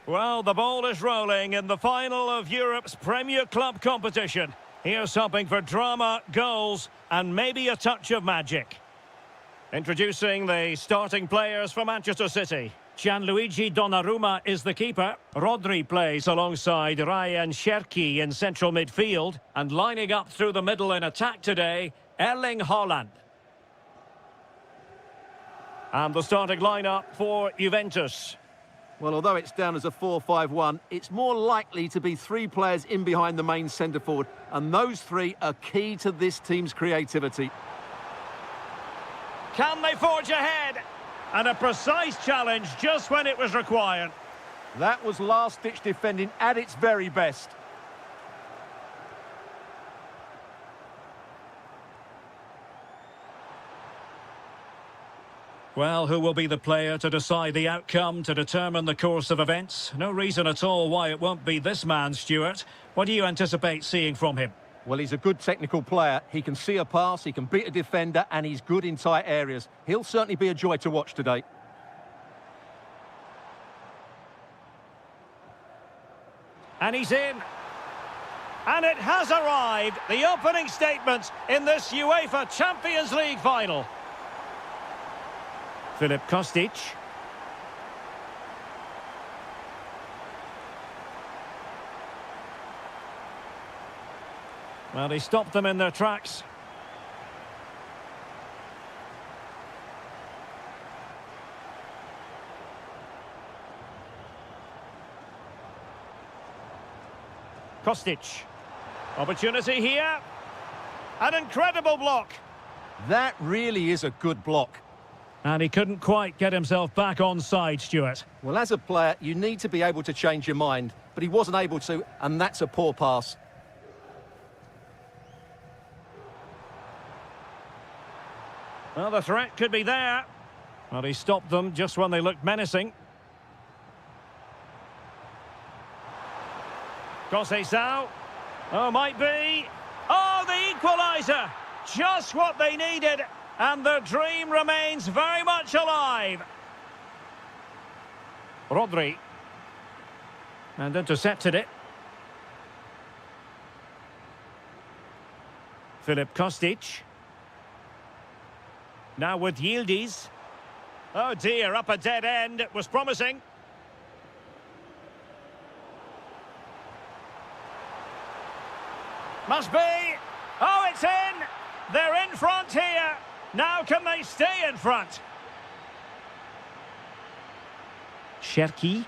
Well, the ball is rolling in the final of Europe's Premier Club competition. Here's hoping for drama, goals, and maybe a touch of magic. Introducing the starting players for Manchester City. Gianluigi Donnarumma is the keeper. Rodri plays alongside Ryan Cherki in central midfield. And lining up through the middle in attack today, Erling Haaland. And the starting lineup for Juventus. Well, although it's down as a 4-5-1, it's more likely to be three players in behind the main centre-forward. And those three are key to this team's creativity. Can they forge ahead? And a precise challenge just when it was required. That was last-ditch defending at its very best. Well, who will be the player to decide the outcome, to determine the course of events? No reason at all why it won't be this man, Stuart. What do you anticipate seeing from him? Well, he's a good technical player. He can see a pass, he can beat a defender, and he's good in tight areas. He'll certainly be a joy to watch today. And he's in. And it has arrived, the opening statement in this UEFA Champions League final. Filip Kostic. Well, he stopped them in their tracks. Kostic. Opportunity here. An incredible block. That really is a good block. And he couldn't quite get himself back on side, Stuart. Well, as a player, you need to be able to change your mind, but he wasn't able to, and that's a poor pass. Well, the threat could be there. Well, he stopped them just when they looked menacing. Conceição. Oh, might be. Oh, the equaliser. Just what they needed. And their dream remains very much alive. Rodri. And intercepted it. Filip Kostic. Now with Yildiz. Oh dear, up a dead end. It was promising. Must be. Oh, it's in. They're in front here. Now can they stay in front? Cherki.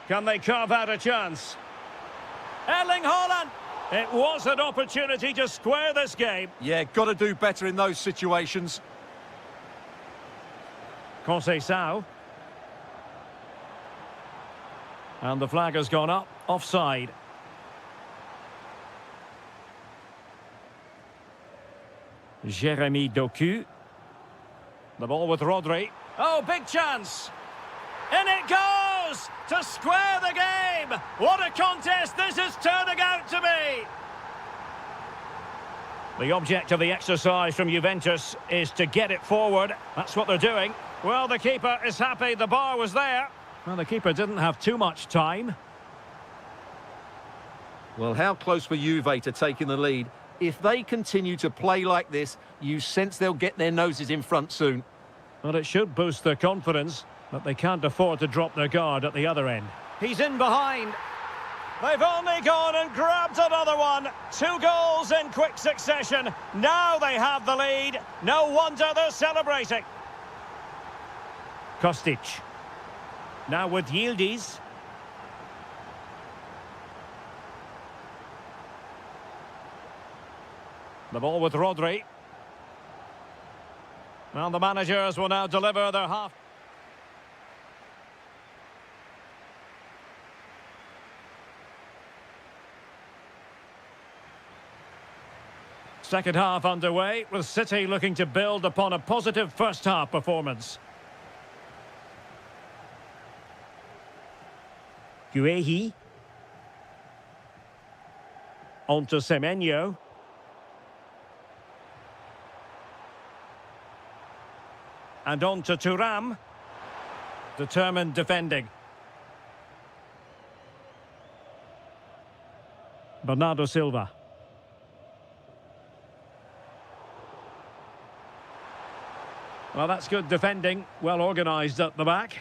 Can they carve out a chance? Erling Haaland. It was an opportunity to square this game. Yeah, got to do better in those situations. Conceição. And the flag has gone up. Offside. Jeremy Doku. The ball with Rodri. Oh, big chance. In it goes to square the game. What a contest this is turning out to be. The object of the exercise from Juventus is to get it forward. That's what they're doing. Well, the keeper is happy the bar was there. Well, the keeper didn't have too much time. Well, how close were Juve to taking the lead? If they continue to play like this, you sense they'll get their noses in front soon. Well, it should boost their confidence, but they can't afford to drop their guard at the other end. He's in behind. They've only gone and grabbed another one. 2 goals in quick succession. Now they have the lead. No wonder they're celebrating. Kostic. Now with Yildiz. The ball with Rodri. Well, the managers will now deliver their half. Second half underway, with City looking to build upon a positive first half performance. Guehi. On to Semenyo. And on to Thuram. Determined defending. Bernardo Silva. Well, that's good defending. Well organised at the back.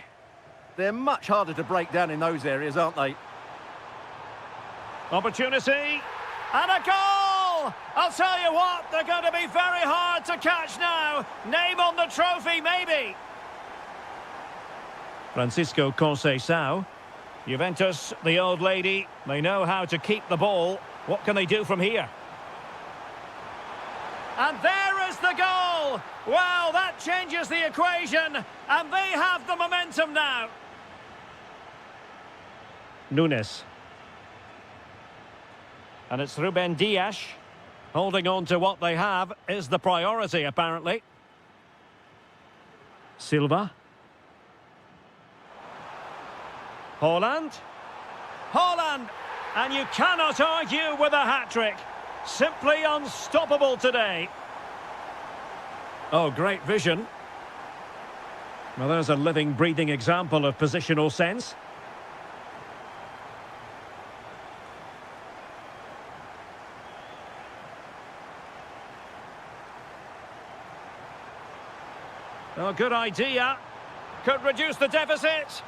They're much harder to break down in those areas, aren't they? Opportunity. And a goal! I'll tell you what, they're going to be very hard to catch now. Name on the trophy, maybe. Francisco Conceição. Juventus, the old lady, they know how to keep the ball. What can they do from here? And there is the goal! Well, that changes the equation, and they have the momentum now. Nunes. And it's Ruben Dias. Holding on to what they have is the priority, apparently. Silva. Haaland. Haaland! And you cannot argue with a hat-trick. Simply unstoppable today. Oh, great vision. Well, there's a living, breathing example of positional sense. Oh, good idea. Could reduce the deficit.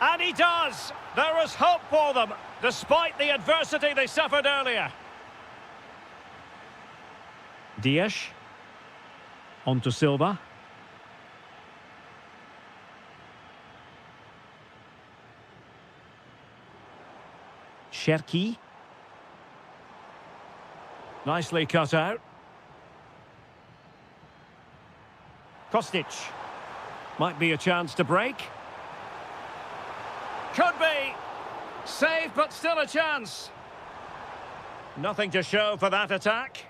And he does. There is hope for them, despite the adversity they suffered earlier. Dias. On to Silva. Cherki. Nicely cut out. Kostic. Might be a chance to break. Could be. Saved, but still a chance. Nothing to show for that attack.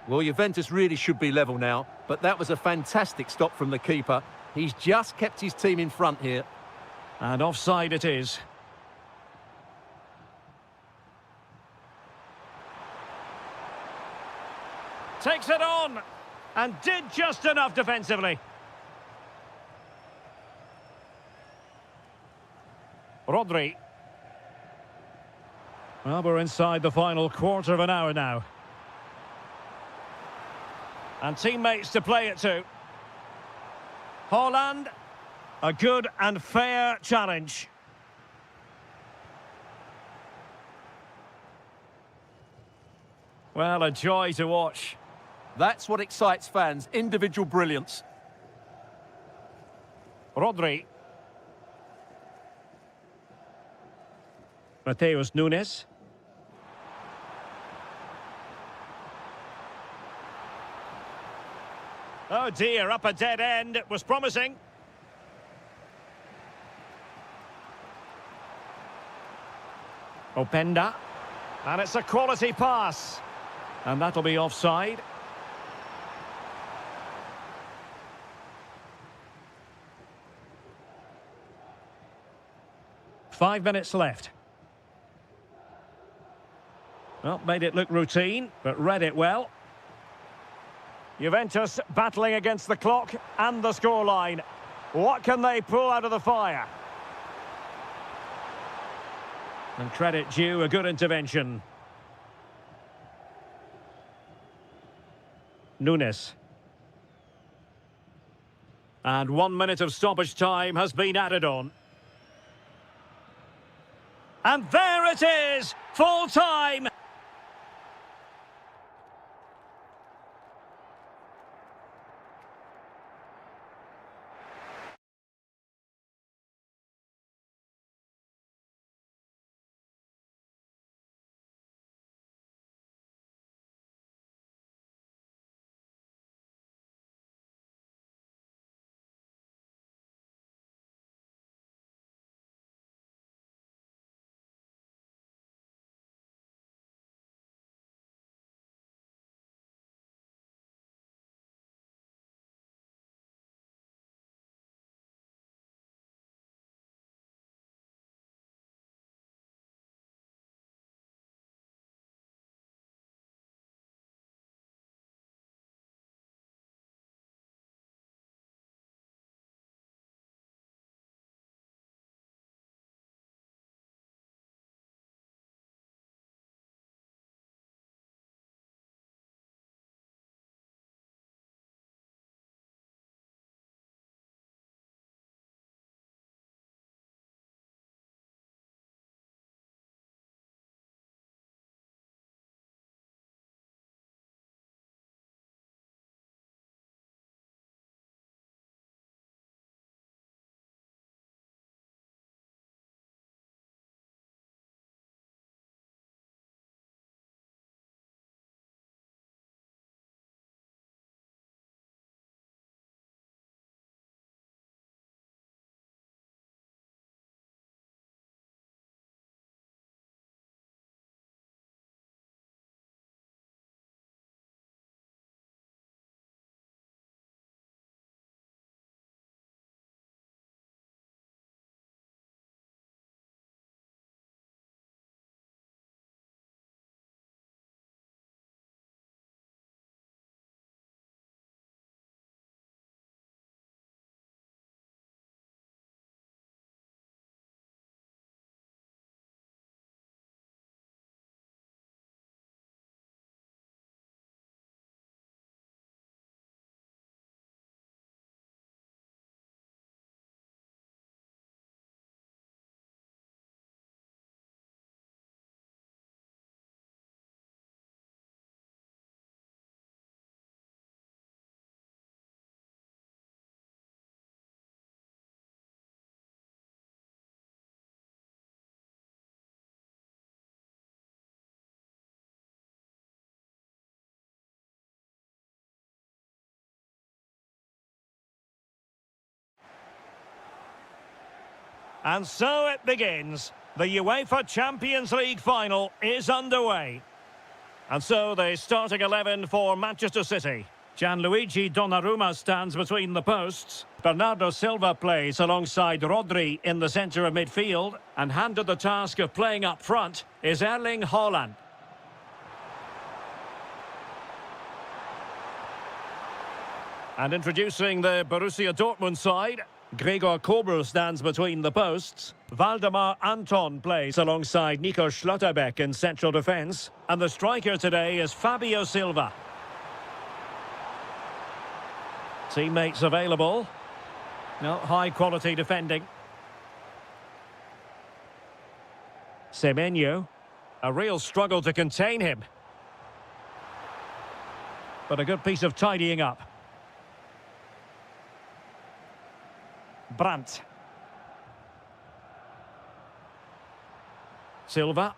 Well, Juventus really should be level now, but that was a fantastic stop from the keeper. He's just kept his team in front here. And offside it is. Takes it on, and did just enough defensively. Rodri. Well, we're inside the final quarter of an hour now. And teammates to play it to. Haaland, a good and fair challenge. Well, a joy to watch. That's what excites fans, individual brilliance. Rodri. Mateus Nunes. Oh dear, up a dead end. It was promising. Openda. And it's a quality pass. And that'll be offside. Five minutes left. Well, made it look routine, but read it well. Juventus battling against the clock and the scoreline. What can they pull out of the fire? And credit due, a good intervention. Nunes. And 1 minute of stoppage time has been added on. And there it is, full time. And so it begins. The UEFA Champions League final is underway. And so the starting 11 for Manchester City. Gianluigi Donnarumma stands between the posts. Bernardo Silva plays alongside Rodri in the centre of midfield. And handed the task of playing up front is Erling Haaland. And introducing the Borussia Dortmund side, Gregor Kobel stands between the posts. Waldemar Anton plays alongside Nico Schlotterbeck in central defence. And the striker today is Fabio Silva. Teammates available. No, high-quality defending. Semenyo. A real struggle to contain him. But a good piece of tidying up. Brandt. Silva.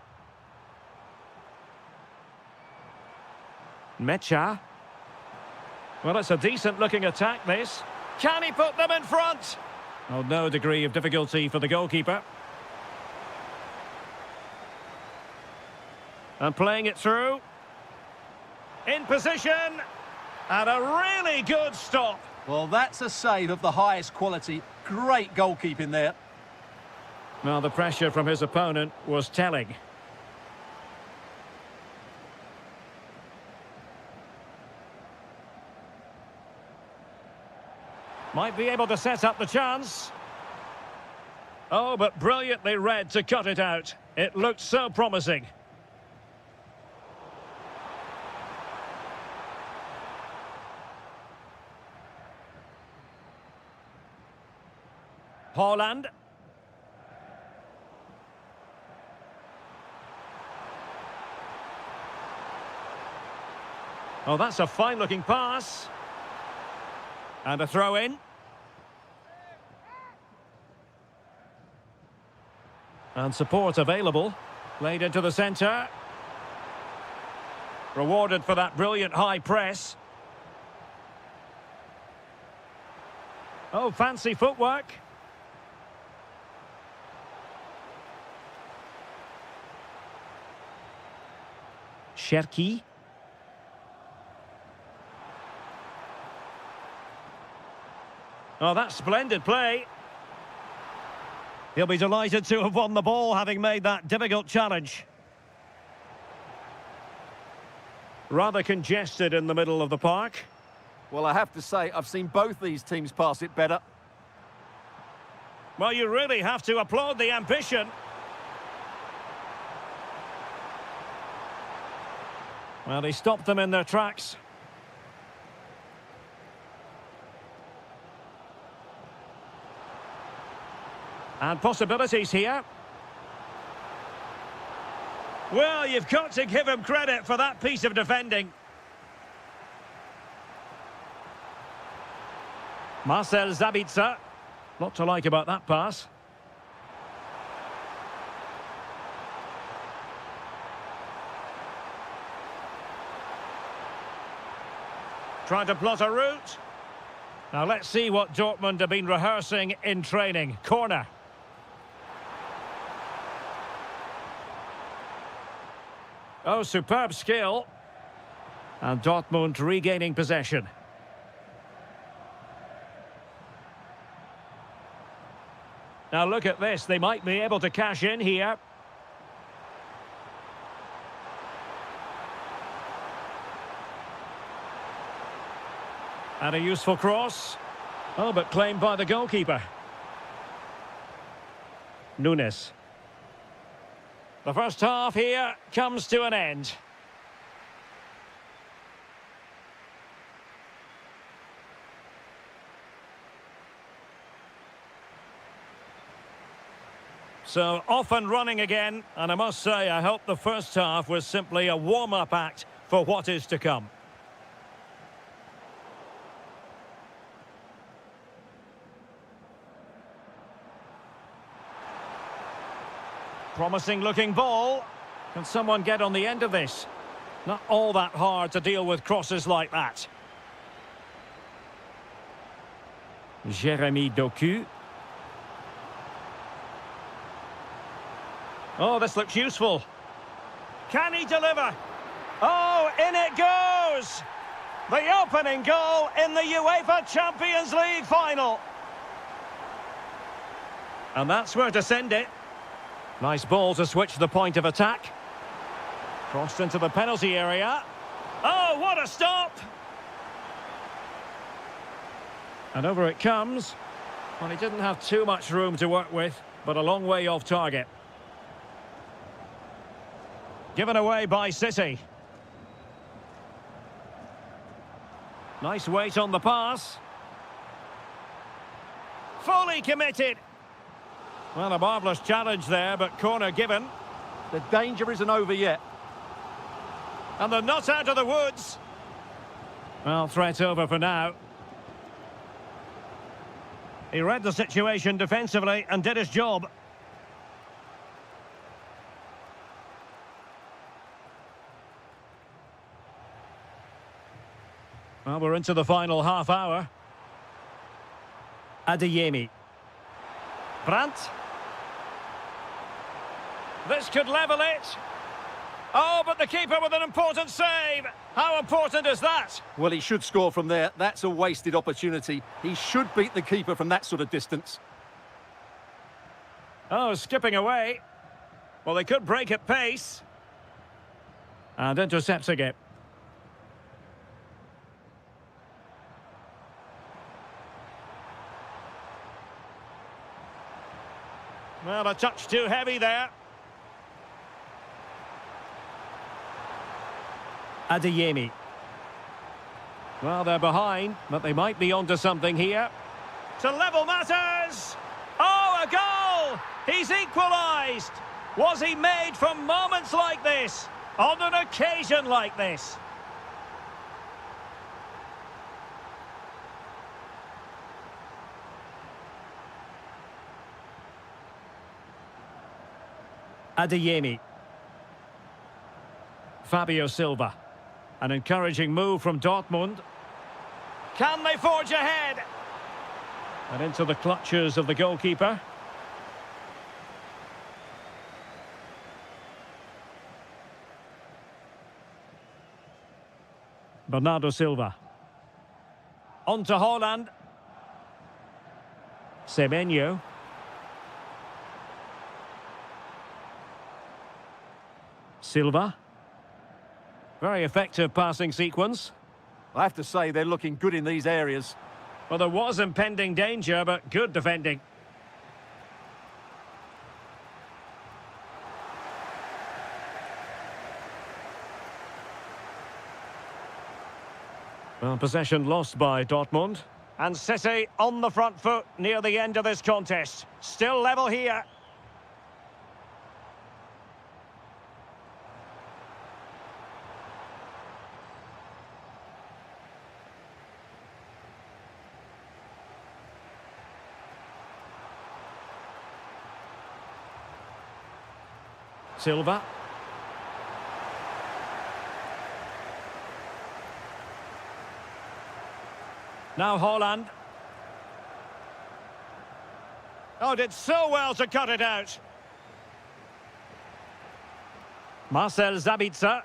Mecha. Well, it's a decent-looking attack, this. Can he put them in front? Oh, no degree of difficulty for the goalkeeper. And playing it through. In position. And a really good stop. Well, that's a save of the highest quality. Great goalkeeping there. Well, the pressure from his opponent was telling. Might be able to set up the chance. Oh, but brilliantly read to cut it out. It looked so promising. Haaland. Oh, that's a fine-looking pass. And a throw-in. And support available. Played into the centre. Rewarded for that brilliant high press. Oh, fancy footwork. Cherki. Oh, that's splendid play. He'll be delighted to have won the ball, having made that difficult challenge. Rather congested in the middle of the park. Well, I have to say, I've seen both these teams pass it better. Well, you really have to applaud the ambition. Well, he stopped them in their tracks. And possibilities here. Well, you've got to give him credit for that piece of defending. Marcel Sabitzer. Lot to like about that pass. Trying to plot a route. Now let's see what Dortmund have been rehearsing in training. Corner. Oh, superb skill. And Dortmund regaining possession. Now look at this. They might be able to cash in here. And a useful cross. Oh, but claimed by the goalkeeper. Nunes. The first half here comes to an end. So off and running again, and I must say I hope the first half was simply a warm-up act for what is to come. Promising looking ball. Can someone get on the end of this? Not all that hard to deal with crosses like that. Jeremy Doku. Oh, this looks useful. Can he deliver? Oh, in it goes! The opening goal in the UEFA Champions League final. And that's where to send it. Nice ball to switch the point of attack. Crossed into the penalty area. Oh, what a stop! And over it comes. Well, he didn't have too much room to work with, but a long way off target. Given away by City. Nice weight on the pass. Fully committed. Well, a marvellous challenge there, but corner given. The danger isn't over yet. And they're not out of the woods. Well, threat over for now. He read the situation defensively and did his job. Well, we're into the final half hour. Adeyemi. Brandt. This could level it. Oh, but the keeper with an important save. How important is that? Well, he should score from there. That's a wasted opportunity. He should beat the keeper from that sort of distance. Oh, skipping away. Well, they could break at pace. And intercepting it. Well, a touch too heavy there. Adeyemi. Well, they're behind, but they might be onto something here. To level matters! Oh, a goal! He's equalised! Was he made for moments like this? On an occasion like this? Adeyemi. Fabio Silva. An encouraging move from Dortmund. Can they forge ahead? And into the clutches of the goalkeeper. Bernardo Silva. On to Haaland. Semenyo. Silva. Very effective passing sequence. I have to say, they're looking good in these areas. Well, there was impending danger, but good defending. Well, possession lost by Dortmund. And City on the front foot near the end of this contest. Still level here. Silva. Now Haaland. Oh, did so well to cut it out. Marcel Sabitzer.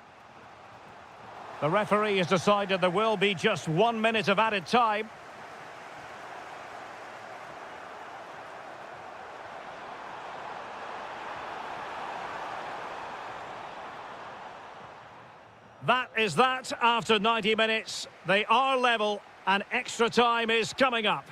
The referee has decided there will be just 1 minute of added time. That is that after 90 minutes. They are level and extra time is coming up.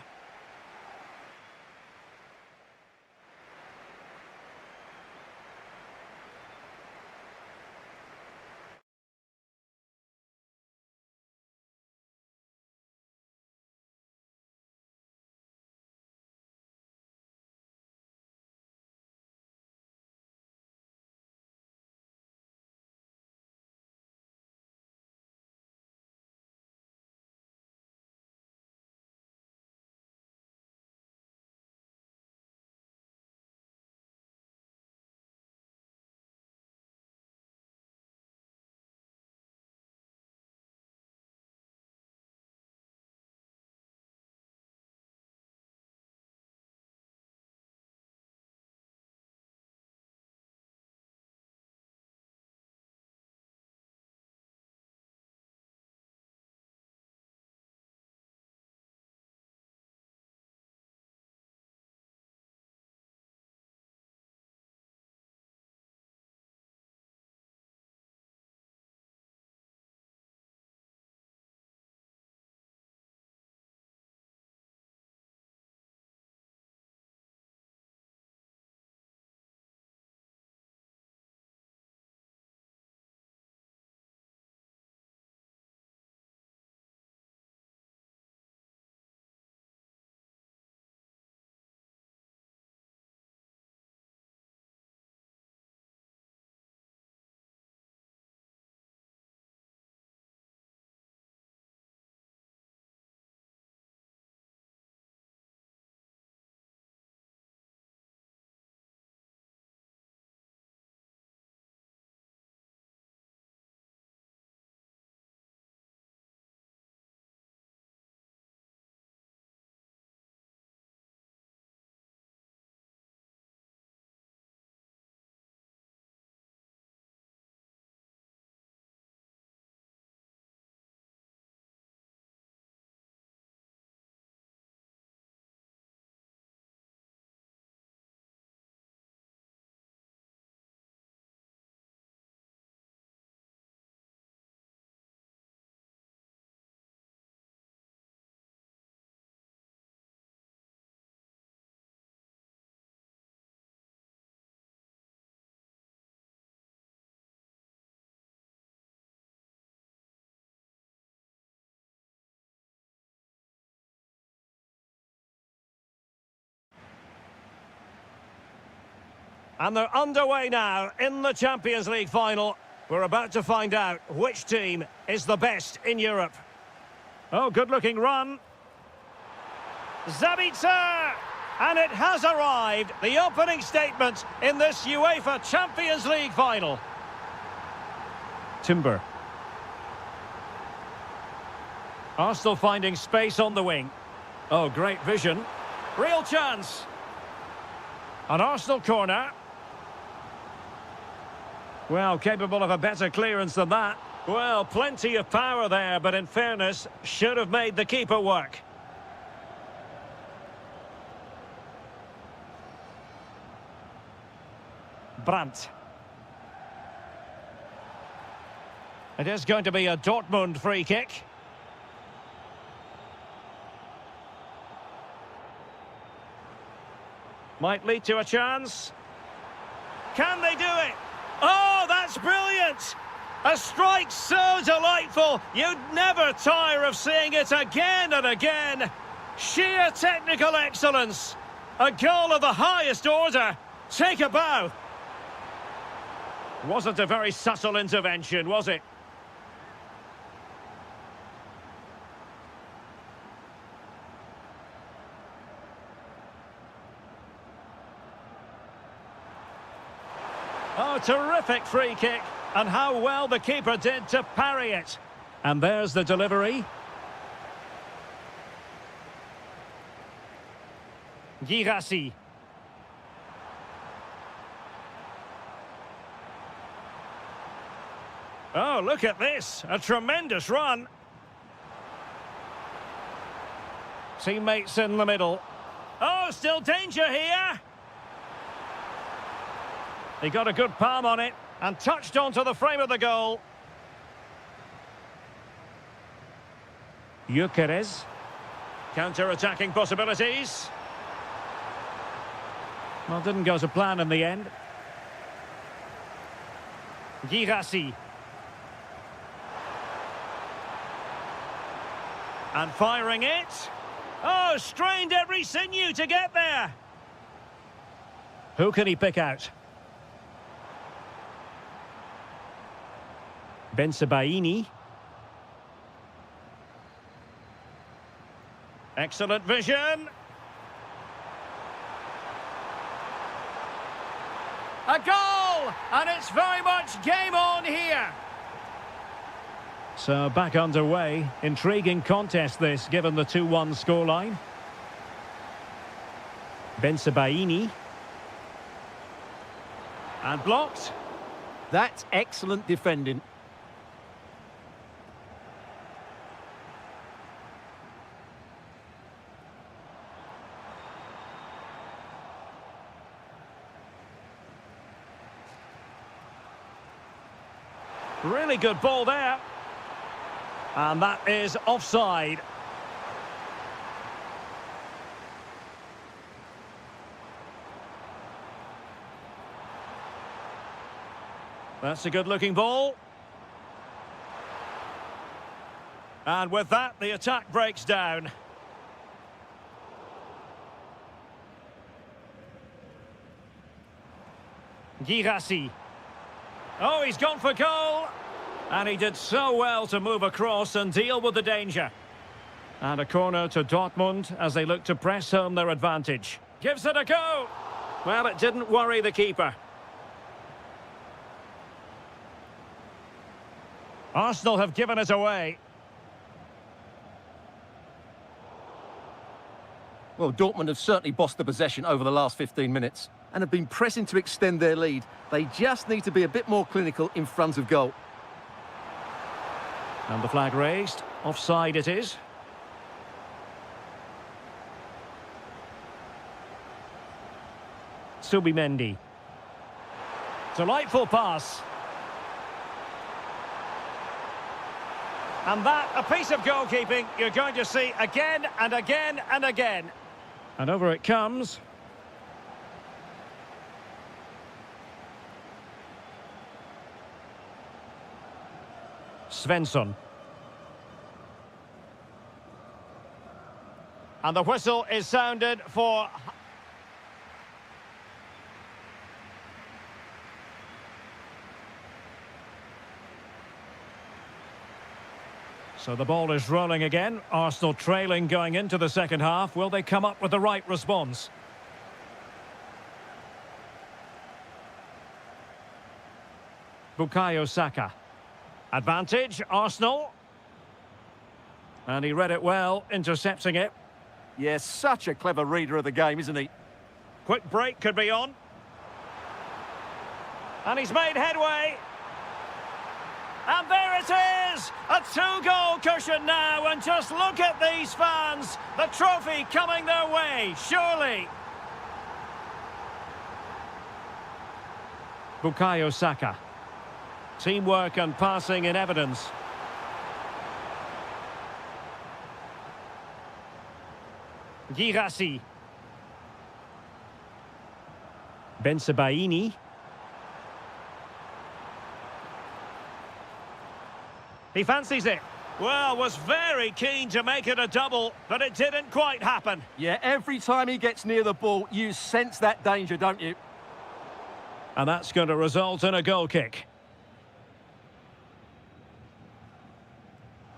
And they're underway now in the Champions League final. We're about to find out which team is the best in Europe. Oh, good-looking run. Zabitzer! And it has arrived, the opening statement in this UEFA Champions League final. Timber. Arsenal finding space on the wing. Oh, great vision. Real chance. An Arsenal corner. Well, capable of a better clearance than that. Well, plenty of power there, but in fairness, should have made the keeper work. Brandt. It is going to be a Dortmund free kick. Might lead to a chance. Can they do it? Oh, that's brilliant! A strike so delightful, you'd never tire of seeing it again and again. Sheer technical excellence. A goal of the highest order. Take a bow. Wasn't a very subtle intervention, was it? Oh, terrific free kick. And how well the keeper did to parry it. And there's the delivery. Girassi. Oh, look at this. A tremendous run. Teammates in the middle. Oh, still danger here. He got a good palm on it and touched onto the frame of the goal. Gyökeres. Counter-attacking possibilities. Well, didn't go to plan in the end. Girassi. And firing it. Oh, strained every sinew to get there. Who can he pick out? Bensebaini. Excellent vision. A goal! And it's very much game on here. So back underway. Intriguing contest this, given the 2-1 scoreline. Bensebaini. And blocked. That's excellent defending. Really good ball there. And that is offside. That's a good-looking ball. And with that, the attack breaks down. Girassi. Oh, he's gone for goal. And he did so well to move across and deal with the danger. And a corner to Dortmund as they look to press home their advantage. Gives it a go. Well, it didn't worry the keeper. Arsenal have given it away. Well, Dortmund have certainly bossed the possession over the last 15 minutes and have been pressing to extend their lead. They just need to be a bit more clinical in front of goal. And the flag raised. Offside it is. Subimendi. Delightful pass. And that, a piece of goalkeeping you're going to see again and again and again. And over it comes. Svensson. And the whistle is sounded for... So the ball is rolling again. Arsenal trailing going into the second half. Will they come up with the right response? Bukayo Saka. Advantage, Arsenal. And he read it well, intercepting it. Yes, such a clever reader of the game, isn't he? Quick break could be on. And he's made headway. And there it is! A two-goal cushion now, and just look at these fans. The trophy coming their way, surely. Bukayo Saka. Teamwork and passing in evidence. Girassi. Bensebaini. He fancies it. Well, was very keen to make it a double, but it didn't quite happen. Yeah, every time he gets near the ball, you sense that danger, don't you? And that's going to result in a goal kick.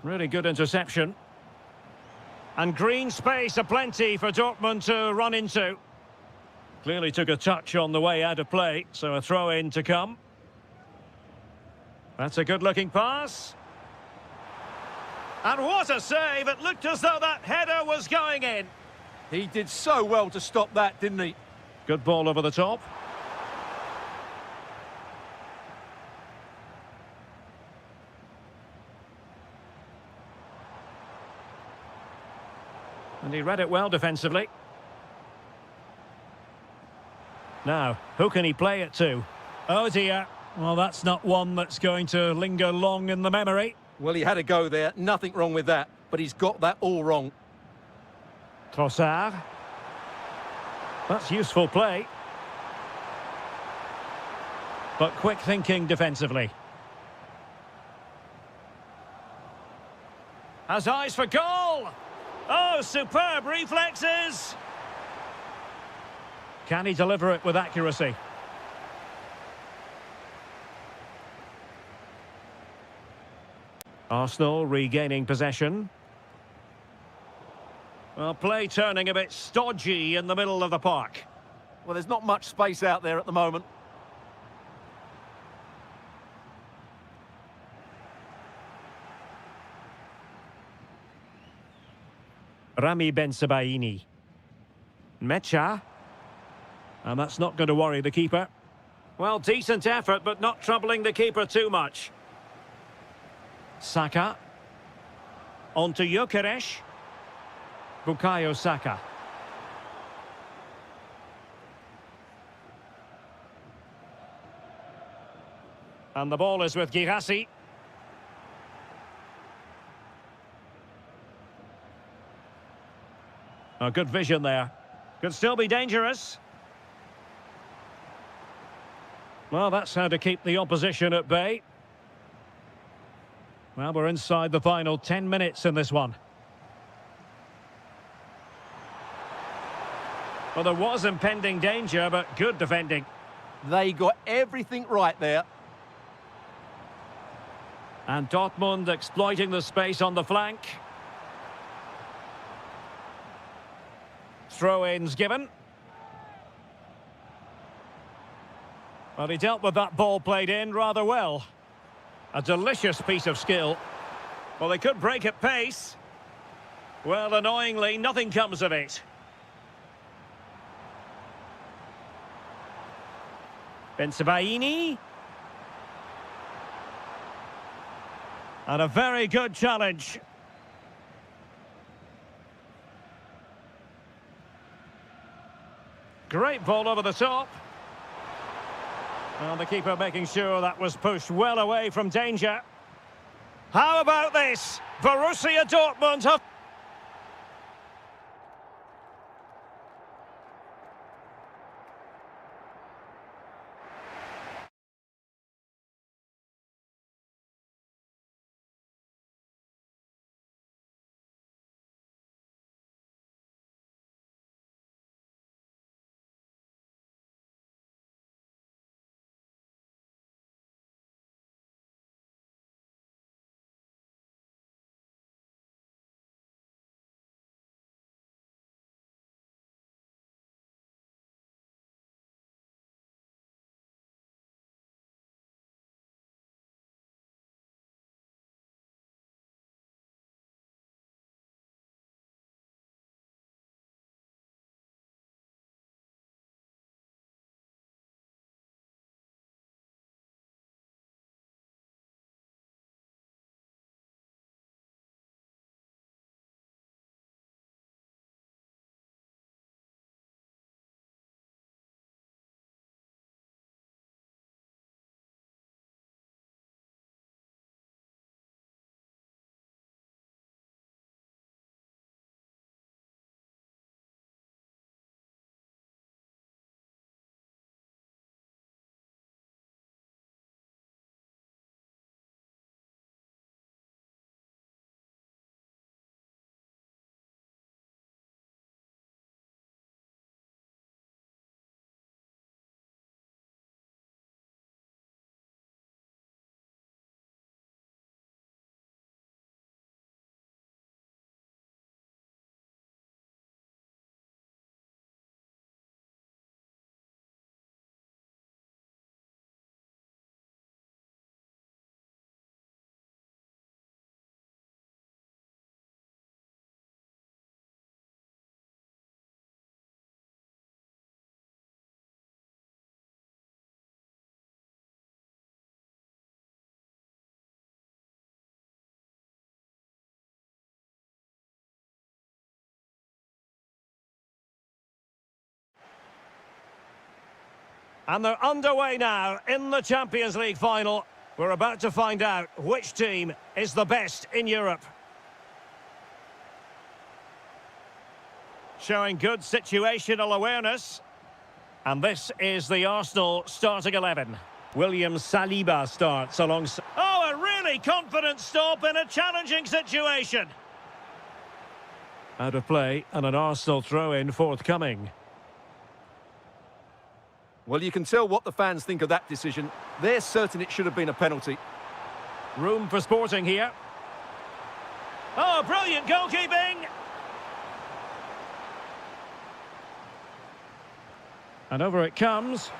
Really good interception. And green space aplenty for Dortmund to run into. Clearly took a touch on the way out of play, so a throw-in to come. That's a good-looking pass. And what a save! It looked as though that header was going in. He did so well to stop that, didn't he? Good ball over the top. And he read it well defensively. Now, who can he play it to? Oh dear. Well, that's not one that's going to linger long in the memory. Well, he had a go there. Nothing wrong with that. But he's got that all wrong. Trossard. That's useful play. But quick thinking defensively. Has eyes for goal! Oh, superb reflexes! Can he deliver it with accuracy? Arsenal regaining possession. Well, play turning a bit stodgy in the middle of the park. Well, there's not much space out there at the moment. Rami Bensebaini. Mecha. And that's not going to worry the keeper. Well, decent effort, but not troubling the keeper too much. Saka. On to Gyökeres. Bukayo Saka. And the ball is with Girassi. A good vision there. Could still be dangerous. Well, that's how to keep the opposition at bay. Well, we're inside the final 10 minutes in this one. Well, there was impending danger, but good defending. They got everything right there. And Dortmund exploiting the space on the flank. Throw-ins given. Well, he dealt with that ball played in rather well. A delicious piece of skill. Well, they could break at pace. Well, annoyingly, nothing comes of it. Bensebaini. And a very good challenge. Great ball over the top. Well, the keeper making sure that was pushed well away from danger. How about this? Borussia Dortmund have... And they're underway now in the Champions League final. We're about to find out which team is the best in Europe. Showing good situational awareness. And this is the Arsenal starting 11. William Saliba starts alongside... Oh, a really confident stop in a challenging situation. Out of play and an Arsenal throw-in forthcoming. Well, you can tell what the fans think of that decision. They're certain it should have been a penalty. Room for Sporting here. Oh, brilliant goalkeeping! And over it comes.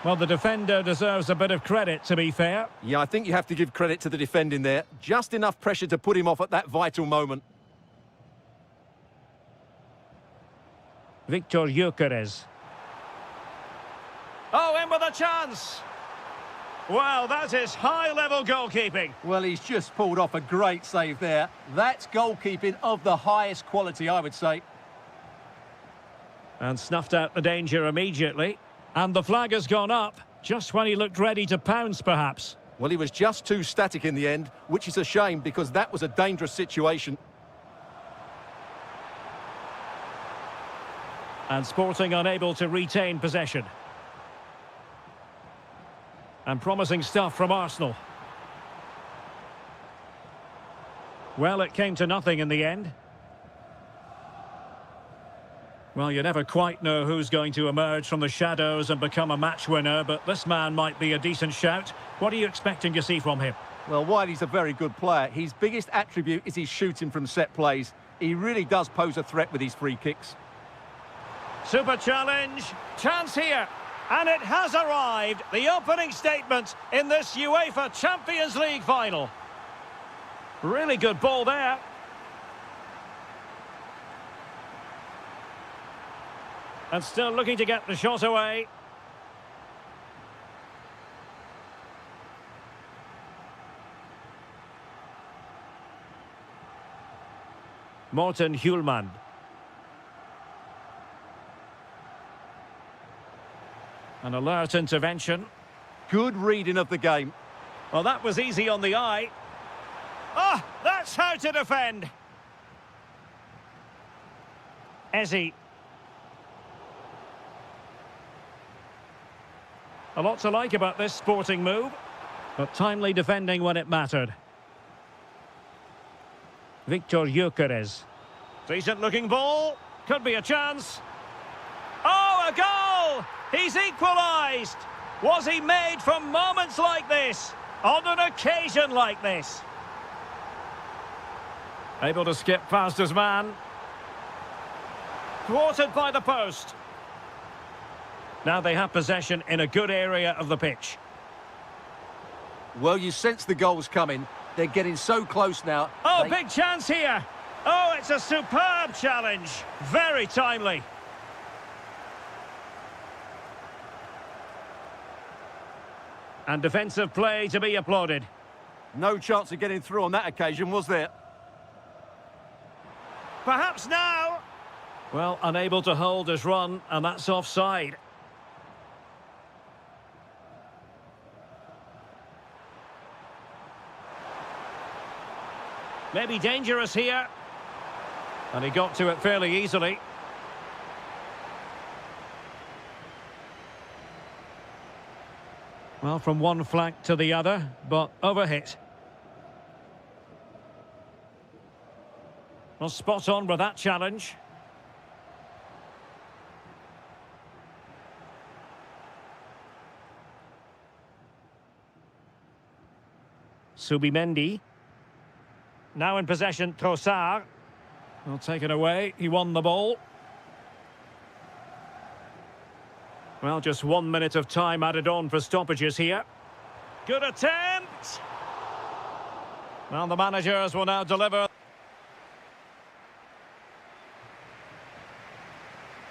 Well, the defender deserves a bit of credit, to be fair. Yeah, I think you have to give credit to the defending there. Just enough pressure to put him off at that vital moment. Victor Gyökeres. Oh, in with a chance! Well, that is high-level goalkeeping. Well, he's just pulled off a great save there. That's goalkeeping of the highest quality, I would say. And snuffed out the danger immediately. And the flag has gone up, just when he looked ready to pounce, perhaps. Well, he was just too static in the end, which is a shame because that was a dangerous situation. And Sporting unable to retain possession. And promising stuff from Arsenal. Well, it came to nothing in the end. Well, you never quite know who's going to emerge from the shadows and become a match winner, but this man might be a decent shout. What are you expecting to see from him? Well, while he's a very good player, his biggest attribute is his shooting from set plays. He really does pose a threat with his free kicks. Super challenge, chance here, and it has arrived, the opening statement in this UEFA Champions League final. Really good ball there. And still looking to get the shot away. Morten Hjulmand. An alert intervention. Good reading of the game. Well, that was easy on the eye. Ah, that's how to defend. Ezzy. A lot to like about this Sporting move, but timely defending when it mattered. Victor Gyökeres. Decent looking ball. Could be a chance. Oh, a goal! He's equalised! Was he made for moments like this? On an occasion like this? Able to skip past his man. Thwarted by the post. Now they have possession in a good area of the pitch. Well, you sense the goal's coming. They're getting so close now. Oh, big chance here. Oh, it's a superb challenge. Very timely. And defensive play to be applauded. No chance of getting through on that occasion, was there? Perhaps now. Well, unable to hold his run, and that's offside. Maybe dangerous here. And he got to it fairly easily. Well, from one flank to the other, but overhit. Well, spot on with that challenge. Subimendi. Now in possession, Trossard. Well, taken away, he won the ball. Well, just 1 minute of time added on for stoppages here. Good attempt! Well, the managers will now deliver.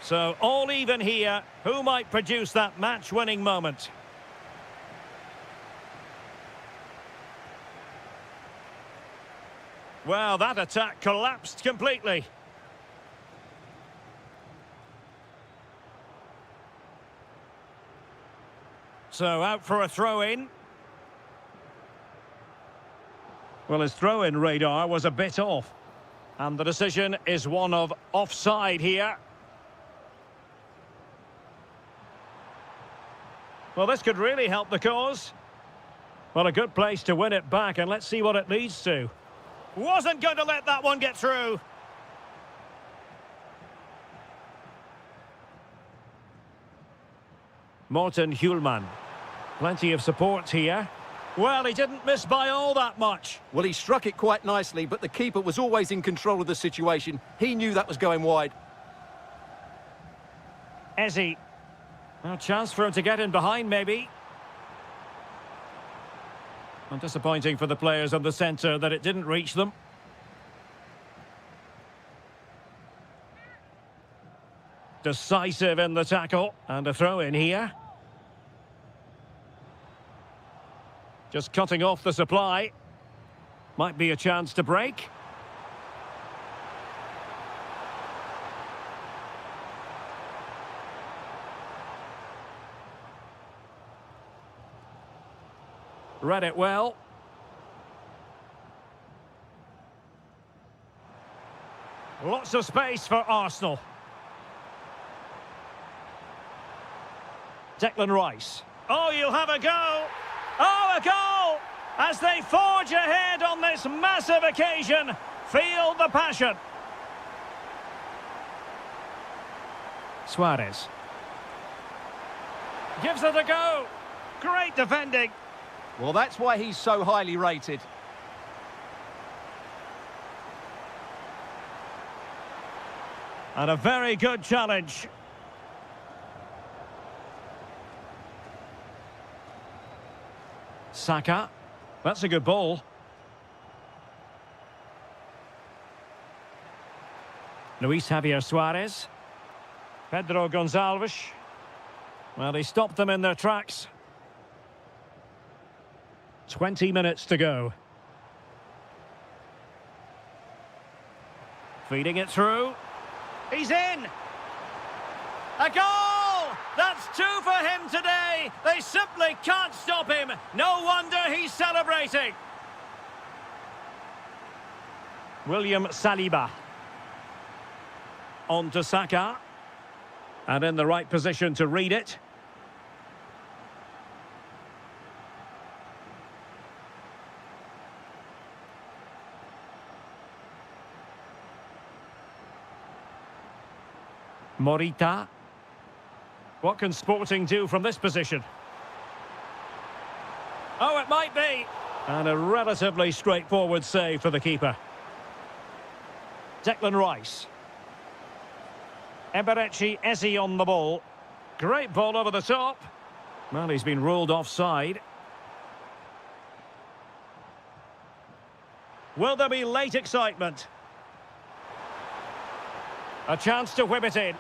So, all even here. Who might produce that match-winning moment? Well, that attack collapsed completely. So out for a throw-in. Well, his throw-in radar was a bit off. And the decision is one of offside here. Well, this could really help the cause. Well, a good place to win it back, and let's see what it leads to. Wasn't going to let that one get through. Morten Hjulman. Plenty of support here. Well, he didn't miss by all that much. Well, he struck it quite nicely, but the keeper was always in control of the situation. He knew that was going wide. Eze. A chance for him to get in behind, maybe. And disappointing for the players on the centre that it didn't reach them. Decisive in the tackle. And a throw-in here. Just cutting off the supply. Might be a chance to break. Read it well. Lots of space for Arsenal. Declan Rice. Oh, you'll have a go. Oh, a goal! As they forge ahead on this massive occasion. Feel the passion. Suarez. Gives it a go. Great defending. Well, that's why he's so highly rated. And a very good challenge. Saka. That's a good ball. Luis Javier Suarez. Pedro Gonçalves. Well, he stopped them in their tracks. 20 minutes to go. Feeding it through. He's in! A goal! That's two for him today. They simply can't stop him. No wonder he's celebrating. William Saliba. On to Saka. And in the right position to read it. Morita. What can Sporting do from this position? Oh, it might be. And a relatively straightforward save for the keeper. Declan Rice. Eberechi Eze on the ball. Great ball over the top. Well, he's been ruled offside. Will there be late excitement? A chance to whip it in.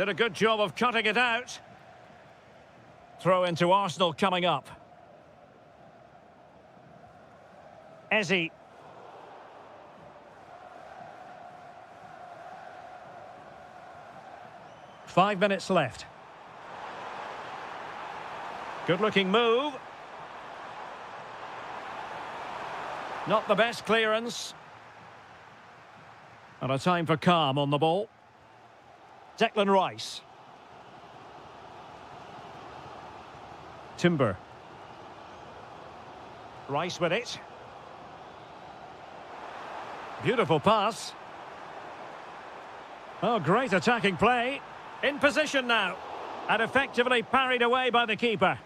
Did a good job of cutting it out. Throw into Arsenal coming up. Eze. Five minutes left. Good-looking move. Not the best clearance. And a time for calm on the ball. Declan Rice. Timber. Rice with it. Beautiful pass. Oh, great attacking play. In position now. And effectively parried away by the keeper.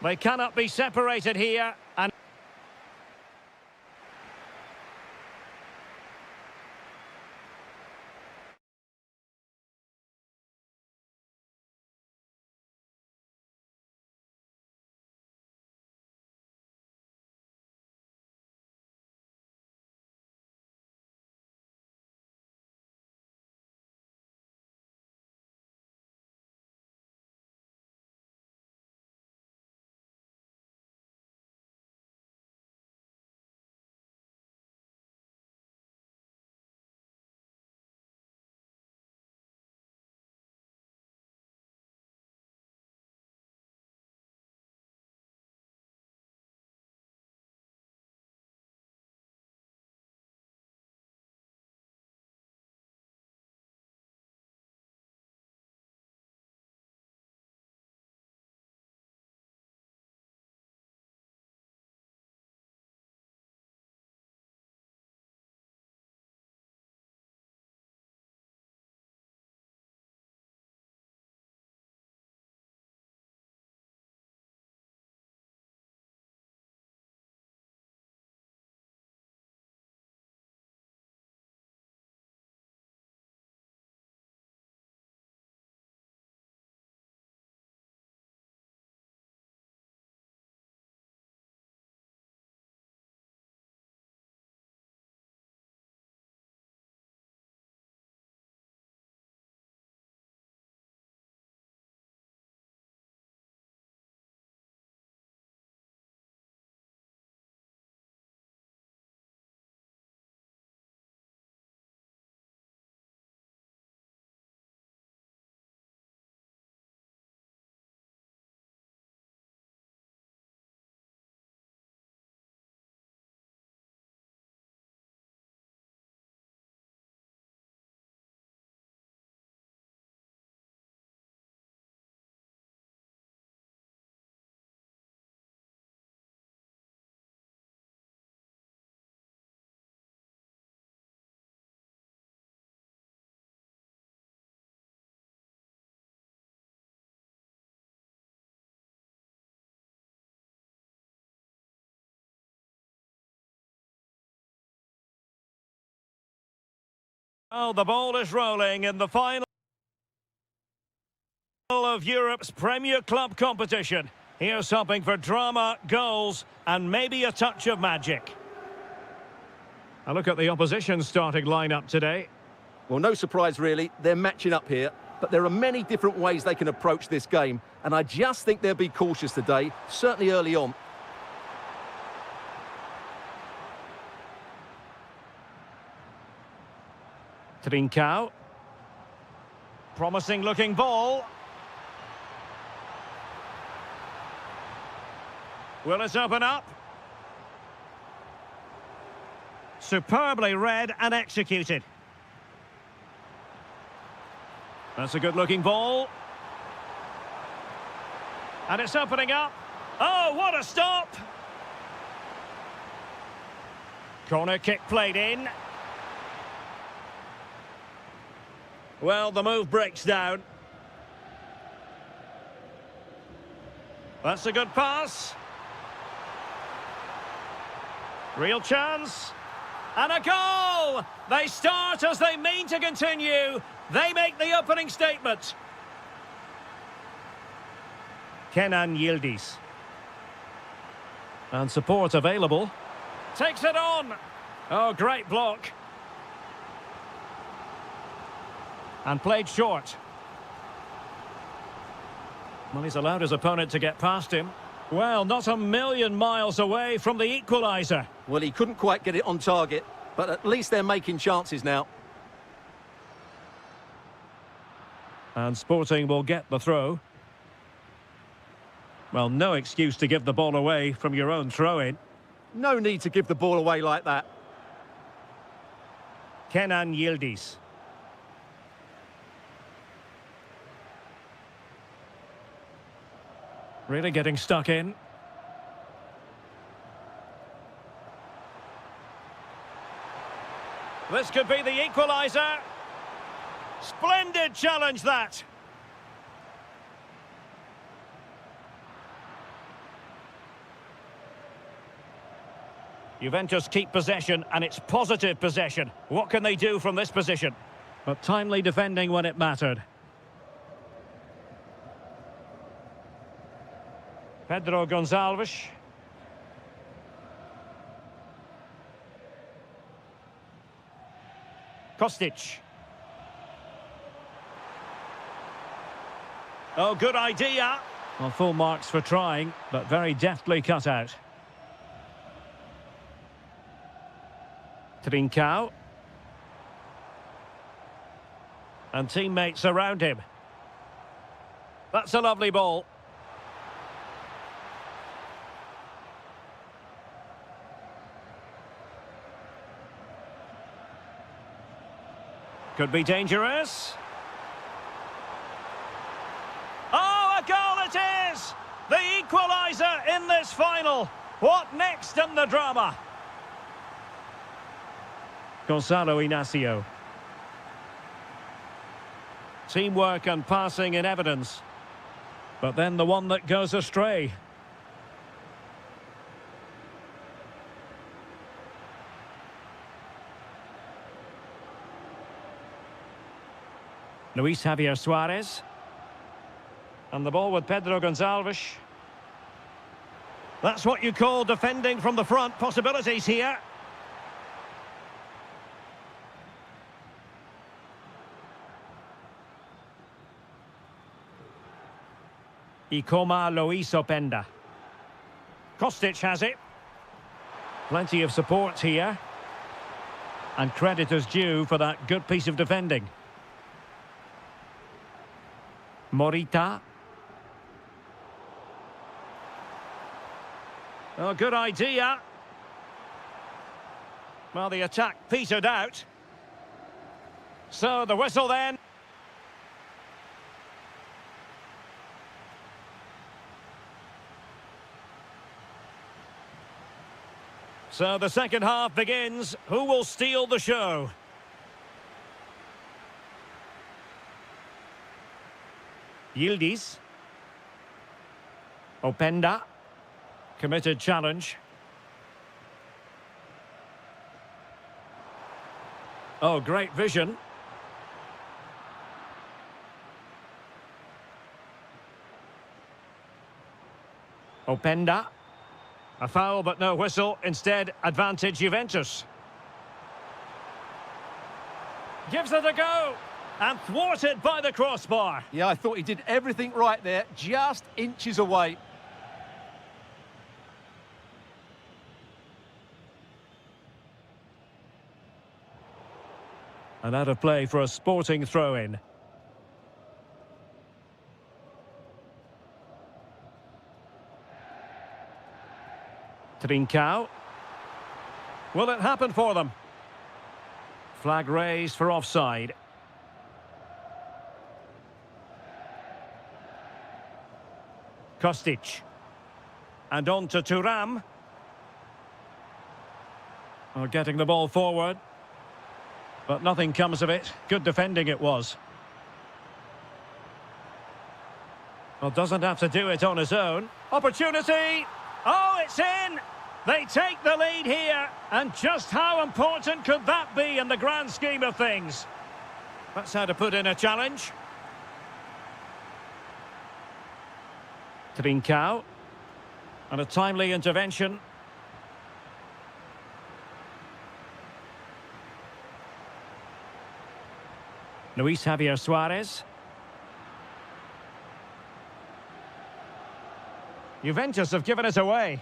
They cannot be separated here. And Oh, the ball is rolling in the final of Europe's Premier Club competition. Here's hoping for drama, goals, and maybe a touch of magic. A look at the opposition starting lineup today. Well, no surprise really, they're matching up here, but there are many different ways they can approach this game, and I just think they'll be cautious today, certainly early on. Trincao. Promising looking ball. Will it open up? Superbly read and executed. That's a good-looking ball. And it's opening up. Oh, what a stop! Corner kick played in. Well, the move breaks down. That's a good pass. Real chance. And a goal! They start as they mean to continue. They make the opening statement. Kenan Yildiz. And support available. Takes it on. Oh, great block. And played short. Well, he's allowed his opponent to get past him. Well, not a million miles away from the equaliser. Well, he couldn't quite get it on target, but at least they're making chances now. And Sporting will get the throw. Well, no excuse to give the ball away from your own throw-in. No need to give the ball away like that. Kenan Yildiz. Really getting stuck in. This could be the equaliser. Splendid challenge, that. Juventus keep possession, and it's positive possession. What can they do from this position? But timely defending when it mattered. Pedro Gonçalves. Kostic. Oh, good idea. Well, full marks for trying, but very deftly cut out. Trincao. And teammates around him. That's a lovely ball. Could be dangerous. Oh, a goal it is! The equaliser in this final. What next in the drama? Gonzalo Inacio. Teamwork and passing in evidence. But then the one that goes astray. Luis Javier Suarez. And the ball with Pedro Gonçalves. That's what you call defending from the front. Possibilities here. Ikoma Luis Openda. Kostic has it. Plenty of support here. And credit is due for that good piece of defending. Morita. Oh, good idea. Well, the attack petered out. So, the whistle then. So, the second half begins. Who will steal the show? Yildiz. Openda. Committed challenge. Oh, great vision. Openda. A foul but no whistle. Instead, advantage Juventus. Gives it a go. And thwarted by the crossbar. Yeah, I thought he did everything right there, just inches away. And out of play for a sporting throw-in. Trincao. Will it happen for them? Flag raised for offside. Kostic. And on to Thuram. Oh, getting the ball forward. But nothing comes of it. Good defending it was. Well, doesn't have to do it on his own. Opportunity! Oh, it's in! They take the lead here. And just how important could that be in the grand scheme of things? That's how to put in a challenge. Trincao. And a timely intervention. Luis Javier Suarez. Juventus have given it away.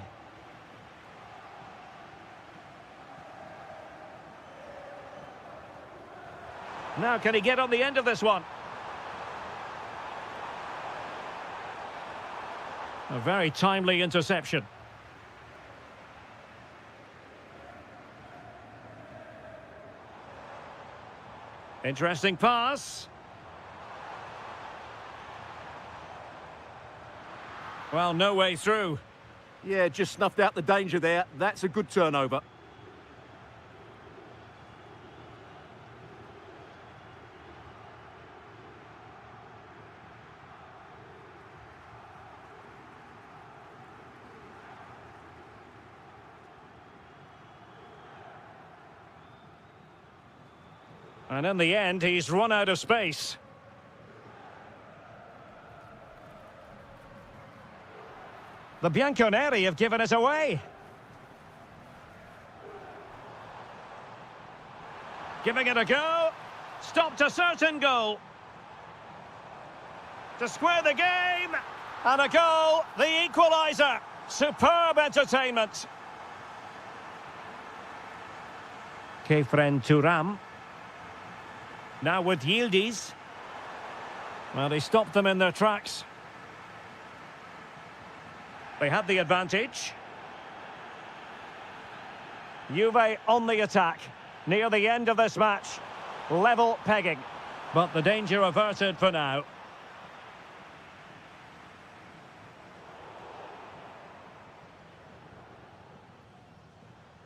Now can he get on the end of this one? A very timely interception. Interesting pass. Well, no way through. Yeah, just snuffed out the danger there. That's a good turnover. And in the end, he's run out of space. The Bianconeri have given it away. Giving it a go. Stopped a certain goal. To square the game. And a goal. The equaliser. Superb entertainment. Kefren Thuram. Now with Yildiz. Well, he stopped them in their tracks. They had the advantage. Juve on the attack. Near the end of this match. Level pegging. But the danger averted for now.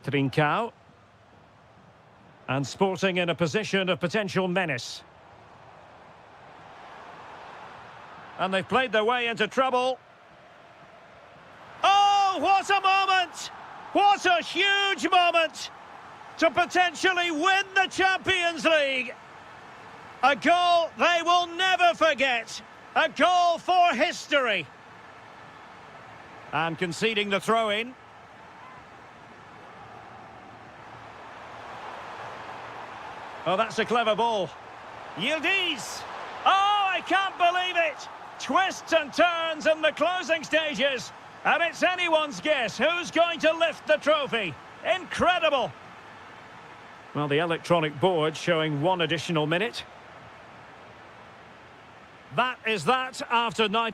Trincao. And Sporting in a position of potential menace. And they've played their way into trouble. Oh, what a moment! What a huge moment to potentially win the Champions League. A goal they will never forget. A goal for history. And conceding the throw-in. Oh, that's a clever ball. Yildiz. Oh, I can't believe it. Twists and turns in the closing stages. And it's anyone's guess who's going to lift the trophy. Incredible. Well, the electronic board showing 1 additional minute. That is that after 9.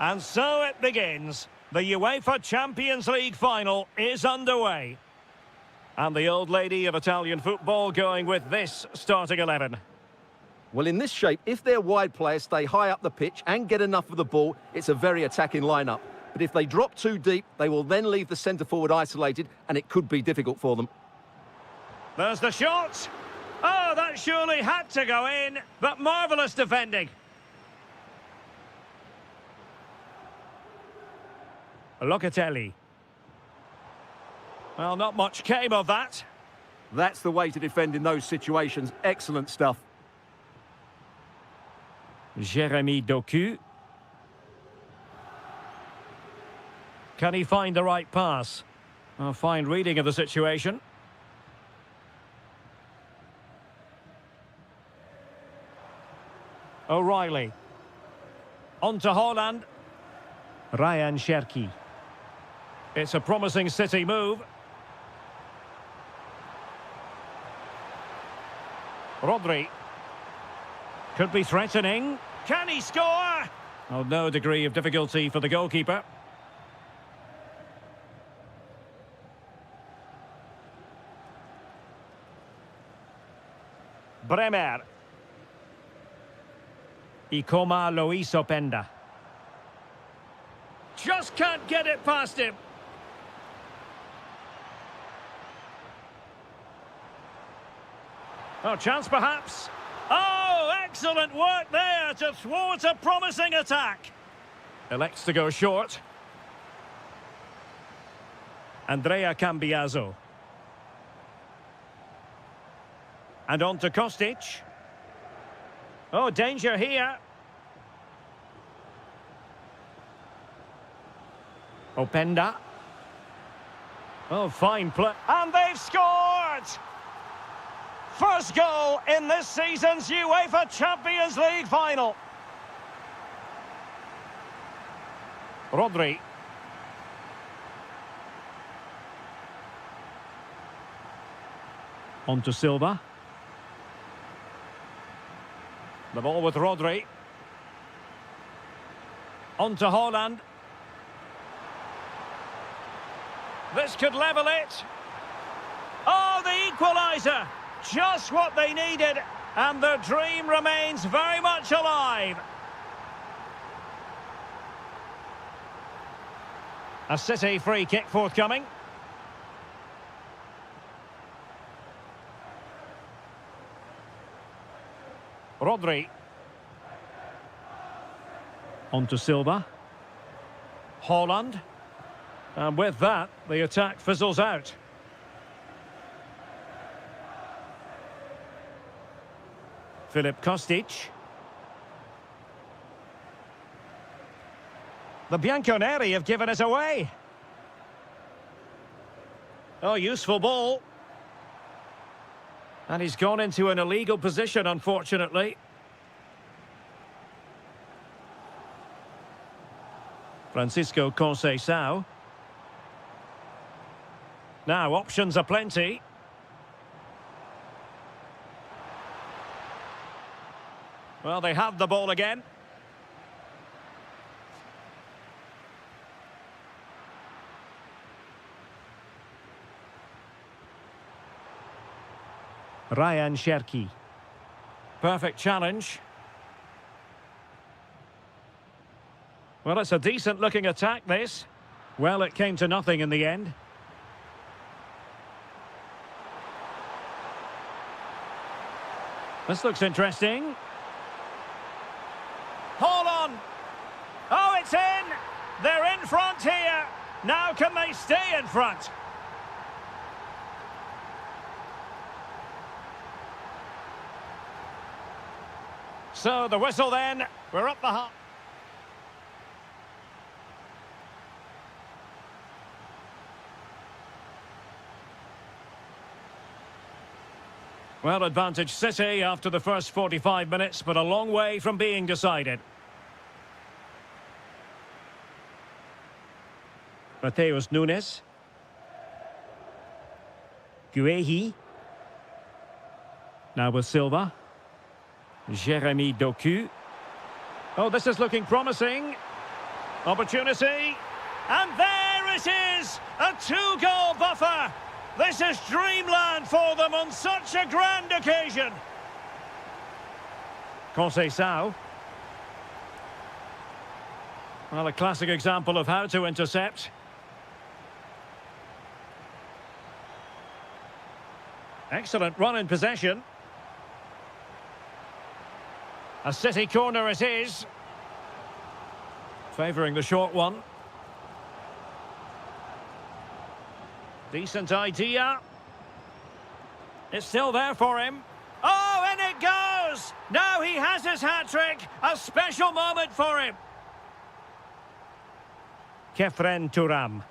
And so it begins. The UEFA Champions League final is underway. And the old lady of Italian football going with this starting 11. Well, in this shape, if their wide players stay high up the pitch and get enough of the ball, it's a very attacking lineup. But if they drop too deep, they will then leave the centre-forward isolated, and it could be difficult for them. There's the shot. Oh, that surely had to go in, but marvellous defending. Locatelli. Well, not much came of that. That's the way to defend in those situations. Excellent stuff. Jeremy Doku. Can he find the right pass? A fine reading of the situation. O'Reilly. On to Haaland. Ryan Cherki. It's a promising City move. Rodri. Could be threatening. Can he score? Oh, no degree of difficulty for the goalkeeper. Bremer. Ikoma Lois Openda. Just can't get it past him. Oh, chance perhaps. Oh, excellent work there to thwart a promising attack. Elects to go short. Andrea Cambiaso. And on to Kostic. Oh, danger here. Openda. Oh, fine play. And they've scored! First goal in this season's UEFA Champions League final. Rodri. On to Silva. The ball with Rodri. On to Haaland. This could level it. Oh, the equaliser! Just what they needed, and the dream remains very much alive. A City free kick forthcoming. Rodri. On to Silva. Haaland. And with that, the attack fizzles out. Filip Kostic. The Bianconeri have given us away. Oh, useful ball. And he's gone into an illegal position, unfortunately. Francisco Conceição. Now, options are plenty. Well, they have the ball again. Ryan Cherki. Perfect challenge. Well, it's a decent-looking attack, this. Well, it came to nothing in the end. This looks interesting. Hold on. Oh, it's in. They're in front here. Now can they stay in front? So the whistle then. We're up the half. Well, advantage City after the first 45 minutes, but a long way from being decided. Mateus Nunes. Guehi. Now with Silva. Jeremy Doku. Oh, this is looking promising. Opportunity. And there it is! A two-goal buffer! This is dreamland for them on such a grand occasion! Conceição. Well, a classic example of how to intercept. Excellent run in possession. A City corner it is. Favouring the short one. Decent idea. It's still there for him. Oh, and it goes! Now he has his hat-trick. A special moment for him. Kefren Turam.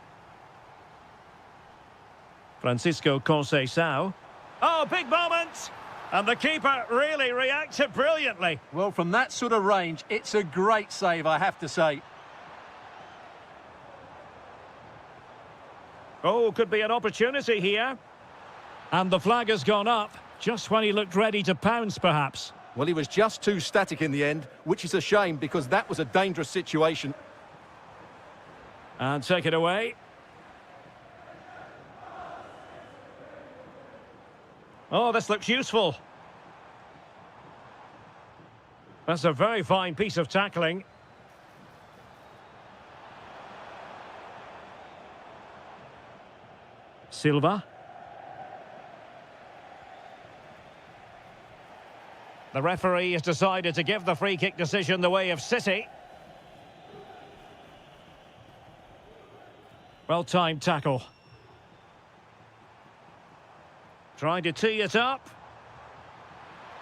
Francisco Conceição. Oh, big moment! And the keeper really reacted brilliantly. Well, from that sort of range, it's a great save, I have to say. Oh, could be an opportunity here. And the flag has gone up, just when he looked ready to pounce, perhaps. Well, he was just too static in the end, which is a shame because that was a dangerous situation. And take it away. Oh, this looks useful. That's a very fine piece of tackling. Silva. The referee has decided to give the free kick decision the way of City. Well-timed tackle. Trying to tee it up.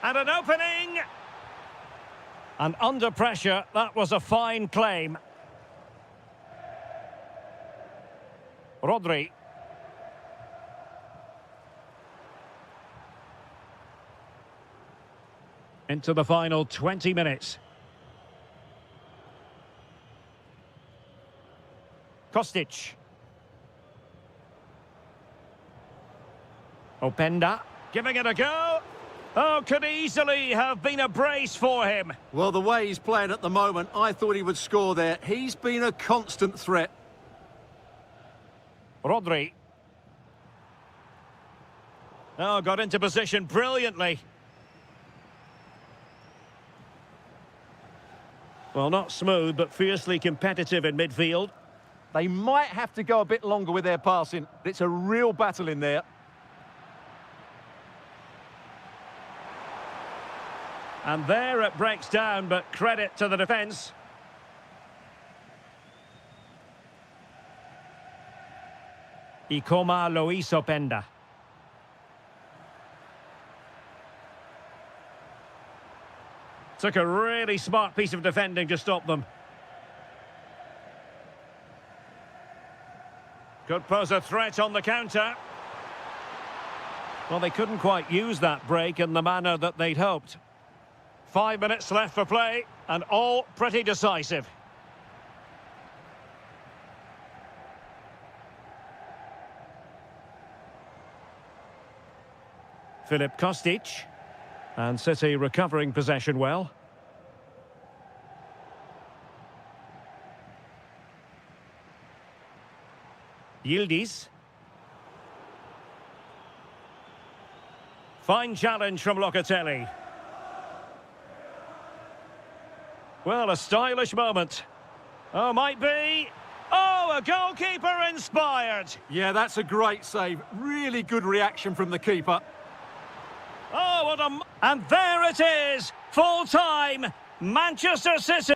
And an opening! And under pressure, that was a fine claim. Rodri. Into the final 20 minutes. Kostic. Openda, giving it a go. Oh, could easily have been a brace for him. Well, the way he's playing at the moment, I thought he would score there. He's been a constant threat. Rodri. Oh, got into position brilliantly. Well, not smooth, but fiercely competitive in midfield. They might have to go a bit longer with their passing. It's a real battle in there. And there it breaks down, but credit to the defence. Ikoma Luis Openda. Took a really smart piece of defending to stop them. Could pose a threat on the counter. Well, they couldn't quite use that break in the manner that they'd hoped. 5 minutes left for play, and all pretty decisive. Filip Kostic. And City recovering possession well. Yildiz. Fine challenge from Locatelli. Well, a stylish moment. Oh, might be. Oh, a goalkeeper inspired. Yeah, that's a great save. Really good reaction from the keeper. Oh, what a... And there it is! Full time! Manchester City!